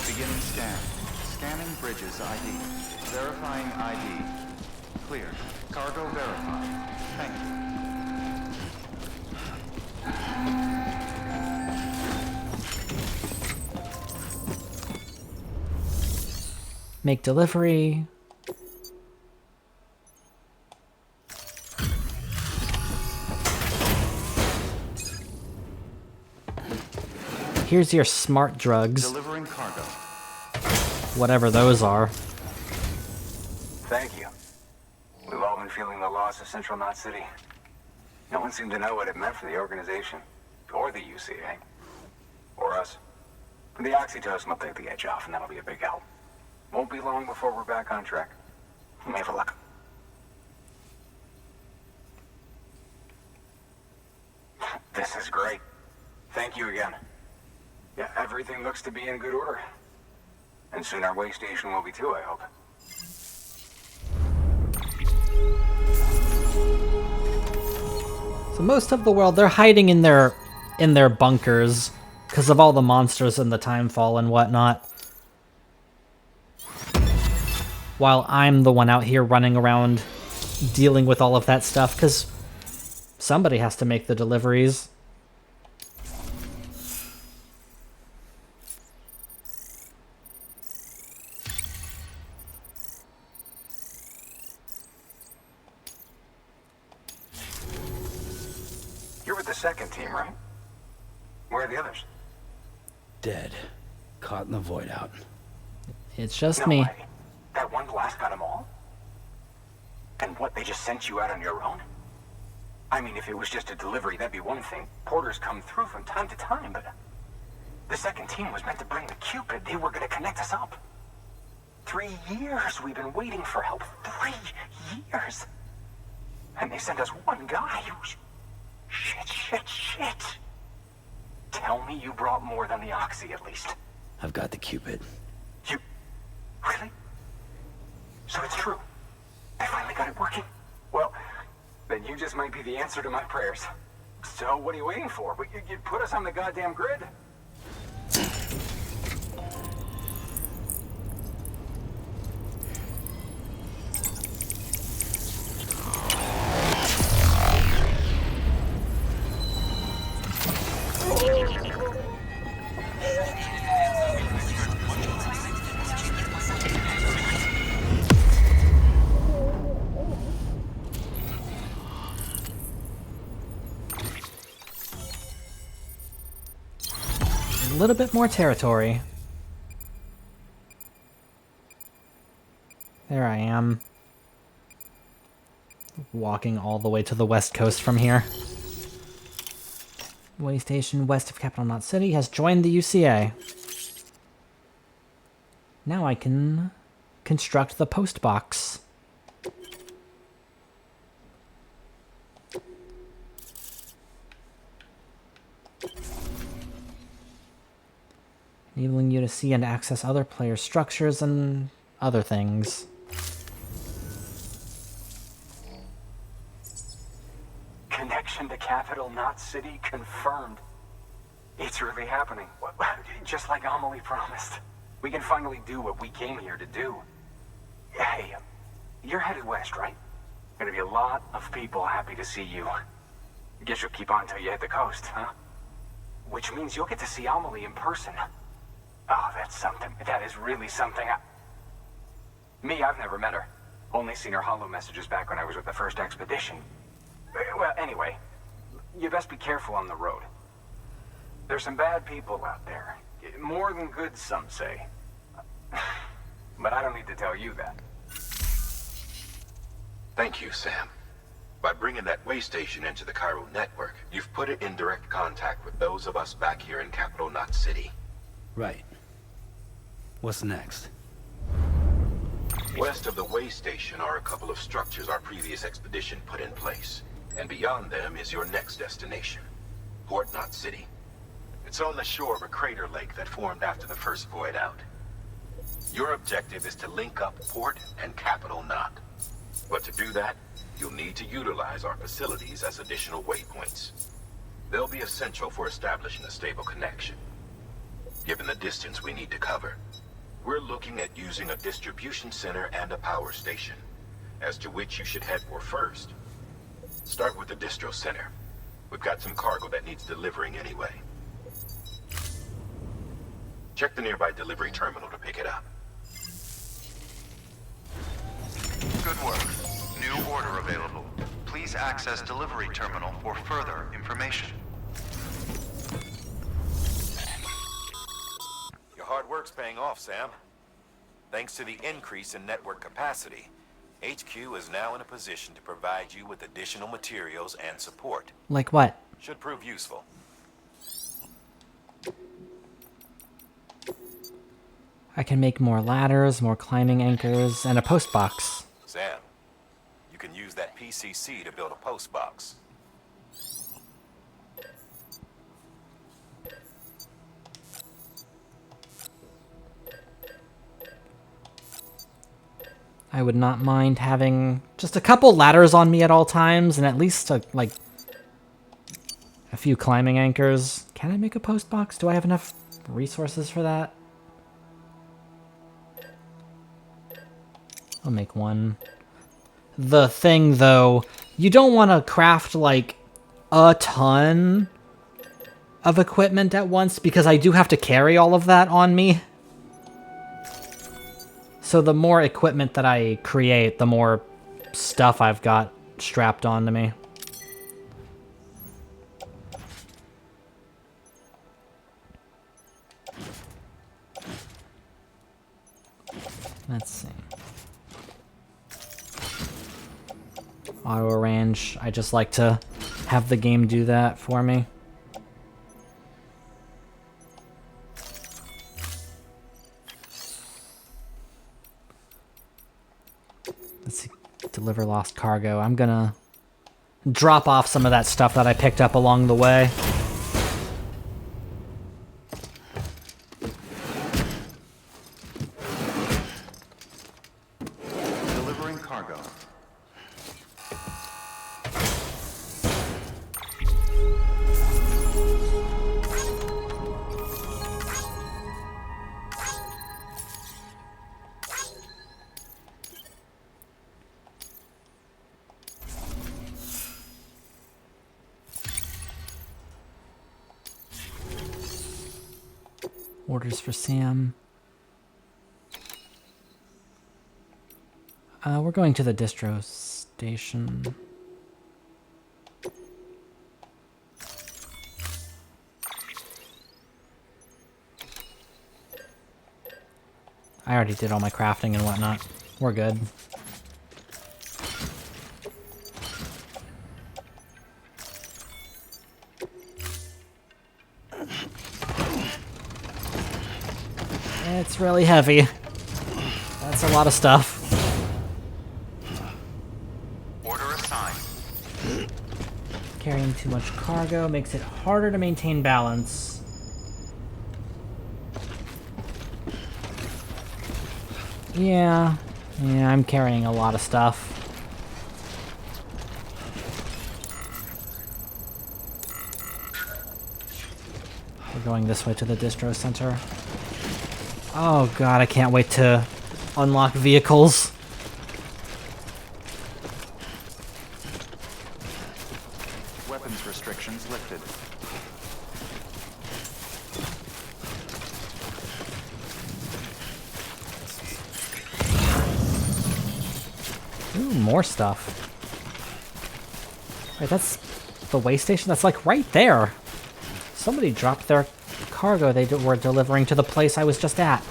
S5: Beginning scan. Scanning bridges ID. Verifying ID. Clear. Cargo verified. Thank you.
S1: Make delivery. Here's your smart drugs.
S5: Delivering cargo.
S1: Whatever those are.
S17: Thank you. We've all been feeling the loss of Central Knot City. No one seemed to know what it meant for the organization, or the UCA, or us. The oxytocin will take the edge off, and that'll be a big help. Won't be long before we're back on track. May have luck. This is great. Thank you again. Yeah, everything looks to be in good order. And soon our way station will be too, I hope.
S1: So most of the world, they're hiding in their bunkers because of all the monsters and the timefall and whatnot. While I'm the one out here running around dealing with all of that stuff, because somebody has to make the deliveries.
S17: You're with the second team, right? Where are the others?
S2: Dead. Caught in the void out.
S1: It's just
S17: No
S1: me.
S17: way. That one blast got them all? And what, they just sent you out on your own? I mean, if it was just a delivery, that'd be one thing. Porters come through from time to time, but... The second team was meant to bring the Cupid. They were gonna connect us up. 3 years we've been waiting for help. 3 years! And they sent us one guy who's... Shit. Tell me you brought more than the Oxy, at least.
S2: I've got the Cupid.
S17: You... Really? So it's true. I finally got it working. Well, then you just might be the answer to my prayers. So what are you waiting for? You put us on the goddamn grid.
S1: A little bit more territory. There I am. Walking all the way to the west coast from here. Way station west of Capital Knot City has joined the UCA. Now I can construct the post box. Enabling you to see and access other players' structures and other things.
S17: Connection to Capital Knot City confirmed. It's really happening. Just like Amelie promised. We can finally do what we came here to do. Hey, you're headed west, right? Gonna be a lot of people happy to see you. Guess you'll keep on till you hit the coast, huh? Which means you'll get to see Amelie in person. Oh, that's something. That is really something. Me, I've never met her. Only seen her holo messages back when I was with the first expedition. Well, anyway, you best be careful on the road. There's some bad people out there. More than good, some say. But I don't need to tell you that.
S13: Thank you, Sam. By bringing that way station into the Cairo network, you've put it in direct contact with those of us back here in Capital Knot City.
S2: Right. What's next?
S13: West of the way station are a couple of structures our previous expedition put in place. And beyond them is your next destination, Port Knot City. It's on the shore of a crater lake that formed after the first void out. Your objective is to link up Port and Capital Knot. But to do that, you'll need to utilize our facilities as additional waypoints. They'll be essential for establishing a stable connection. Given the distance we need to cover, we're looking at using a distribution center and a power station, as to which you should head for first. Start with the distro center. We've got some cargo that needs delivering anyway. Check the nearby delivery terminal to pick it up.
S5: Good work. New order available. Please access delivery terminal for further information.
S12: Your hard work's paying off, Sam. Thanks to the increase in network capacity, HQ is now in a position to provide you with additional materials and support.
S1: Like what?
S12: Should prove useful.
S1: I can make more ladders, more climbing anchors, and a post box.
S12: Sam, you can use that PCC to build a post box.
S1: I would not mind having just a couple ladders on me at all times, and at least like a few climbing anchors. Can I make a post box? Do I have enough resources for that? I'll make one. The thing, though, you don't want to craft, like, a ton of equipment at once, because I do have to carry all of that on me. So the more equipment that I create, the more stuff I've got strapped onto me. Let's see. Auto arrange. I just like to have the game do that for me. Let's see. Deliver lost cargo. I'm gonna drop off some of that stuff that I picked up along the way.
S5: Delivering cargo.
S1: Orders for Sam. We're going to the distro station. I already did all my crafting and whatnot. We're good. It's really heavy. That's a lot of stuff.
S5: Order assigned.
S1: Carrying too much cargo makes it harder to maintain balance. Yeah, I'm carrying a lot of stuff. We're going this way to the distro center. Oh god, I can't wait to unlock vehicles.
S5: Weapons restrictions lifted.
S1: more stuff. Wait, that's the way station? That's like right there. Somebody dropped their cargo they were delivering to the place I was just at.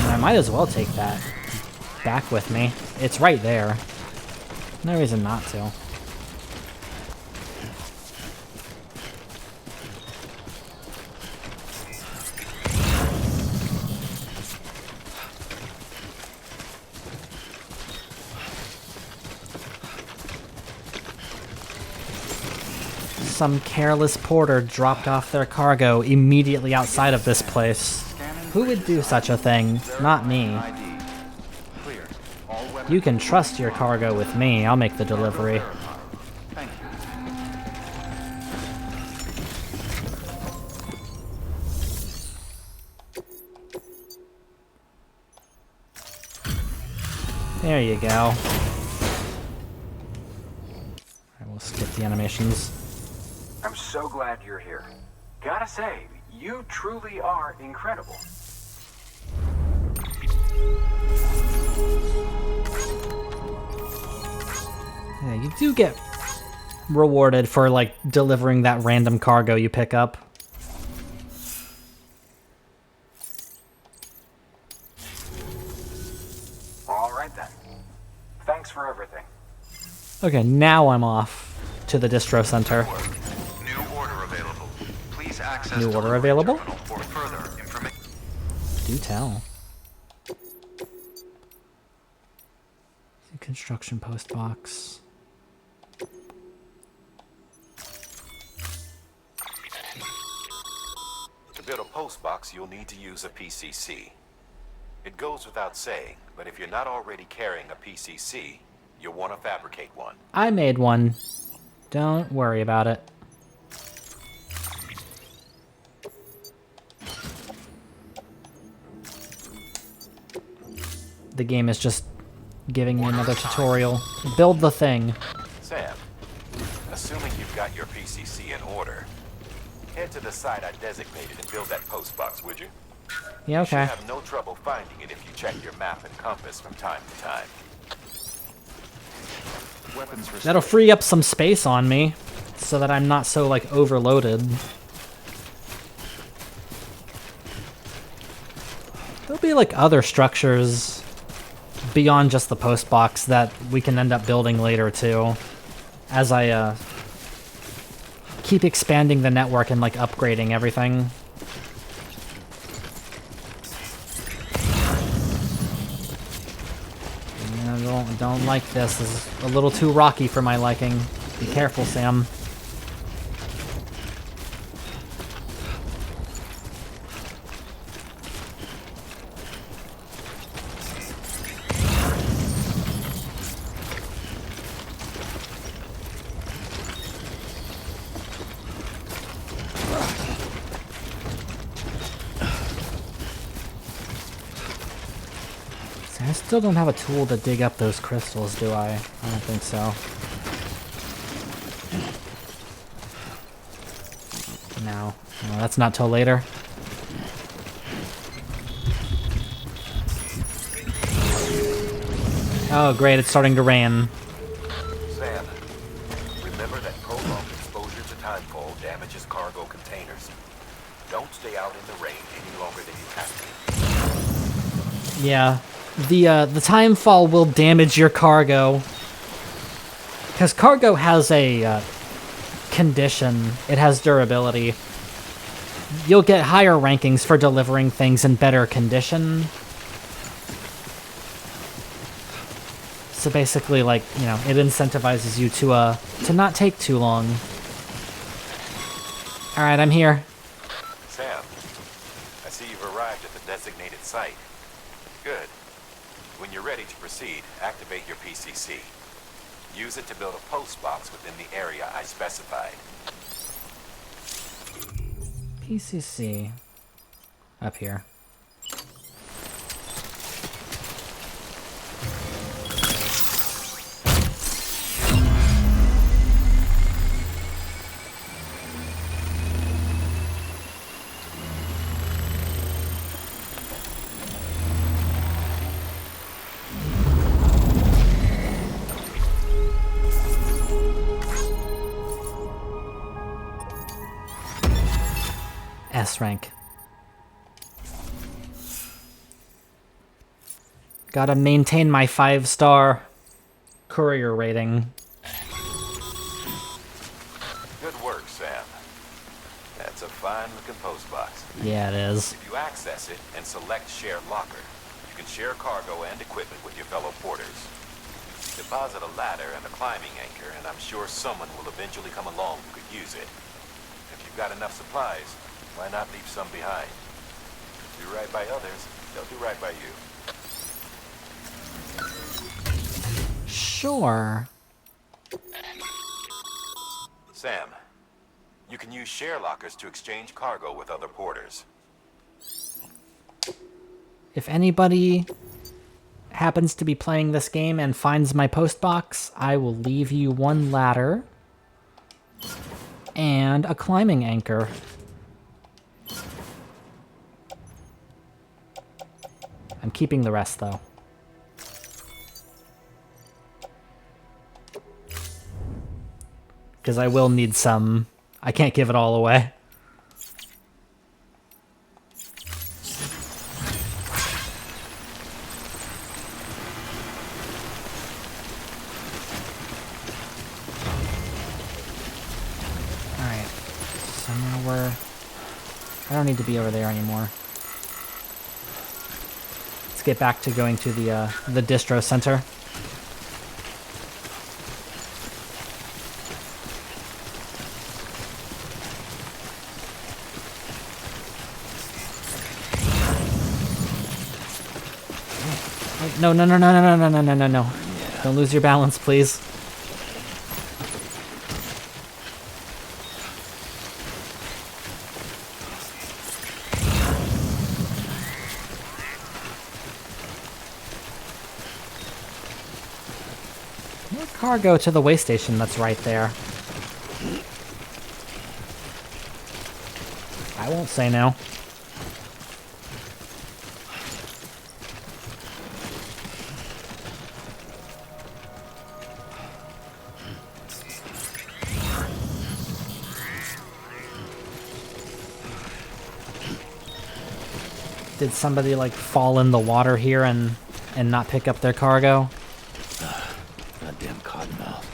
S1: And I might as well take that back with me. It's right there. No reason not to. Some careless porter dropped off their cargo immediately outside of this place. Who would do such a thing? Not me. You can trust your cargo with me. I'll make the delivery. There you go. I will skip the animations.
S17: I'm so glad you're here. Gotta say, you truly are incredible.
S1: Yeah, you do get rewarded for, like, delivering that random cargo you pick up.
S17: All right then. Thanks for everything.
S1: Okay, now I'm off to the distro center.
S5: New order available. Please access
S1: New order available?
S5: for further information.
S1: Do tell. Construction post box.
S12: To build a post box, you'll need to use a PCC. It goes without saying, but if you're not already carrying a PCC, you'll want to fabricate one.
S1: I made one. Don't worry about it. The game is just giving me another tutorial. Build the thing.
S12: Sam, assuming you've got your PCC in order, head to the site I designated and build that post box, would you?
S1: Yeah, okay.
S12: You should have no trouble finding it if you check your map and compass from time to time.
S1: That'll free up some space on me, so that I'm not so, like, overloaded. There'll be, like, other structures beyond just the post box that we can end up building later, too. As I, keep expanding the network and, like, upgrading everything. I don't like this. This is a little too rocky for my liking. Be careful, Sam. I still don't have a tool to dig up those crystals, do I? I don't think so. No. No, that's not till later. Oh, great, it's starting to rain.
S12: Sam, remember that prolonged exposure to timefall damages cargo containers. Don't stay out in the rain any longer than you have to.
S1: Yeah. The time fall will damage your cargo. Because cargo has a condition. It has durability. You'll get higher rankings for delivering things in better condition. So basically, like, you know, it incentivizes you to not take too long. Alright, I'm here.
S12: Sam, I see you've arrived at the designated site. Good. When you're ready to proceed, activate your PCC. Use it to build a post box within the area I specified.
S1: PCC. Up here. S rank. Gotta maintain my 5-star courier rating.
S12: Good work, Sam. That's a fine-looking postbox.
S1: Yeah, it is.
S12: If you access it and select Share Locker, you can share cargo and equipment with your fellow porters. Deposit a ladder and a climbing anchor, and I'm sure someone will eventually come along who could use it. If you've got enough supplies, why not leave some behind? Do right by others, they'll do right by you.
S1: Sure.
S12: Sam, you can use share lockers to exchange cargo with other porters.
S1: If anybody happens to be playing this game and finds my post box, I will leave you 1 ladder and a climbing anchor. I'm keeping the rest, though. Because I will need some. I can't give it all away. Alright. So now we're... I don't need to be over there anymore. Let's get back to going to the distro center. No, no, no, no, no, no, no, no, no, no. Don't lose your balance, please. More cargo to the way station that's right there. I won't say no. Did somebody like fall in the water here and not pick up their cargo?
S2: Goddamn cottonmouth.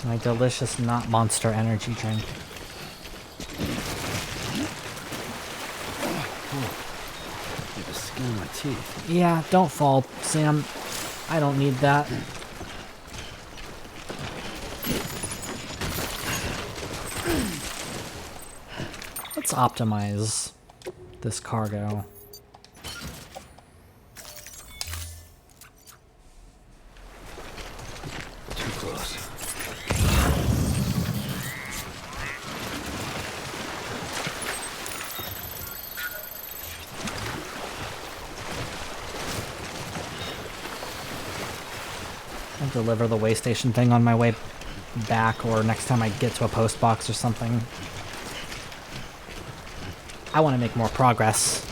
S1: My delicious not monster energy drink.
S2: The skin on my teeth.
S1: Yeah, don't fall, Sam. I don't need that. Let's optimize this cargo.
S2: Too close.
S1: I'll deliver the way station thing on my way back or next time I get to a post box or something. I want to make more progress.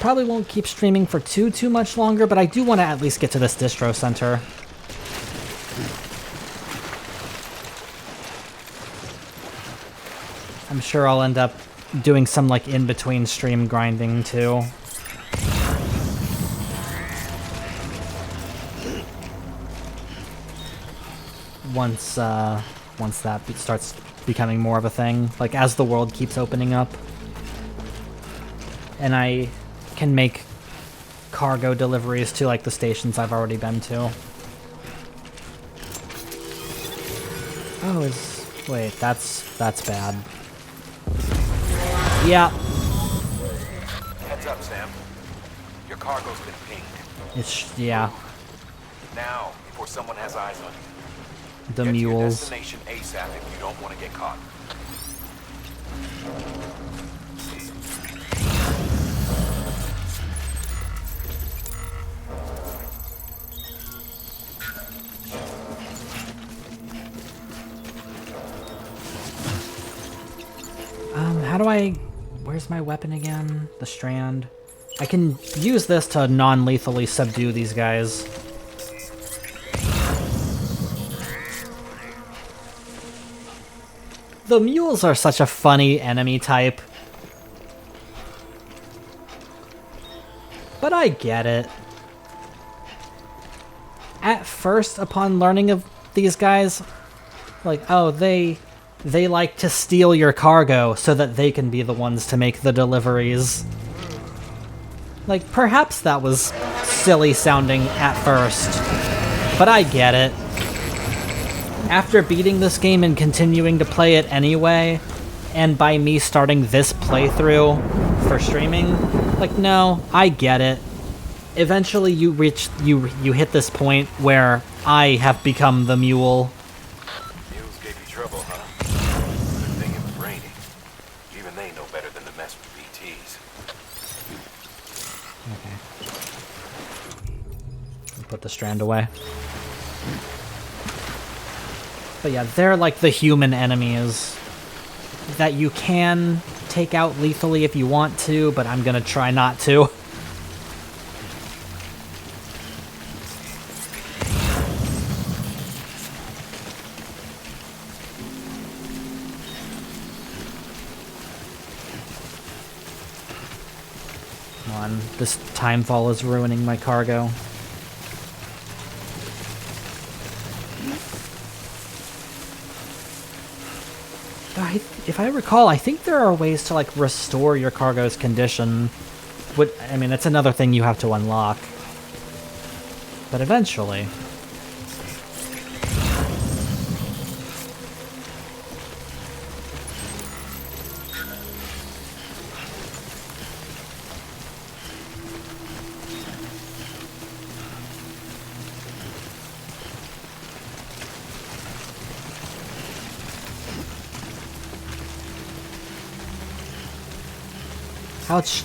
S1: Probably won't keep streaming for too much longer, but I do want to at least get to this distro center. I'm sure I'll end up doing some like in-between stream grinding too. Once that starts becoming more of a thing, like as the world keeps opening up. And I can make cargo deliveries to like the stations I've already been to. Oh, wait, that's bad. Yeah.
S12: Heads up, Sam. Your cargo's been pinged.
S1: Yeah.
S12: Now, before someone has eyes on you.
S1: The
S12: Get
S1: mules.
S12: to your destination ASAP if you don't want to get caught.
S1: How do I... Where's my weapon again? The strand. I can use this to non-lethally subdue these guys. The mules are such a funny enemy type. But I get it. At first, upon learning of these guys, like, oh, they like to steal your cargo so that they can be the ones to make the deliveries. Like, perhaps that was silly sounding at first, but I get it. After beating this game and continuing to play it anyway, and by me starting this playthrough for streaming, like, no, I get it. Eventually you hit this point where I have become the mule.
S12: Mules gave you trouble, huh? Good thing it was raining. Even they know better than to mess with BTs.
S1: Okay. Put the strand away. But yeah, they're like the human enemies that you can take out lethally if you want to, but I'm gonna try not to. Come on, this timefall is ruining my cargo. If I recall, I think there are ways to, like, restore your cargo's condition. I mean, it's another thing you have to unlock. But eventually.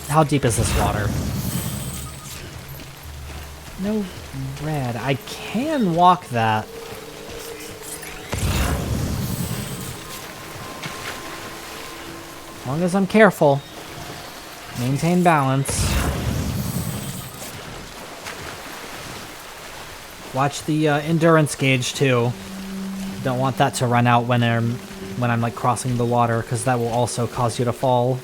S1: How deep is this water? No red. I can walk that. As long as I'm careful. Maintain balance. Watch the endurance gauge too. Don't want that to run out when I'm like crossing the water, because that will also cause you to fall.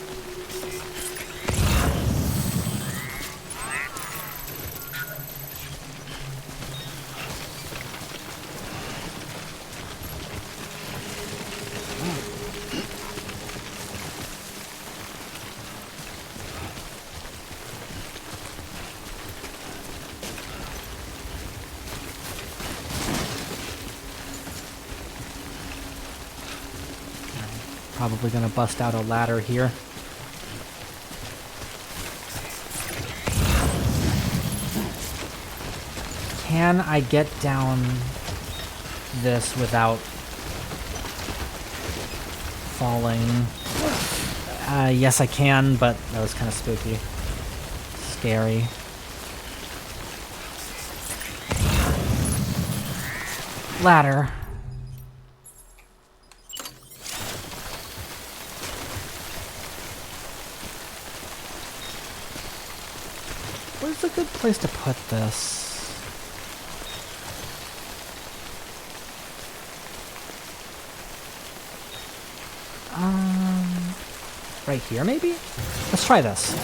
S1: Probably gonna bust out a ladder here. Can I get down this without falling? Yes I can, but that was kind of spooky. Scary. Ladder. Where's a good place to put this? Right here, maybe? Let's try this.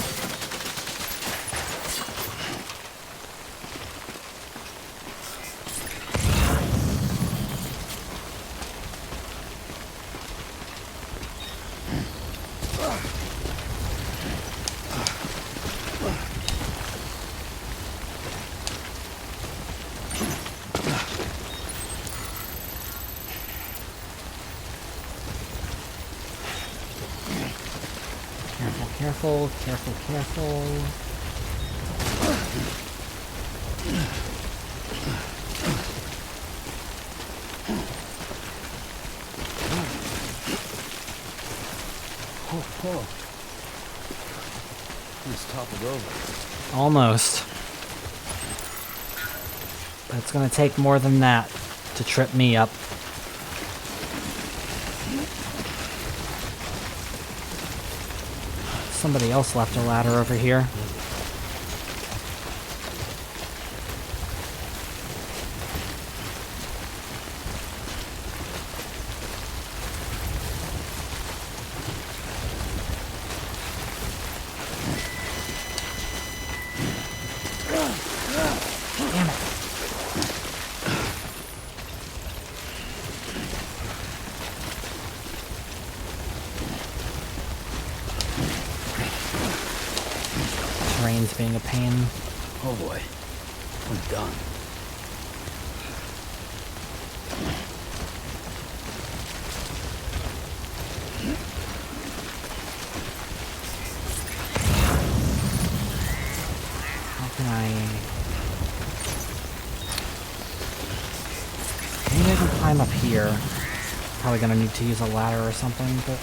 S1: Careful, careful, careful.
S7: Oh. He's toppled over.
S1: Almost. But it's gonna take more than that to trip me up. Somebody else left a ladder over here. train's being a pain.
S2: Oh boy, I'm done.
S1: How can I... Maybe I can climb up here. Probably gonna need to use a ladder or something, but...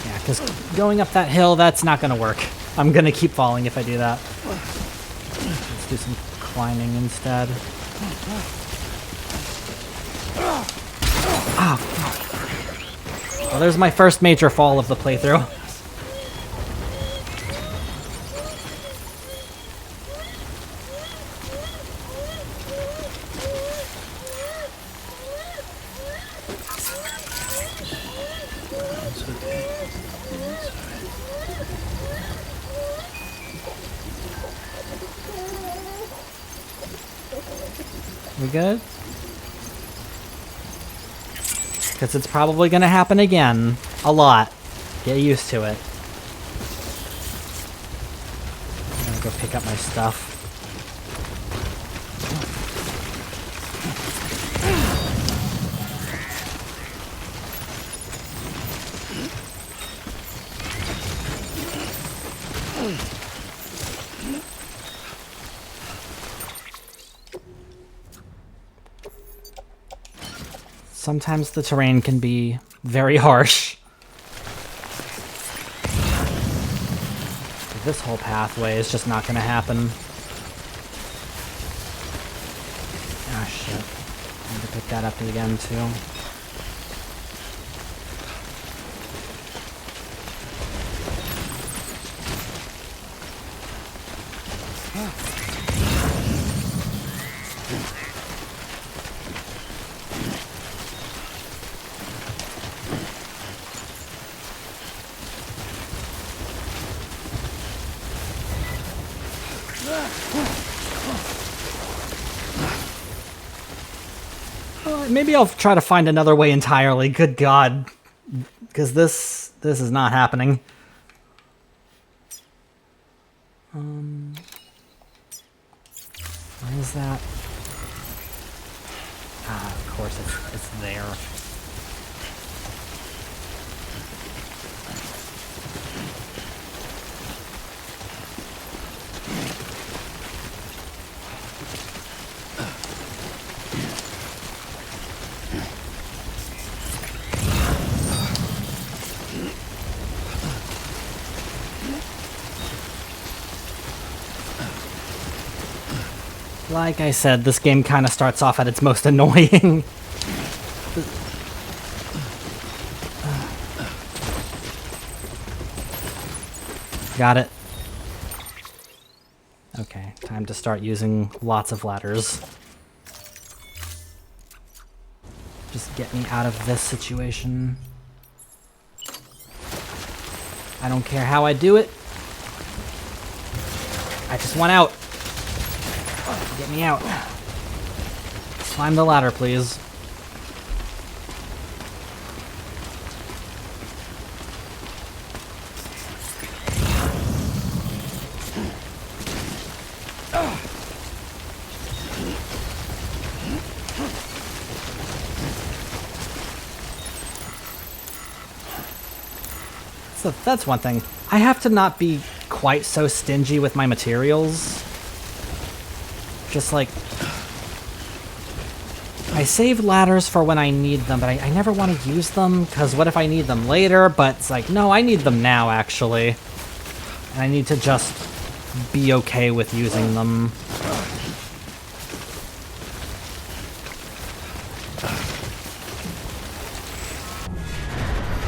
S1: Yeah, because going up that hill, that's not gonna work. I'm gonna keep falling if I do that. Let's do some climbing instead. Ah, fuck. Well, there's my first major fall of the playthrough. We good? Because it's probably going to happen again. A lot. Get used to it. I'm going to go pick up my stuff. Sometimes the terrain can be very harsh. This whole pathway is just not going to happen. Ah, shit. I need to pick that up again, too. Maybe I'll try to find another way entirely. Good God. Because this is not happening. Where is that? Ah, of course it's there. Like I said, this game kind of starts off at its most annoying. Got it. Okay, time to start using lots of ladders. Just get me out of this situation. I don't care how I do it. I just want out. Get me out. Climb the ladder, please. So that's one thing. I have to not be quite so stingy with my materials. Just like, I save ladders for when I need them, but I never want to use them, because what if I need them later? But it's like, no, I need them now, actually. And I need to just be okay with using them.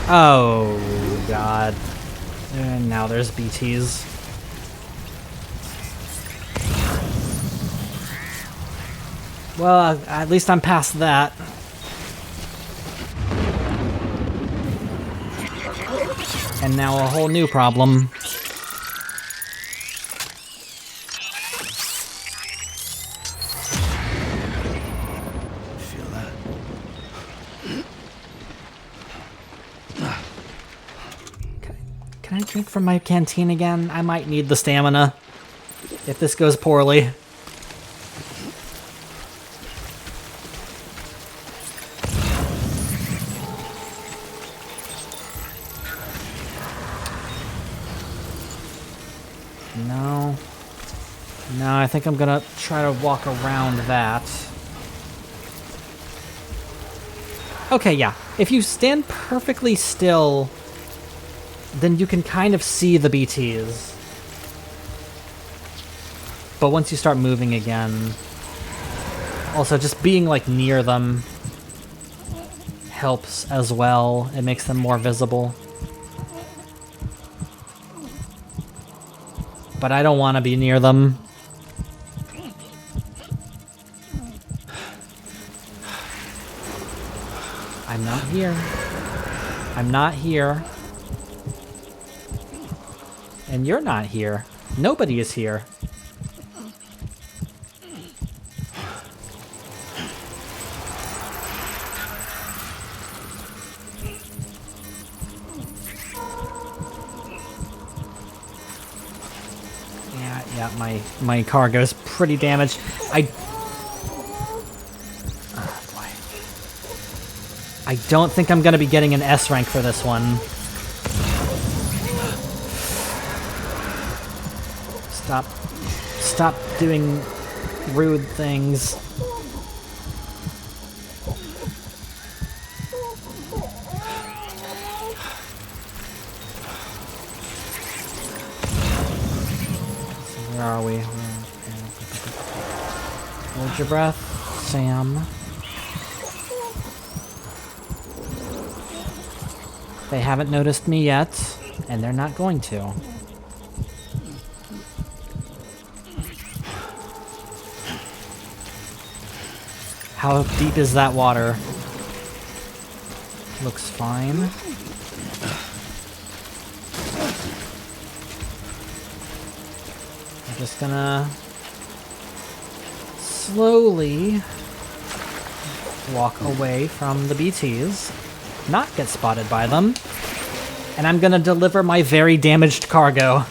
S1: Oh, God. And now there's BTs. Well, at least I'm past that. And now a whole new problem.
S2: Feel that?
S1: Can I drink from my canteen again? I might need the stamina if this goes poorly. No. No, I think I'm gonna try to walk around that. Okay, yeah. If you stand perfectly still, then you can kind of see the BTs. But once you start moving again... Also, just being, like, near them helps as well. It makes them more visible. But I don't want to be near them. I'm not here. I'm not here. And you're not here. Nobody is here. Yeah, my cargo's pretty damaged. I don't think I'm gonna be getting an S rank for this one. Stop doing rude things. Where are we? Hold your breath, Sam. They haven't noticed me yet, and they're not going to. How deep is that water? Looks fine. I'm just gonna slowly walk away from the BTs, not get spotted by them, and I'm gonna deliver my very damaged cargo.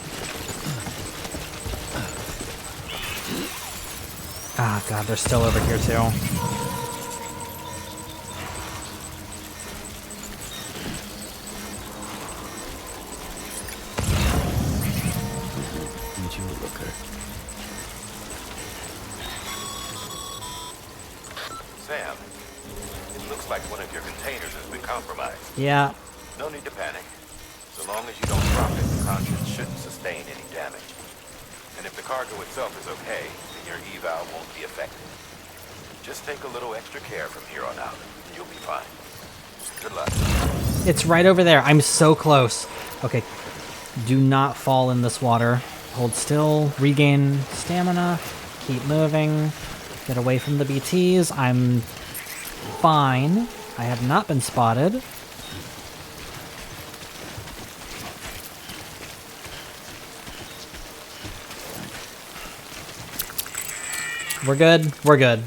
S1: Ah, God, they're still over here too.
S12: Sam, it looks like one of your containers has been compromised.
S1: Yeah.
S12: No need to panic. So long as you don't drop it, the contents shouldn't sustain any damage. And if the cargo itself is okay, then your eval won't be affected. Just take a little extra care from here on out, and you'll be fine. Good luck.
S1: It's right over there. I'm so close. Okay. Do not fall in this water. Hold still. Regain stamina. Keep moving. Get away from the BTs. I'm fine. I have not been spotted. We're good. We're good.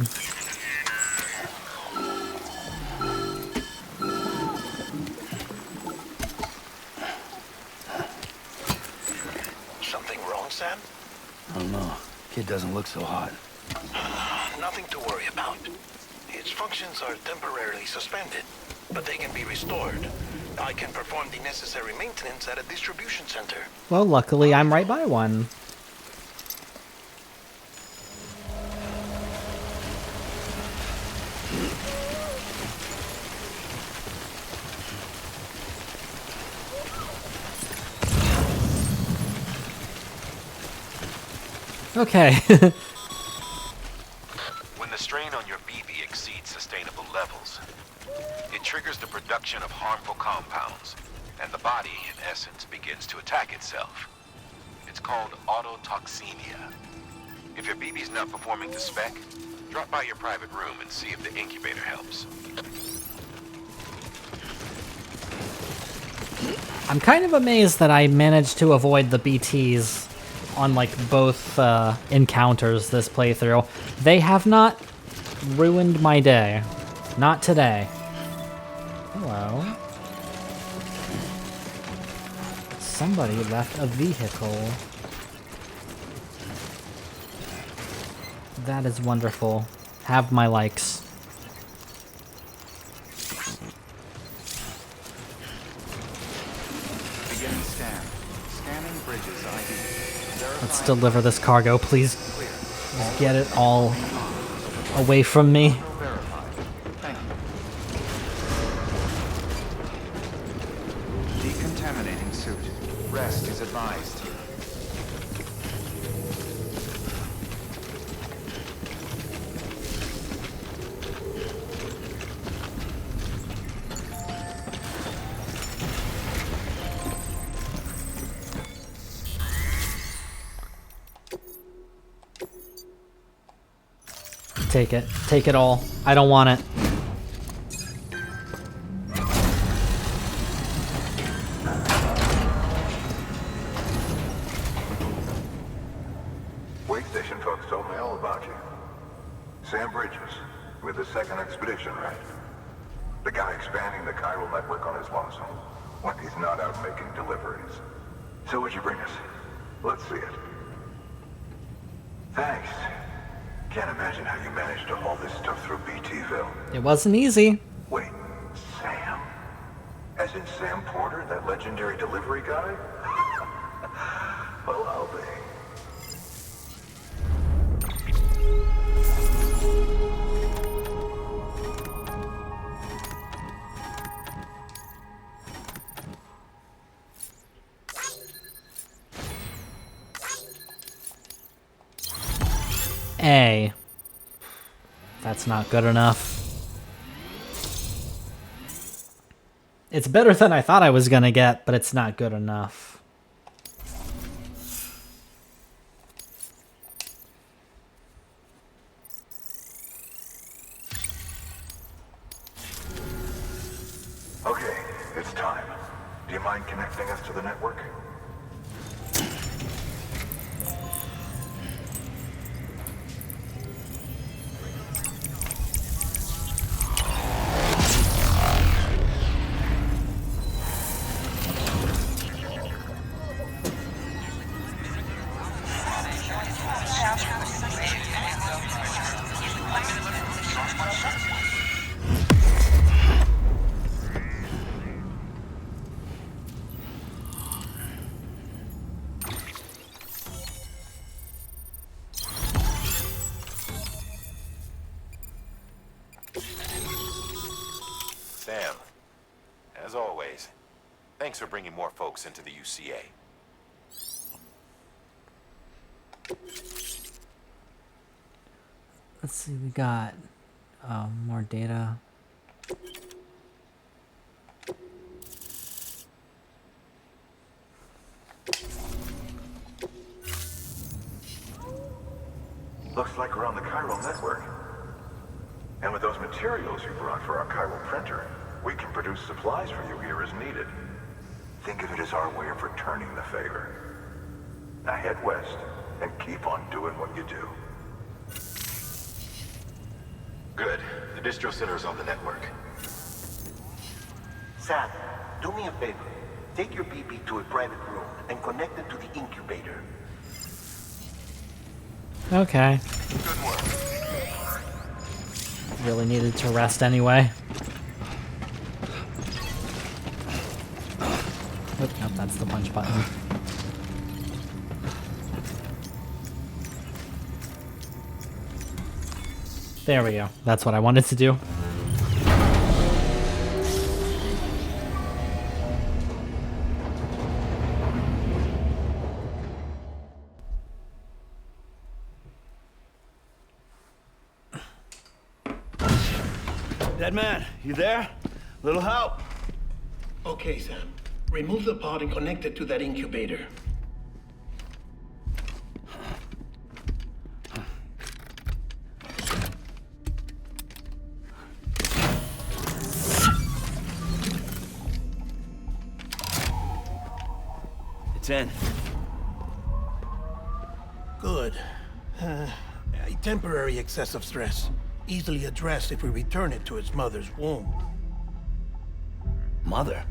S16: Something wrong, Sam?
S2: I don't know. Kid doesn't look so hot.
S16: Nothing to worry about. Its functions are temporarily suspended, but they can be restored. I can perform the necessary maintenance at a distribution center.
S1: Well, luckily I'm right by one. Okay.
S12: When the strain on your BB exceeds sustainable levels, it triggers the production of harmful compounds, and the body, in essence, begins to attack itself. It's called autotoxemia. If your BB's not performing to spec, drop by your private room and see if the incubator helps.
S1: I'm kind of amazed that I managed to avoid the BTs on like both encounters this playthrough. They have not ruined my day. Not today. Hello. Let's Somebody left a vehicle. That is wonderful. Have my likes.
S5: Beginning scan. Scanning bridges ID.
S1: Let's deliver this cargo, please. Just get it all away from me.
S5: Thank you. Decontaminating suit. Rest is advised.
S1: Take it. Take it all. I don't want it.
S20: Wait station folks told me all about you. Sam Bridges, with the second expedition, right? The guy expanding the chiral network on his lonesome. When he's not out making deliveries. So what'd you bring us? Let's see it. Thanks. Can't imagine how you managed to haul this stuff through BTville.
S1: It wasn't easy.
S20: Wait, Sam? As in Sam Porter, that legendary delivery guy? Well, I'll be.
S1: A. That's not good enough. It's better than I thought I was gonna get, but it's not good enough.
S20: Okay, it's time. Do you mind connecting us to the network?
S12: Sam, as always, thanks for bringing more folks into the UCA.
S1: Let's see, we got more data.
S20: Looks like we're on the chiral network. And with those materials you brought for our chiral printer, we can produce supplies for you here as needed. Think of it as our way of returning the favor. Now head west and keep on doing what you do.
S13: Good. The distro center is on the network.
S16: Sam, do me a favor. Take your BB to a private room and connect it to the incubator.
S1: Okay.
S20: Good work.
S1: Really needed to rest anyway. Oop, nope, that's the punch button. There we go. That's what I wanted to do.
S2: Dead man, you there? Little help.
S10: Okay, Sam. Remove the pod and connect it to that incubator.
S2: It's in.
S10: Good. A temporary excessive stress. Easily addressed if we return it to its mother's womb.
S2: Mother?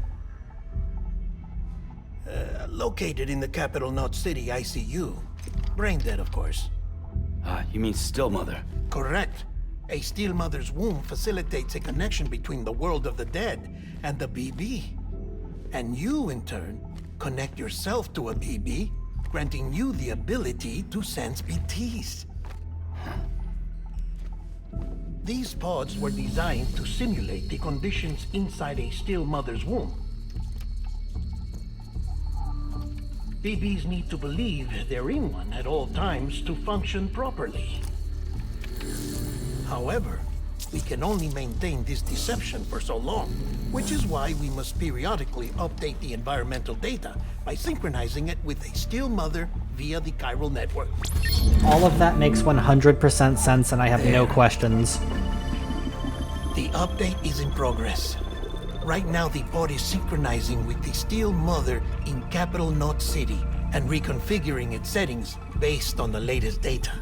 S16: Located in the capital Knot City ICU. Brain dead, of course.
S2: You mean still mother?
S16: Correct. A still mother's womb facilitates a connection between the world of the dead and the BB. And you, in turn, connect yourself to a BB, granting you the ability to sense BTs. These pods were designed to simulate the conditions inside a still mother's womb. BBs need to believe they're in one at all times to function properly. However, we can only maintain this deception for so long, which is why we must periodically update the environmental data by synchronizing it with a still mother via the chiral network.
S1: All of that makes 100% sense, and I have no questions.
S16: The update is in progress. Right now, the pod is synchronizing with the still mother in capital Knot City and reconfiguring its settings based on the latest data.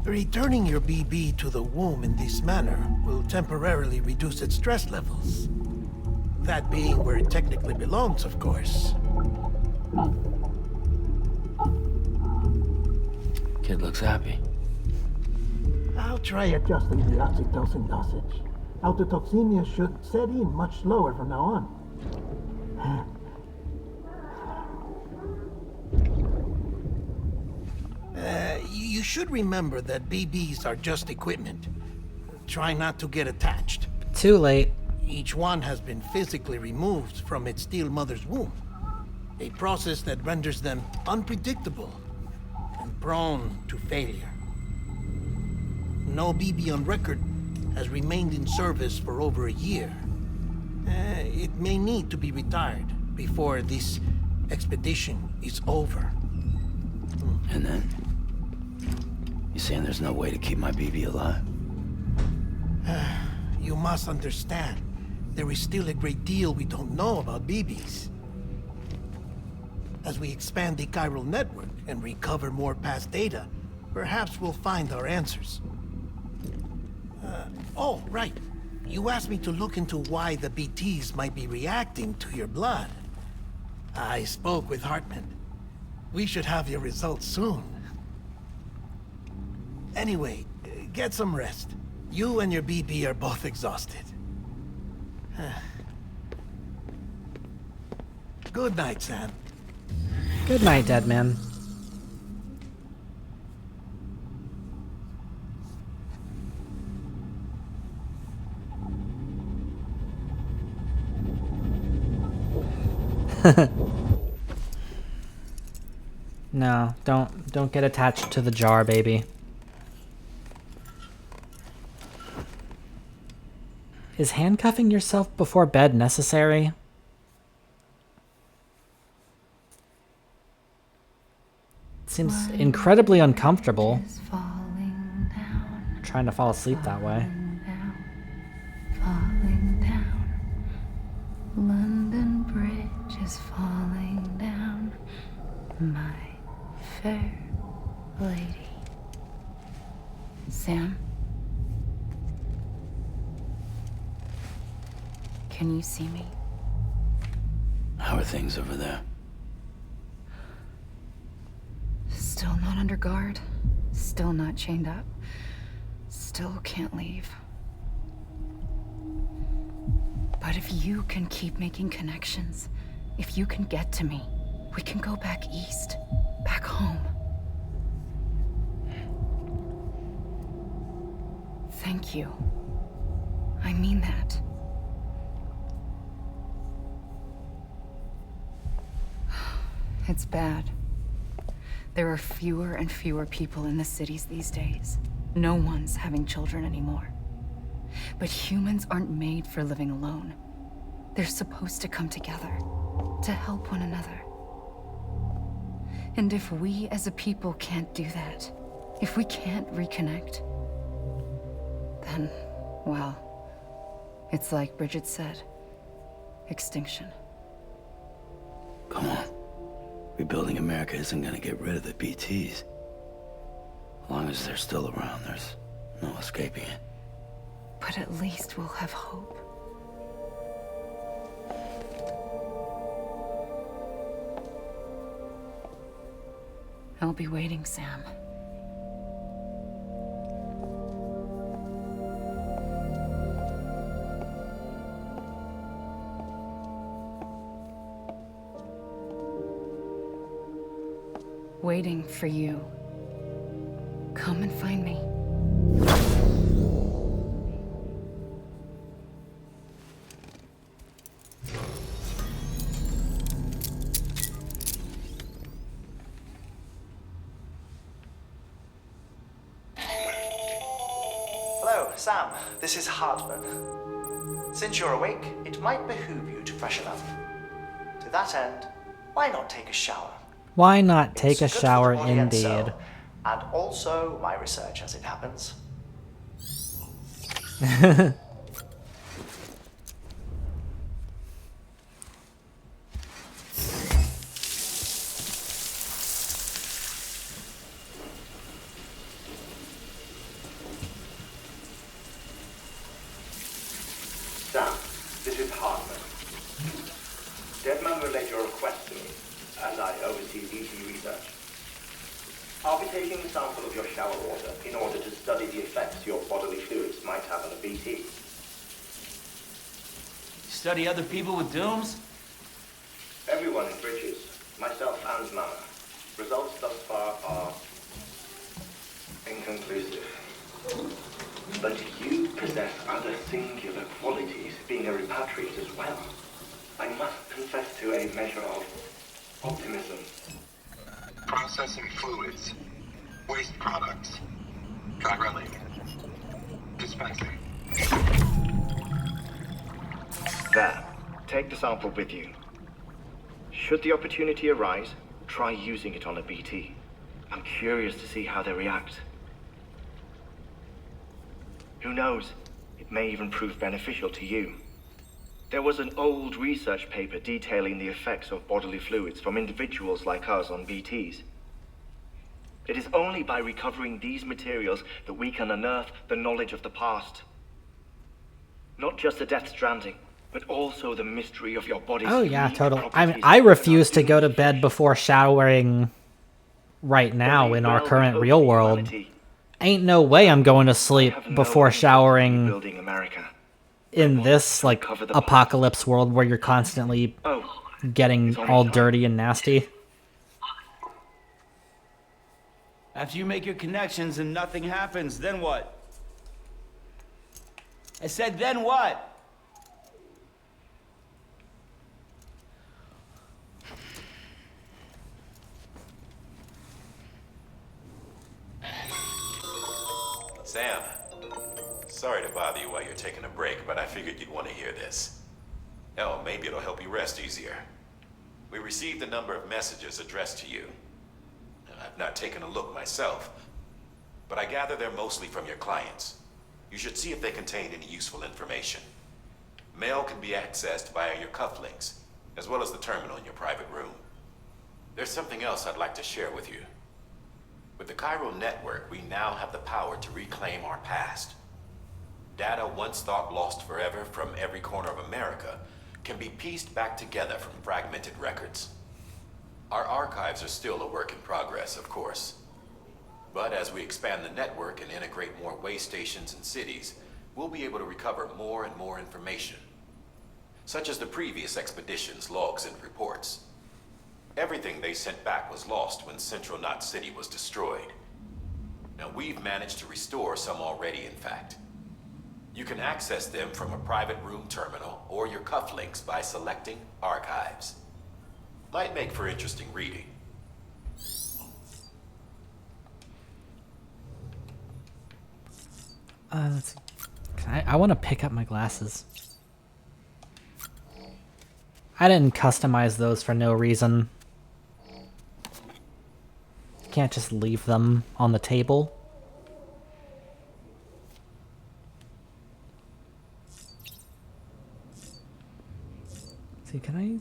S16: Returning your BB to the womb in this manner will temporarily reduce its stress levels. That being where it technically belongs, of course.
S2: Kid looks happy.
S16: I'll try adjusting the oxytocin dosage. Autotoxemia should set in much slower from now on. You should remember that BBs are just equipment. Try not to get attached.
S1: Too late.
S16: Each one has been physically removed from its still mother's womb. A process that renders them unpredictable and prone to failure. No BB on record has remained in service for over a year. It may need to be retired before this expedition is over.
S2: And then? You saying there's no way to keep my BB alive?
S16: You must understand, there is still a great deal we don't know about BBs. As we expand the chiral network and recover more past data, perhaps we'll find our answers. Oh, right. You asked me to look into why the BTs might be reacting to your blood. I spoke with Hartman. We should have your results soon. Anyway, get some rest. You and your BB are both exhausted. Good night, Sam.
S1: Good night, dead man. No, don't get attached to the jar, baby. Is handcuffing yourself before bed necessary? Seems incredibly uncomfortable. Trying to fall asleep that way.
S3: Falling down. London Bridge is falling down. My fair lady. Sam? Can you see me?
S2: How are things over there?
S3: Still not under guard. Still not chained up. Still can't leave. But if you can keep making connections, if you can get to me, we can go back east, back home. Thank you. I mean that. It's bad. There are fewer and fewer people in the cities these days. No one's having children anymore. But humans aren't made for living alone. They're supposed to come together, to help one another. And if we as a people can't do that, if we can't reconnect, then, well, it's like Bridget said, extinction.
S2: Come on. Rebuilding America isn't gonna get rid of the BTs. As long as they're still around, there's no escaping it.
S3: But at least we'll have hope. I'll be waiting, Sam. Waiting for you. Come and find me.
S19: Hello, Sam. This is Hartman. Since you're awake, it might behoove you to freshen up. To that end, why not take a shower?
S1: Why not take a
S19: It's good for the
S1: shower
S19: body and
S1: indeed?
S19: soul, and also my research as it happens.
S21: Sam, this is Hartman. Deadman relayed your request to me, as I oversee VT research. I'll be taking a sample of your shower water in order to study the effects your bodily fluids might have on a VT.
S8: Study other people with dooms?
S21: Everyone in Bridges, myself and Mama. Results thus far are inconclusive. But you possess other singular qualities, being a repatriate as well. I must confess to a measure of optimism.
S20: Processing fluids. Waste products. Drilling. Dispensing.
S21: There. Take the sample with you. Should the opportunity arise, try using it on a BT. I'm curious to see how they react. Who knows? It may even prove beneficial to you. There was an old research paper detailing the effects of bodily fluids from individuals like us on BTs. It is only by recovering these materials that we can unearth the knowledge of the past. Not just the Death Stranding, but also the mystery of your body's
S1: Oh yeah,
S21: unique
S1: totally. I mean,
S21: properties.
S1: I refuse to go to bed before showering right now in our current real world. Ain't no way I'm going to sleep before showering
S21: Rebuilding America.
S1: in this like apocalypse world where you're constantly getting all dirty and nasty.
S8: After you make your connections and nothing happens, then what? I said, then what?
S12: Sam, sorry to bother you while you're taking a break, but I figured you'd want to hear this. Hell, maybe it'll help you rest easier. We received a number of messages addressed to you. I've not taken a look myself, but I gather they're mostly from your clients. You should see if they contain any useful information. Mail can be accessed via your cufflinks, as well as the terminal in your private room. There's something else I'd like to share with you. With the Chiral network, we now have the power to reclaim our past. Data once thought lost forever from every corner of America can be pieced back together from fragmented records. Our archives are still a work in progress, of course. But as we expand the network and integrate more way stations and cities, we'll be able to recover more and more information, such as the previous expedition's logs and reports. Everything they sent back was lost when Central Knot City was destroyed. Now we've managed to restore some already, in fact. You can access them from a private room terminal or your cufflinks by selecting Archives. Might make for interesting reading.
S1: Let's see. I want to pick up my glasses. I didn't customize those for no reason. Can't just leave them on the table. See, can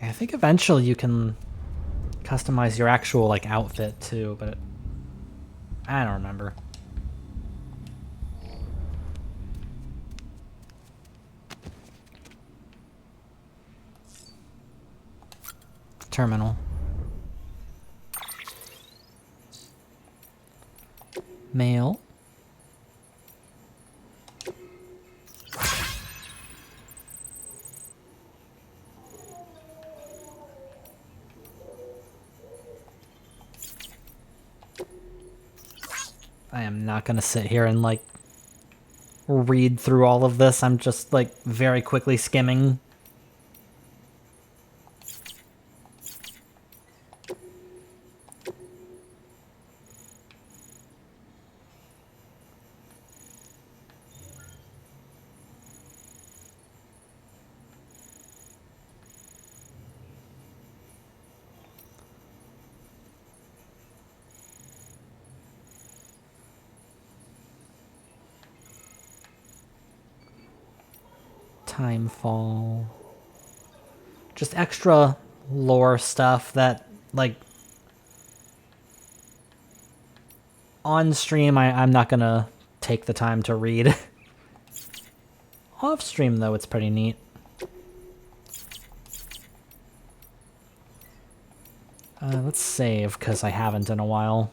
S1: I think eventually you can customize your actual like outfit too, but I don't remember. terminal. Mail. I am not gonna sit here and like read through all of this. I'm just like very quickly skimming. Timefall. Just extra lore stuff that, like, on stream I'm not gonna take the time to read. Off stream, though, it's pretty neat. Let's save, because I haven't in a while.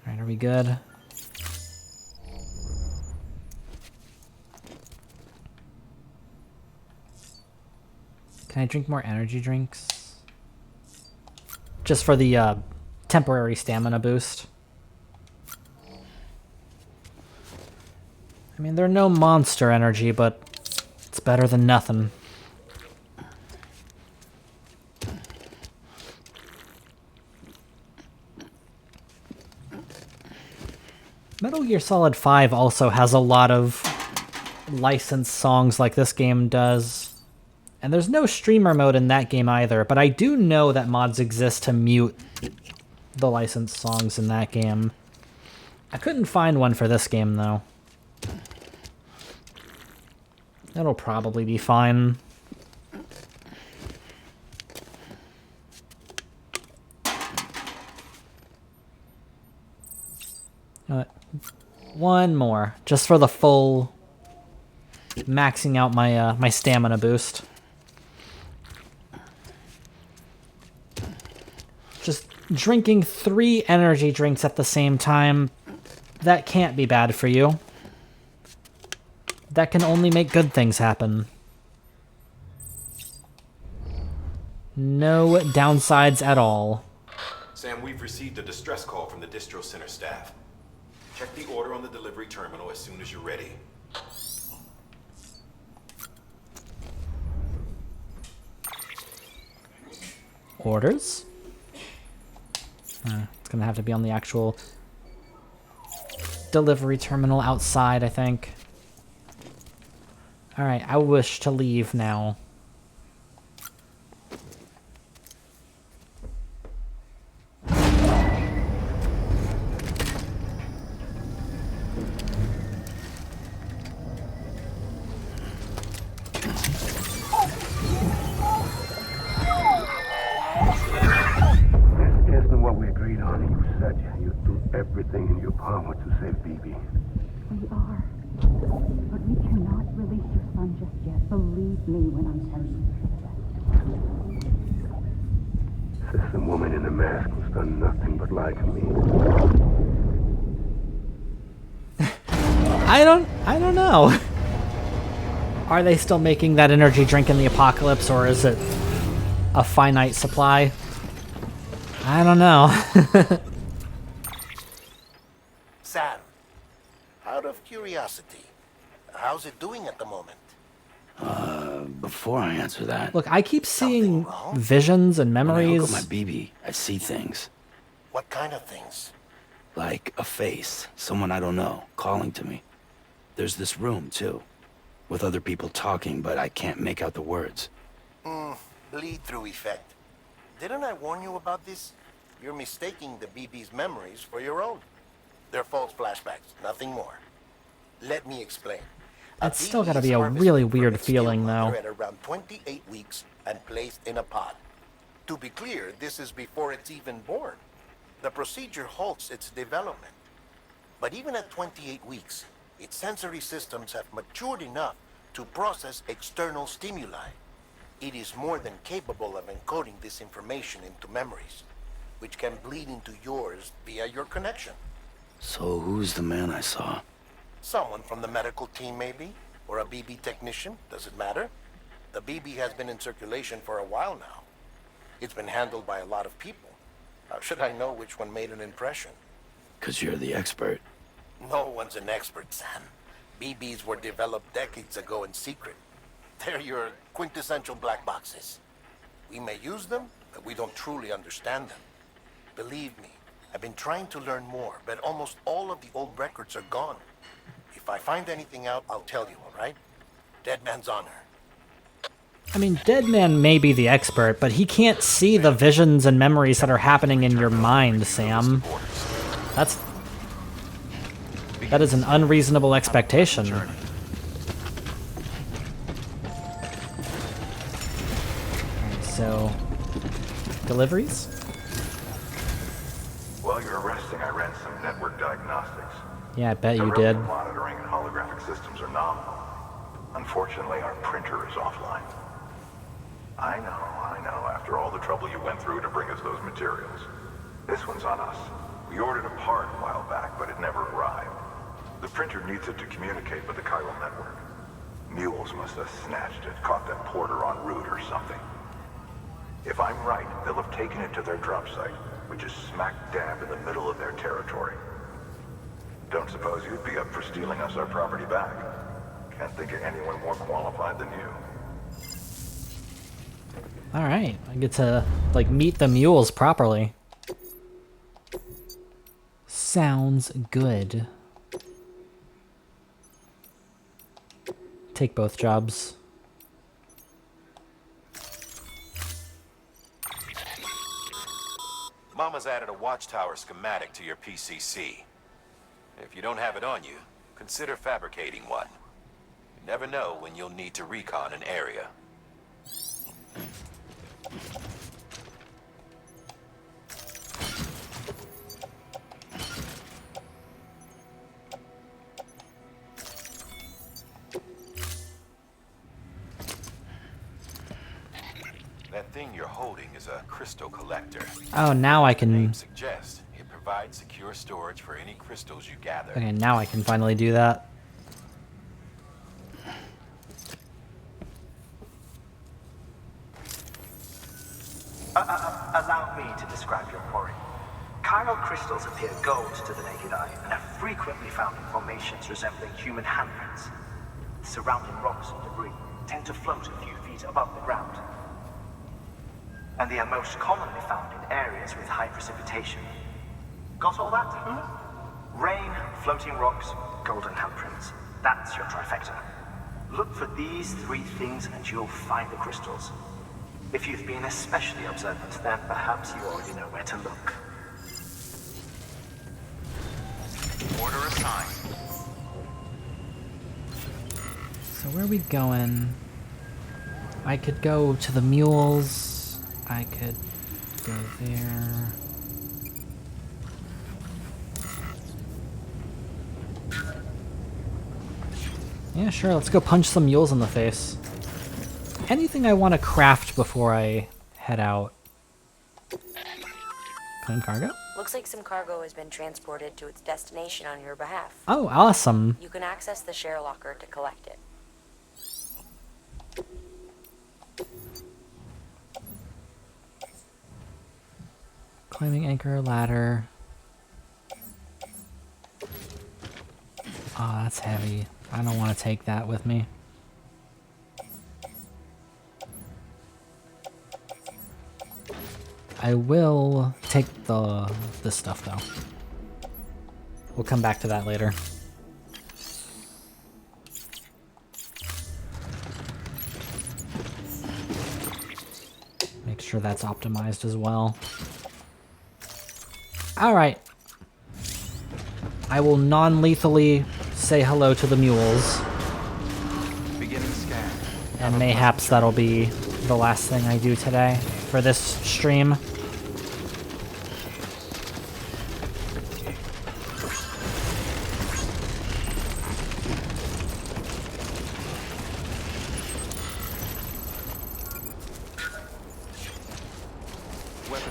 S1: Alright, are we good? Can I drink more energy drinks? Just for the temporary stamina boost. I mean, they're no monster energy, but it's better than nothing. Metal Gear Solid 5 also has a lot of licensed songs like this game does. And there's no streamer mode in that game either, but I do know that mods exist to mute the licensed songs in that game. I couldn't find one for this game, though. That'll probably be fine. One more, just for the full maxing out my my stamina boost. Just drinking 3 energy drinks at the same time, that can't be bad for you. That can only make good things happen. No downsides at all.
S12: Sam, we've received a distress call from the distro center staff. Check the order on the delivery terminal as soon as you're ready.
S1: Orders? It's gonna have to be on the actual delivery terminal outside, I think. Alright, I wish to leave now.
S9: Everything in your power to save Bibi.
S4: We are. But we cannot release your son just yet. Believe me when I tell you.
S9: System woman in the mask who's done nothing but lie to me.
S1: I don't know. Are they still making that energy drink in the apocalypse, or is it a finite supply? I don't know.
S16: Sam, out of curiosity, how's it doing at the moment?
S2: Before I answer that...
S1: Look, I keep seeing visions and memories.
S2: When I hook up my BB, I see things.
S16: What kind of things?
S2: Like a face, someone I don't know, calling to me. There's this room, too, with other people talking, but I can't make out the words.
S16: Bleed-through effect. Didn't I warn you about this? You're mistaking the BB's memories for your own. They're false flashbacks, nothing more. Let me explain.
S1: It's still gotta be a really weird feeling, though.
S16: At around 28 weeks and placed in a pod. To be clear, this is before it's even born. The procedure halts its development. But even at 28 weeks, its sensory systems have matured enough to process external stimuli. It is more than capable of encoding this information into memories, which can bleed into yours via your connection.
S2: So who's the man I saw?
S16: Someone from the medical team, maybe? Or a BB technician? Does it matter? The BB has been in circulation for a while now. It's been handled by a lot of people. How should I know which one made an impression?
S2: 'Cause you're the expert.
S16: No one's an expert, Sam. BBs were developed decades ago in secret. They're your quintessential black boxes. We may use them, but we don't truly understand them. Believe me, I've been trying to learn more, but almost all of the old records are gone. If I find anything out, I'll tell you, all right? Dead man's honor.
S1: I mean, Deadman may be the expert, but he can't see the visions and memories that are happening in your mind, Sam. That is an unreasonable expectation. So, deliveries?
S20: While you're resting, I ran some network diagnostics.
S1: Yeah, I bet
S20: The
S1: you did.
S20: relevant monitoring and holographic systems are nominal. Unfortunately, our printer is offline. I know. After all the trouble you went through to bring us those materials. This one's on us. We ordered a part a while back, but it never arrived. The printer needs it to communicate with the chiral network. Mules must have snatched it, caught that porter en route or something. If I'm right, they'll have taken it to their drop site, which is smack dab in the middle of their territory. Don't suppose you'd be up for stealing us our property back? Can't think of anyone more qualified than you.
S1: Alright, I get to, like, meet the mules properly. Sounds good. Take both jobs.
S12: Mama's added a watchtower schematic to your PCC. If you don't have it on you, consider fabricating one. You never know when you'll need to recon an area. That thing you're holding is a crystal collector.
S1: Oh, now I can...
S12: Name suggests it provides secure storage for any crystals you gather.
S1: Okay, now I can finally do that.
S21: Allow me to describe your quarry. Chiral crystals appear gold to the naked eye and are frequently found in formations resembling human handprints. Surrounding rocks and debris tend to float a few feet above the ground. And they are most commonly found in areas with high precipitation. Got all that? Rain, floating rocks, golden handprints. That's your trifecta. Look for these three things and you'll find the crystals. If you've been especially observant, then perhaps you already know where to look.
S5: Order assigned.
S1: So where are we going? I could go to the mules. I could go there. Yeah, sure, let's go punch some mules in the face. Anything I want to craft before I head out? Claim cargo?
S18: Looks like some cargo has been transported to its destination on your behalf.
S1: Oh, awesome.
S18: You can access the share locker to collect it.
S1: Climbing anchor, ladder. Oh, that's heavy. I don't want to take that with me. I will take this stuff though. We'll come back to that later. Make sure that's optimized as well. Alright. I will non-lethally say hello to the mules.
S5: Beginning scan.
S1: And mayhaps that'll be the last thing I do today for this stream.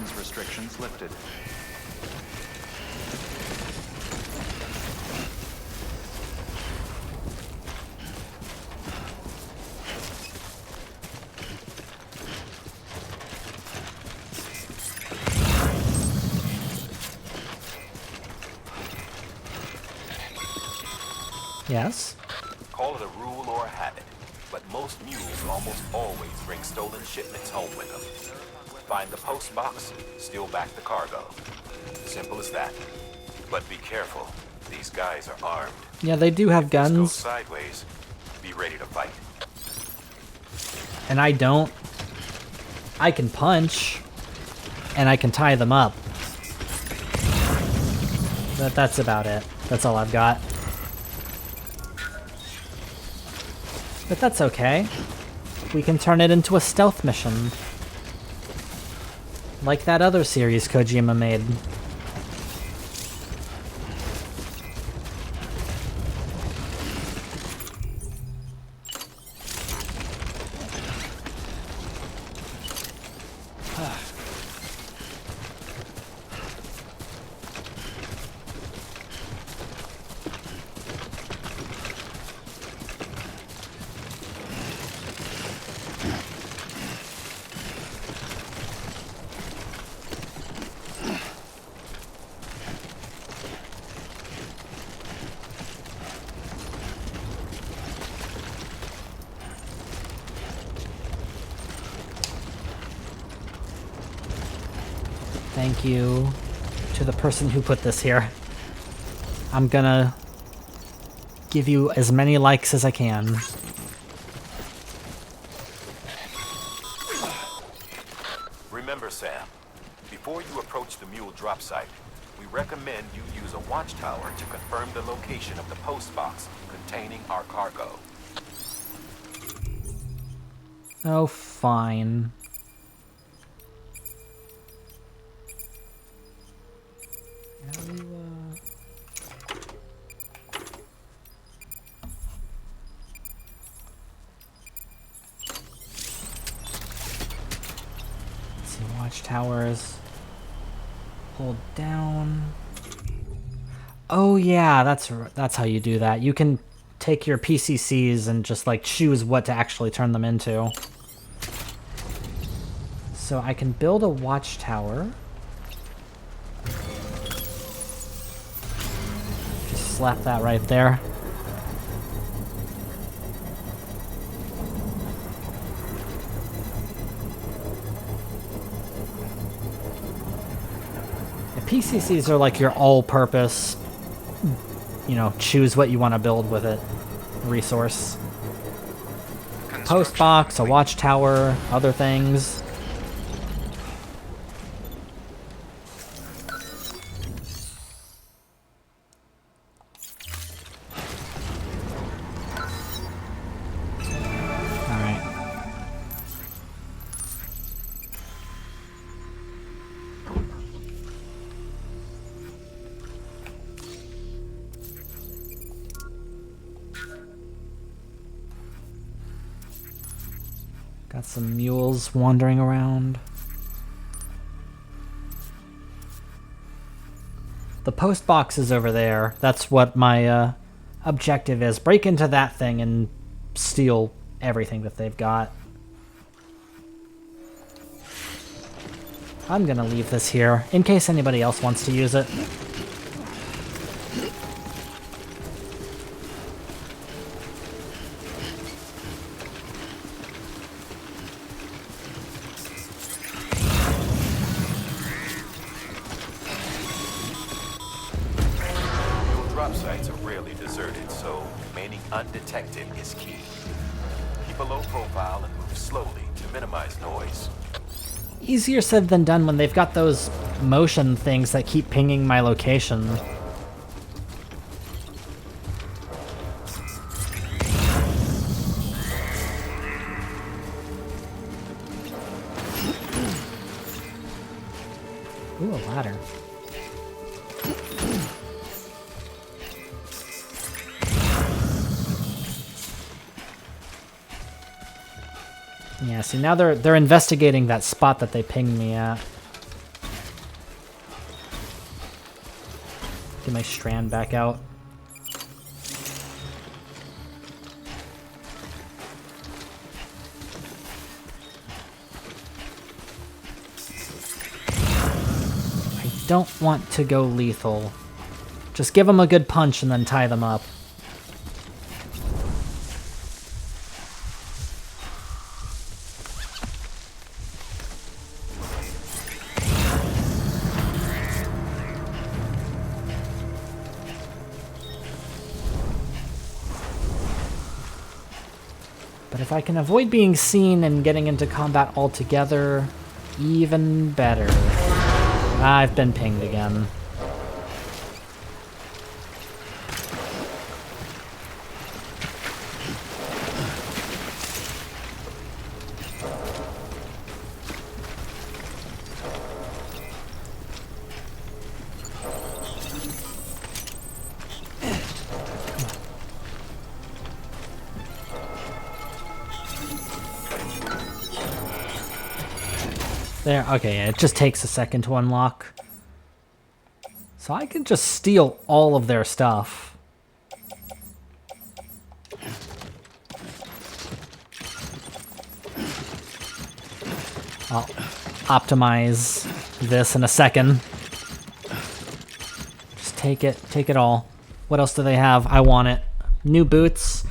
S5: Attendance restrictions lifted.
S1: Yes?
S12: Call it a rule or a habit, but most mules almost always bring stolen shipments home with them. Find the post box, steal back the cargo. Simple as that. But be careful. These guys are armed.
S1: Yeah, they do have
S12: If this goes
S1: guns.
S12: sideways, be ready to fight.
S1: And I don't. I can punch. And I can tie them up. That's about it. That's all I've got. But that's okay. We can turn it into a stealth mission. Like that other series Kojima made. Thank you to the person who put this here. I'm gonna give you as many likes as I can.
S12: Remember, Sam, before you approach the mule drop site, we recommend you use a watchtower to confirm the location of the post box containing our cargo.
S1: Oh, fine. Watchtowers. Hold down. Oh yeah, that's how you do that. You can take your PCCs and just like choose what to actually turn them into. So I can build a watchtower. Just slap that right there. PCCs are like your all-purpose, you know, choose what you want to build with it resource. Post box, a watchtower, other things. Got some mules wandering around. The post box is over there. That's what my objective is. Break into that thing and steal everything that they've got. I'm gonna leave this here in case anybody else wants to use it.
S12: Drop sites are rarely deserted, so remaining undetected is key. Keep a low profile and move slowly to minimize noise.
S1: Easier said than done when they've got those motion things that keep pinging my location. Ooh, a ladder. Yeah, see now they're investigating that spot that they pinged me at. Get my strand back out. I don't want to go lethal. Just give them a good punch and then tie them up. But if I can avoid being seen and getting into combat altogether, even better. I've been pinged again. There, okay, yeah, it just takes a second to unlock. So I can just steal all of their stuff. I'll optimize this in a second. Just take it all. What else do they have? I want it. New boots.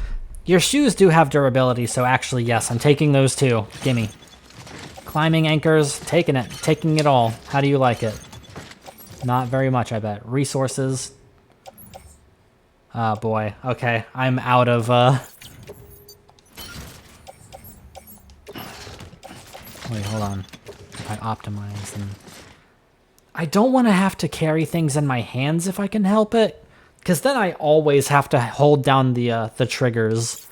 S1: Your shoes do have durability, so actually, yes, I'm taking those too. Gimme. Climbing anchors, taking it all. How do you like it? Not very much, I bet. Resources. Oh boy, okay, I'm out of, Wait, hold on. If I optimize, then... I don't want to have to carry things in my hands if I can help it, because then I always have to hold down the triggers.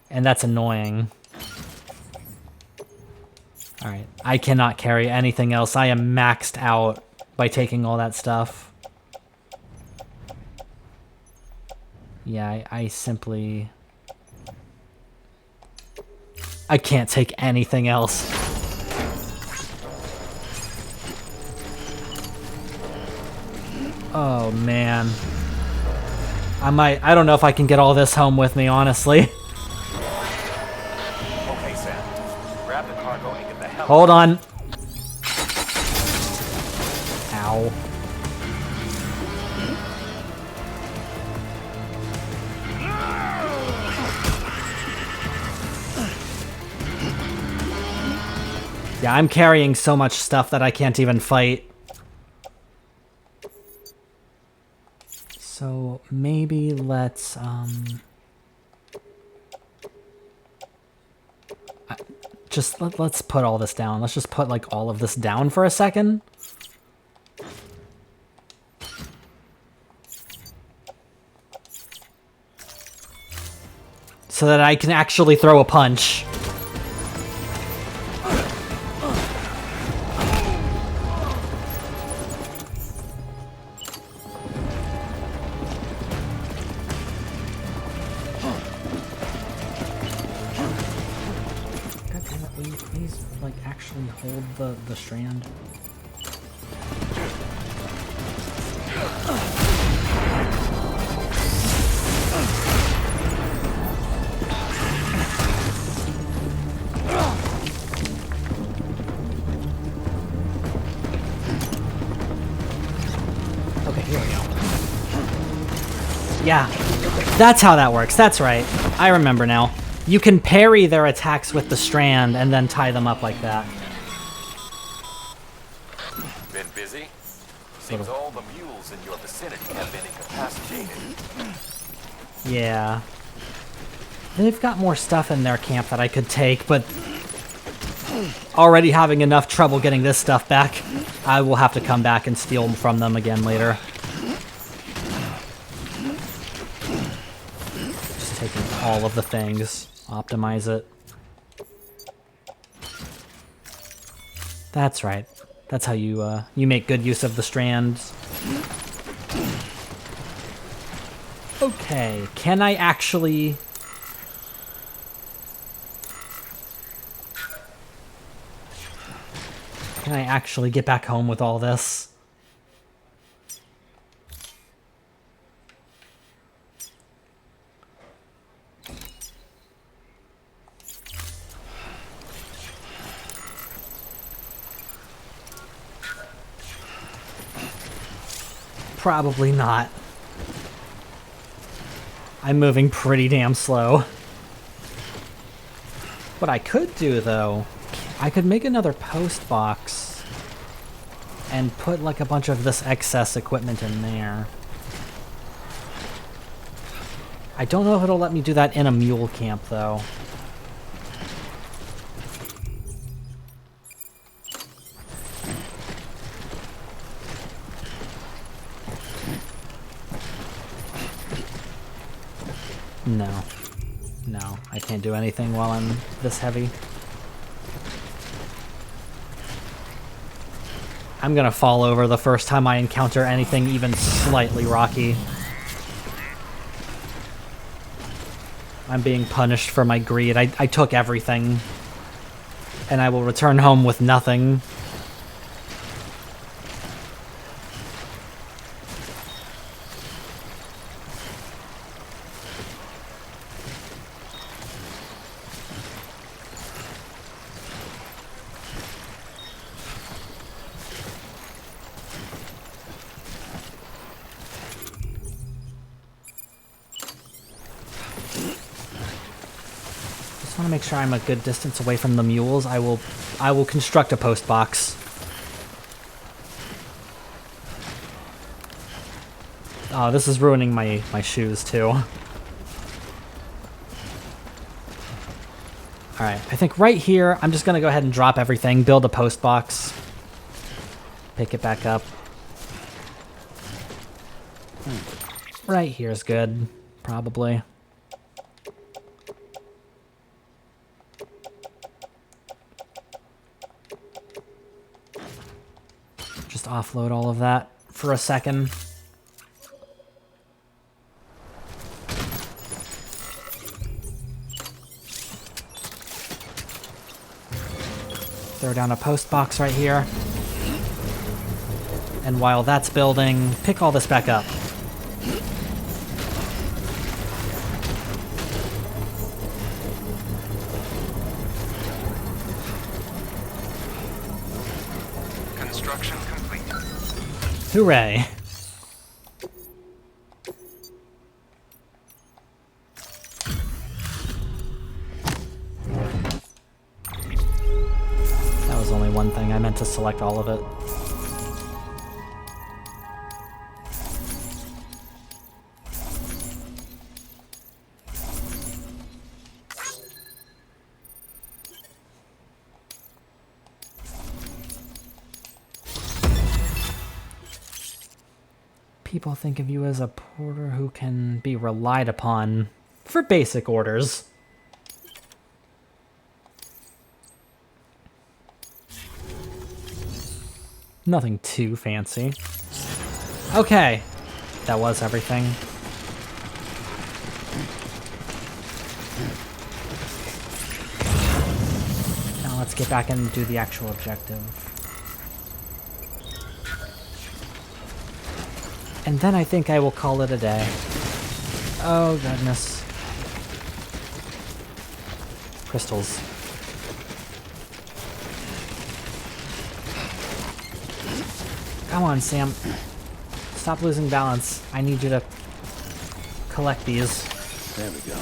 S1: And that's annoying. Alright, I cannot carry anything else. I am maxed out by taking all that stuff. Yeah, I simply... I can't take anything else. Oh, man. I don't know if I can get all this home with me, honestly.
S12: Okay, Sam. Grab the cargo and get the hell
S1: Hold on. Ow. Yeah, I'm carrying so much stuff that I can't even fight. So maybe let's let's put all this down. Let's just put like all of this down for a second. So that I can actually throw a punch. Hold the strand. Okay, here we go. Yeah, that's how that works. That's right. I remember now. You can parry their attacks with the strand and then tie them up like that.
S12: Been busy? Seems all the mules in your vicinity have been incapacitated.
S1: Yeah. They've got more stuff in their camp that I could take, but already having enough trouble getting this stuff back, I will have to come back and steal from them again later. Just taking all of the things. Optimize it. That's right. That's how you you make good use of the strands. Okay, can I actually... Can I actually get back home with all this? Probably not. I'm moving pretty damn slow. What I could do, though, I could make another post box and put like a bunch of this excess equipment in there. I don't know if it'll let me do that in a mule camp, though. No. No, I can't do anything while I'm this heavy. I'm gonna fall over the first time I encounter anything even slightly rocky. I'm being punished for my greed. I took everything. And I will return home with nothing. Make sure I'm a good distance away from the mules. I will construct a post box. Oh, this is ruining my shoes too. Alright, I think right here, I'm just gonna go ahead and drop everything, build a post box. Pick it back up. Right here is good, probably. Just offload all of that for a second. Throw down a post box right here. And while that's building, pick all this back up.
S5: Construction complete.
S1: Hooray. That was only one thing. I meant to select all of it. People think of you as a porter who can be relied upon for basic orders. Nothing too fancy. Okay, that was everything. Now let's get back and do the actual objective. And then I think I will call it a day. Oh, goodness. Crystals. Come on, Sam. Stop losing balance. I need you to collect these.
S2: There we go.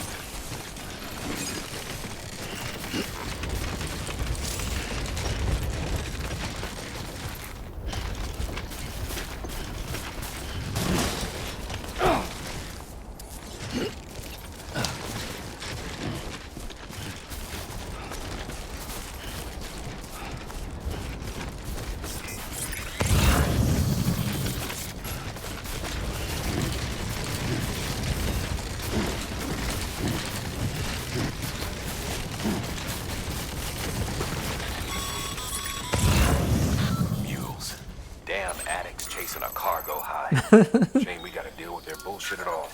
S12: Shame we gotta deal with their bullshit at all.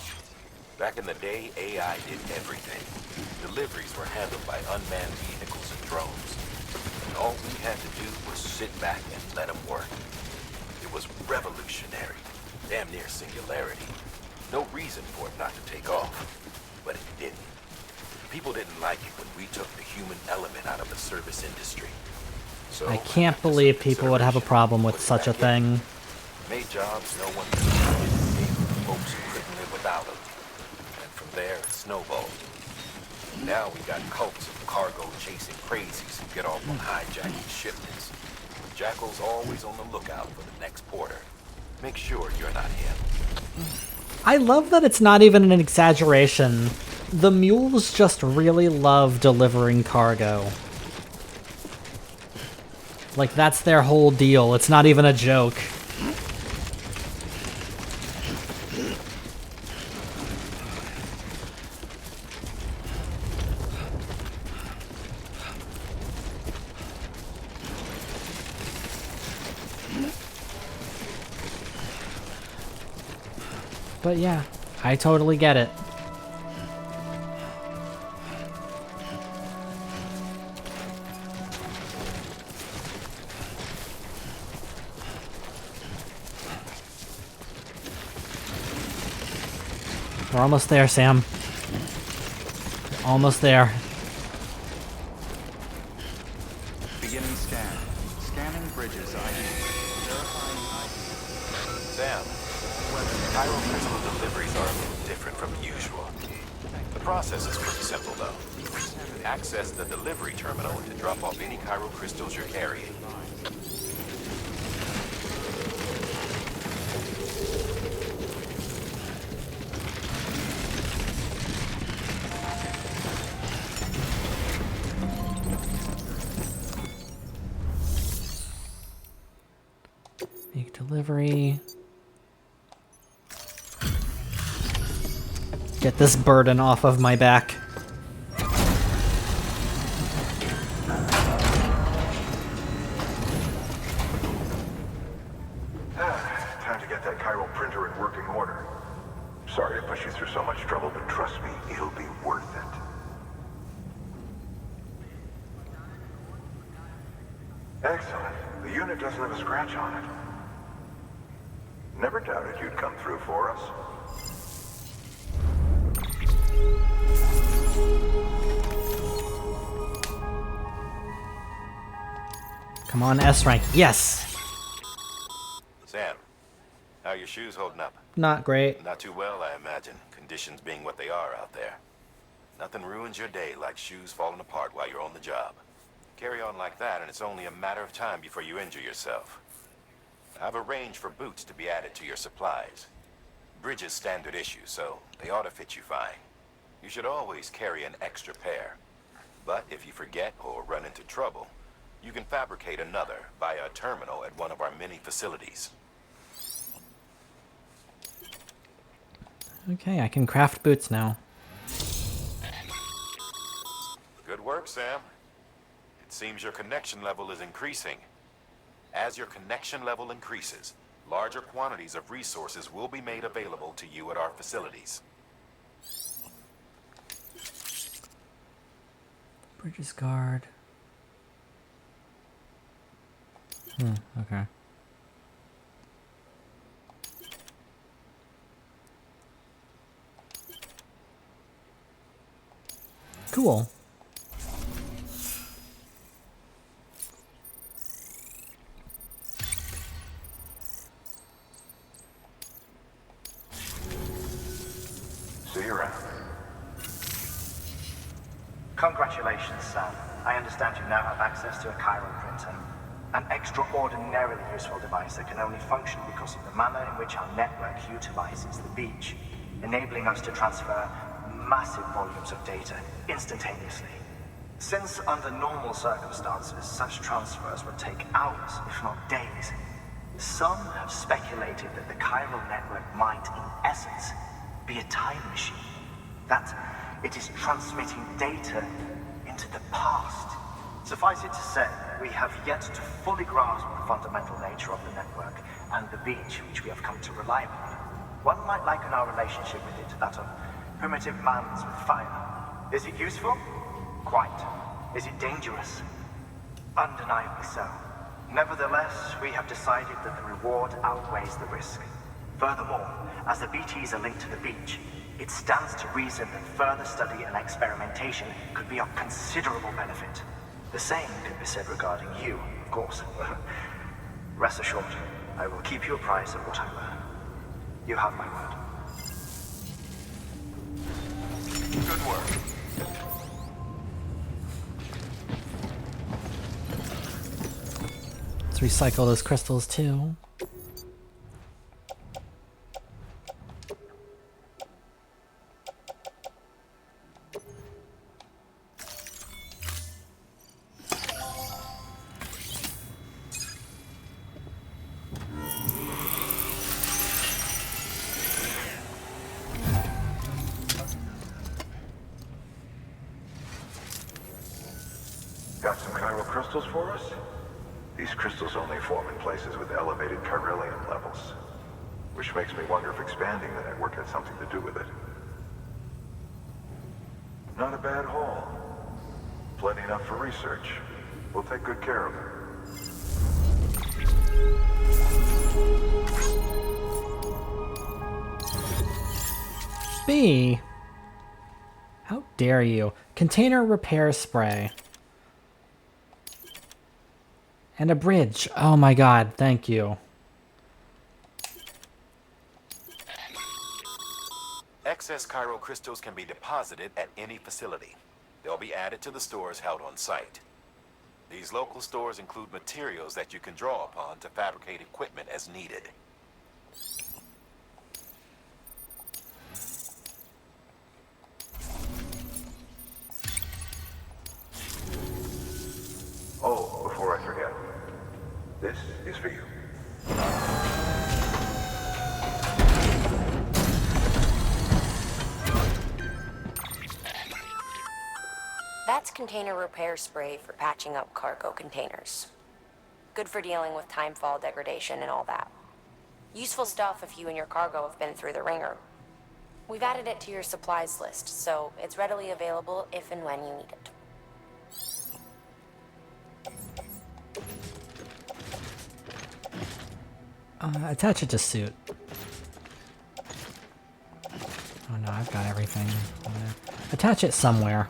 S12: Back in the day, AI did everything. Deliveries were handled by unmanned vehicles and drones. And all we had to do was sit back and let them work. It was revolutionary. Damn near singularity. No reason for it not to take off. But it didn't. People didn't like it when we took the human element out of the service industry. So
S1: I can't believe people would have a problem with such a thing.
S12: Made jobs no one could there, it snowballed. Now we got cults of cargo chasing crazies who get off on hijacking shipments. Jackal's always on the lookout for the next porter. Make sure you're not him.
S1: I love that it's not even an exaggeration. The mules just really love delivering cargo. Like, that's their whole deal. It's not even a joke. But yeah, I totally get it. We're almost there, Sam. We're almost there.
S5: Beginning scan. Scanning bridges ID. Verifying ID.
S12: Sam, Cairo crystal deliveries are a little different from usual. The process is pretty simple, though. Access the delivery terminal to drop off any Cairo crystals you're carrying.
S1: Make delivery. Get this burden off of my back.
S20: Time to get that Cairo printer in working order. Sorry to push you through so much trouble, but trust me, it'll be worth it. Excellent. The unit doesn't have a scratch on it. Never doubted you'd come through for us.
S1: Come on, S rank. Yes!
S12: Sam, how are your shoes holding up?
S1: Not great.
S12: Not too well, I imagine. Conditions being what they are out there. Nothing ruins your day like shoes falling apart while you're on the job. Carry on like that, and it's only a matter of time before you injure yourself. I've arranged for boots to be added to your supplies. Bridges standard issue, so they ought to fit you fine. You should always carry an extra pair. But if you forget or run into trouble, you can fabricate another via a terminal at one of our many facilities.
S1: Okay, I can craft boots now.
S12: Good work, Sam. It seems your connection level is increasing. As your connection level increases, larger quantities of resources will be made available to you at our facilities.
S1: Bridges guard. Okay. Cool.
S20: See you around.
S21: Congratulations, Sam. I understand you now have access to a Cairo printer. An extraordinarily useful device that can only function because of the manner in which our network utilizes the beach, enabling us to transfer massive volumes of data instantaneously. Since under normal circumstances, such transfers would take hours, if not days, some have speculated that the Cairo network might, in essence, be a time machine. That it is transmitting data into the past. Suffice it to say, we have yet to fully grasp the fundamental nature of the network and the beach which we have come to rely upon. One might liken our relationship with it to that of primitive mans with fire. Is it useful? Quite. Is it dangerous? Undeniably so. Nevertheless, we have decided that the reward outweighs the risk. Furthermore, as the BTs are linked to the beach, it stands to reason that further study and experimentation could be of considerable benefit. The same could be said regarding you, of course. Rest assured, I will keep you apprised of what I learn. You have my word.
S12: Good work.
S1: Let's recycle those crystals too.
S20: Got some chiral crystals for us? These crystals only form in places with elevated chiralium levels, which makes me wonder if expanding the network had something to do with it. Not a bad haul. Plenty enough for research. We'll take good care of it.
S1: B. How dare you? Container repair spray. And a bridge. Oh my god, thank you.
S12: Excess chiral crystals can be deposited at any facility. They'll be added to the stores held on site. These local stores include materials that you can draw upon to fabricate equipment as needed.
S20: Oh, before I forget, this is for you.
S18: That's container repair spray for patching up cargo containers. Good for dealing with timefall degradation and all that. Useful stuff if you and your cargo have been through the ringer. We've added it to your supplies list, so it's readily available if and when you need it.
S1: Attach it to suit. Oh no, I've got everything. Attach it somewhere.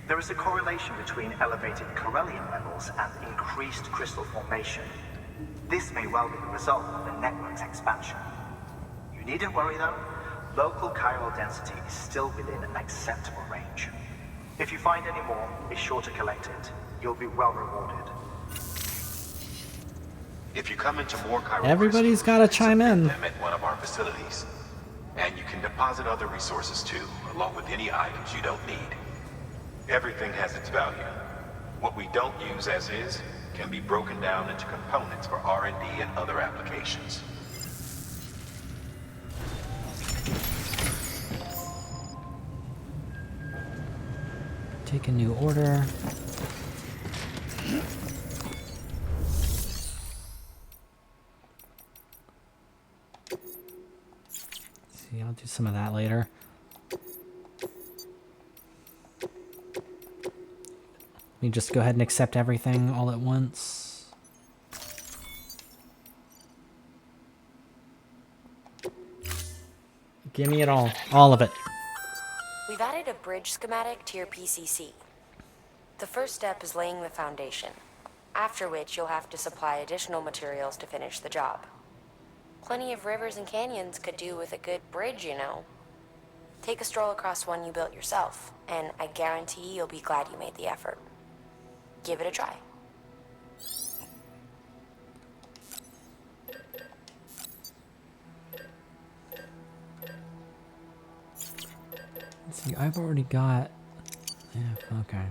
S21: There is a correlation between elevated chiralium levels and increased crystal formation. This may well be the result of the network's expansion. You needn't worry though. Local chiral density is still within an acceptable range. If you find any more, be sure to collect it. You'll be well rewarded.
S12: If you come into more chiral
S1: Everybody's got to chime in.
S12: them at one of our facilities. And you can deposit other resources too, along with any items you don't need. Everything has its value. What we don't use as is can be broken down into components for R&D and other applications.
S1: Take a new order. See, I'll do some of that later. You just go ahead and accept everything all at once. Give me it all of it.
S18: We've added a bridge schematic to your PCC. The first step is laying the foundation, after which you'll have to supply additional materials to finish the job. Plenty of rivers and canyons could do with a good bridge, you know. Take a stroll across one you built yourself, and I guarantee you'll be glad you made the effort. Give it a try.
S1: Let's see, I've already got... Yeah, okay.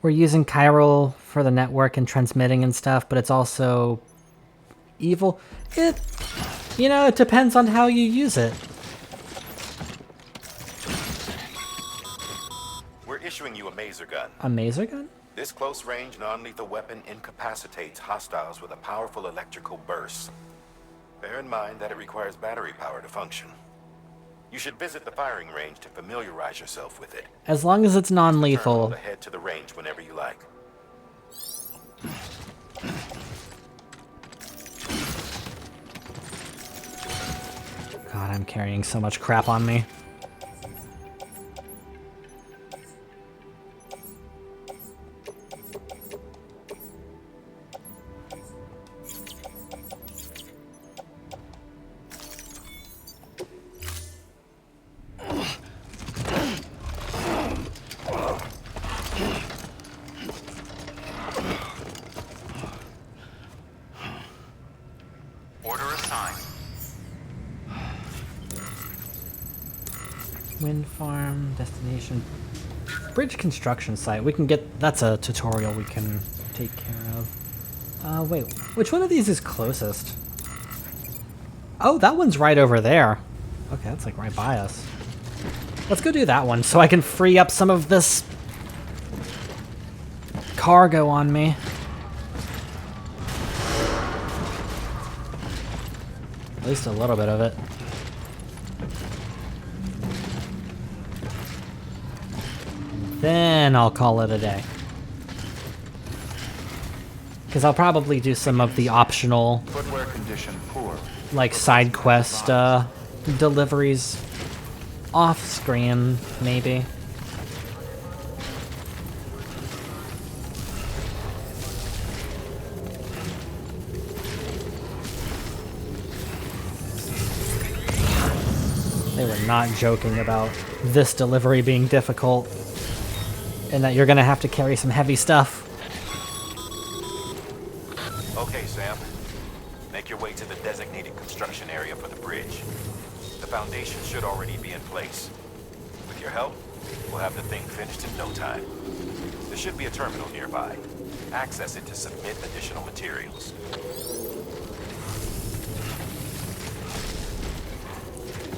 S1: We're using chiral for the network and transmitting and stuff, but it's also evil. You know, it depends on how you use it.
S12: We're issuing you a maser gun.
S1: A maser gun?
S12: This close-range, non-lethal weapon incapacitates hostiles with a powerful electrical burst. Bear in mind that it requires battery power to function. You should visit the firing range to familiarize yourself with it.
S1: As long as it's non-lethal.
S12: Head to the range whenever you like.
S1: God, I'm carrying so much crap on me.
S5: Order assigned.
S1: Wind farm, destination, bridge construction site. We can get, that's a tutorial we can take care of. Wait, which one of these is closest? Oh, that one's right over there. Okay, that's like right by us. Let's go do that one so I can free up some of this cargo on me. At least a little bit of it. Then I'll call it a day. Because I'll probably do some of the optional,
S5: Footwear condition poor.
S1: like, side quest deliveries off screen, maybe. They were not joking about this delivery being difficult and that you're gonna have to carry some heavy stuff.
S12: Okay, Sam. Make your way to the designated construction area for the bridge. The foundation should already be in place. With your help, we'll have the thing finished in no time. There should be a terminal nearby. Access it to submit additional materials.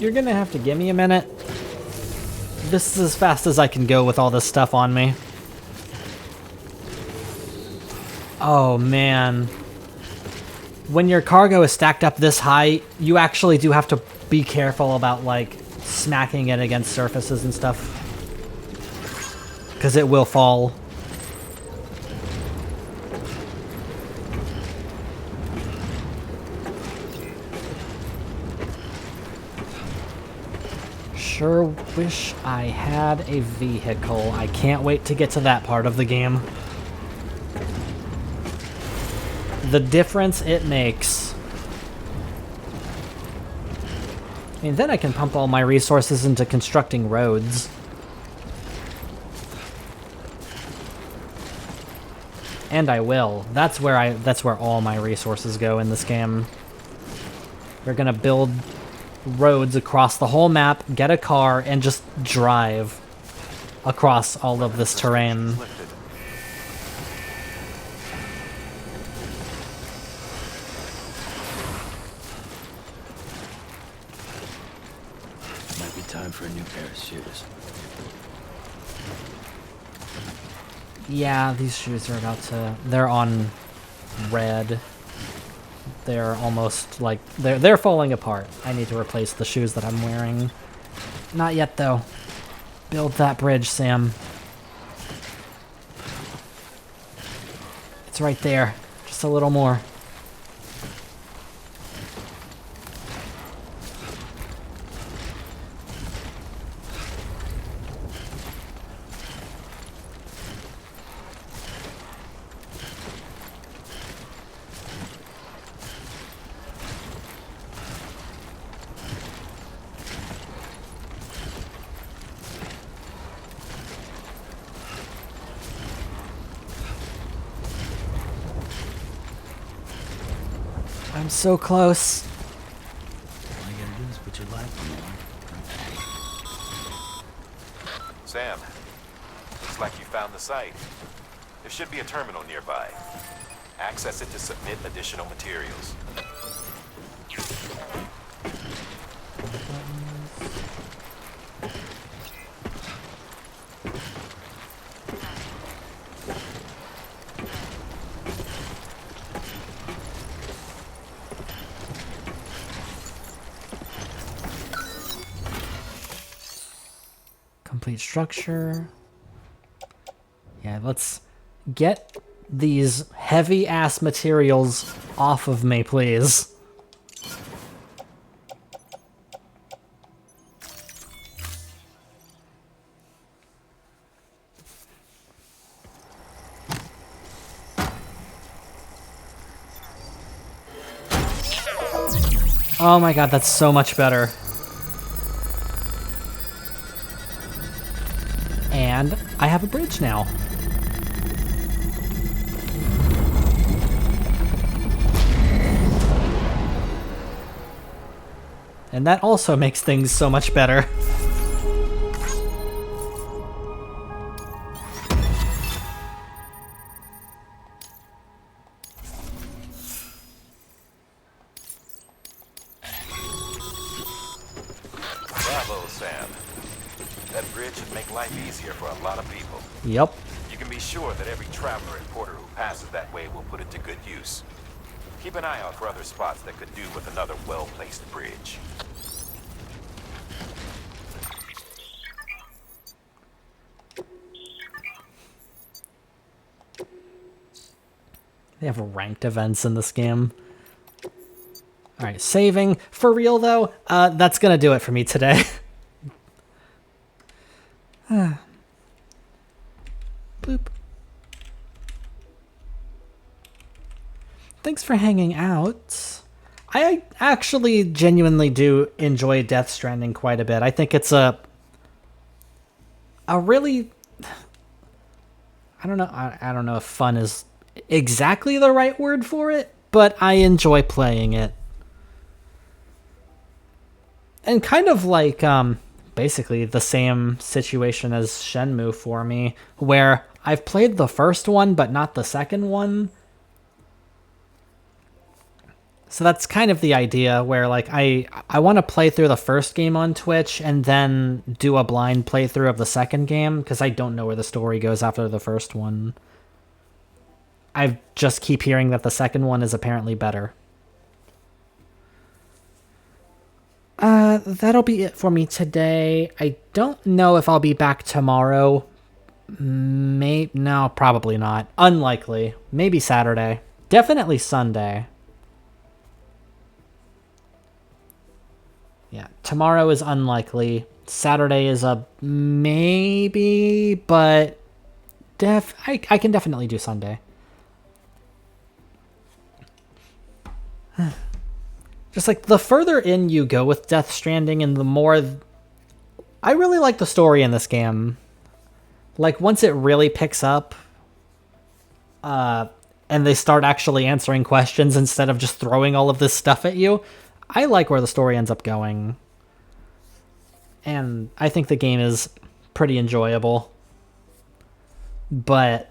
S1: You're gonna have to give me a minute. This is as fast as I can go with all this stuff on me. Oh man. When your cargo is stacked up this high, you actually do have to be careful about, like, smacking it against surfaces and stuff. Because it will fall. Sure wish I had a vehicle. I can't wait to get to that part of the game. The difference it makes. I mean, then I can pump all my resources into constructing roads. And I will. That's where all my resources go in this game. We're gonna build roads across the whole map, get a car, and just drive across all of this terrain.
S2: Might be time for a new pair of shoes.
S1: Yeah, these shoes are about to... They're on red. They're almost like... They're falling apart. I need to replace the shoes that I'm wearing. Not yet, though. Build that bridge, Sam. It's right there. Just a little more. I'm so close.
S2: All you gotta do is put your life on the line.
S12: Sam, looks like you found the site. There should be a terminal nearby. Access it to submit additional materials.
S1: Complete structure. Yeah, let's get these heavy-ass materials off of me, please. Oh my god, that's so much better. And I have a bridge now. And that also makes things so much better.
S12: Bravo, Sam. That bridge should make life easier for a lot of people.
S1: Yep.
S12: You can be sure that every traveler and porter who passes that way will put it to good use. Keep an eye out for other spots that could do with another well-placed bridge.
S1: They have ranked events in this game. Alright, saving. For real, though, that's gonna do it for me today. Boop. Thanks for hanging out. I actually genuinely do enjoy Death Stranding quite a bit. I think it's a really... I don't know. I don't know if fun is exactly the right word for it, but I enjoy playing it. And kind of like basically the same situation as Shenmue for me, where I've played the first one but not the second one. So that's kind of the idea where like I want to play through the first game on Twitch and then do a blind playthrough of the second game because I don't know where the story goes after the first one. I just keep hearing that the second one is apparently better. That'll be it for me today. I don't know if I'll be back tomorrow. No, probably not. Unlikely. Maybe Saturday. Definitely Sunday. Yeah, tomorrow is unlikely. Saturday is a maybe, but I can definitely do Sunday. Just like the further in you go with Death Stranding and the more... I really like the story in this game. Like once it really picks up and they start actually answering questions instead of just throwing all of this stuff at you, I like where the story ends up going. And I think the game is pretty enjoyable. But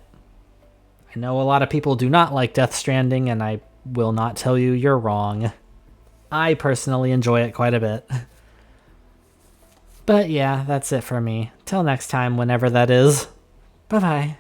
S1: I know a lot of people do not like Death Stranding, and I will not tell you you're wrong. I personally enjoy it quite a bit. But yeah, that's it for me. Till next time, whenever that is. Bye-bye.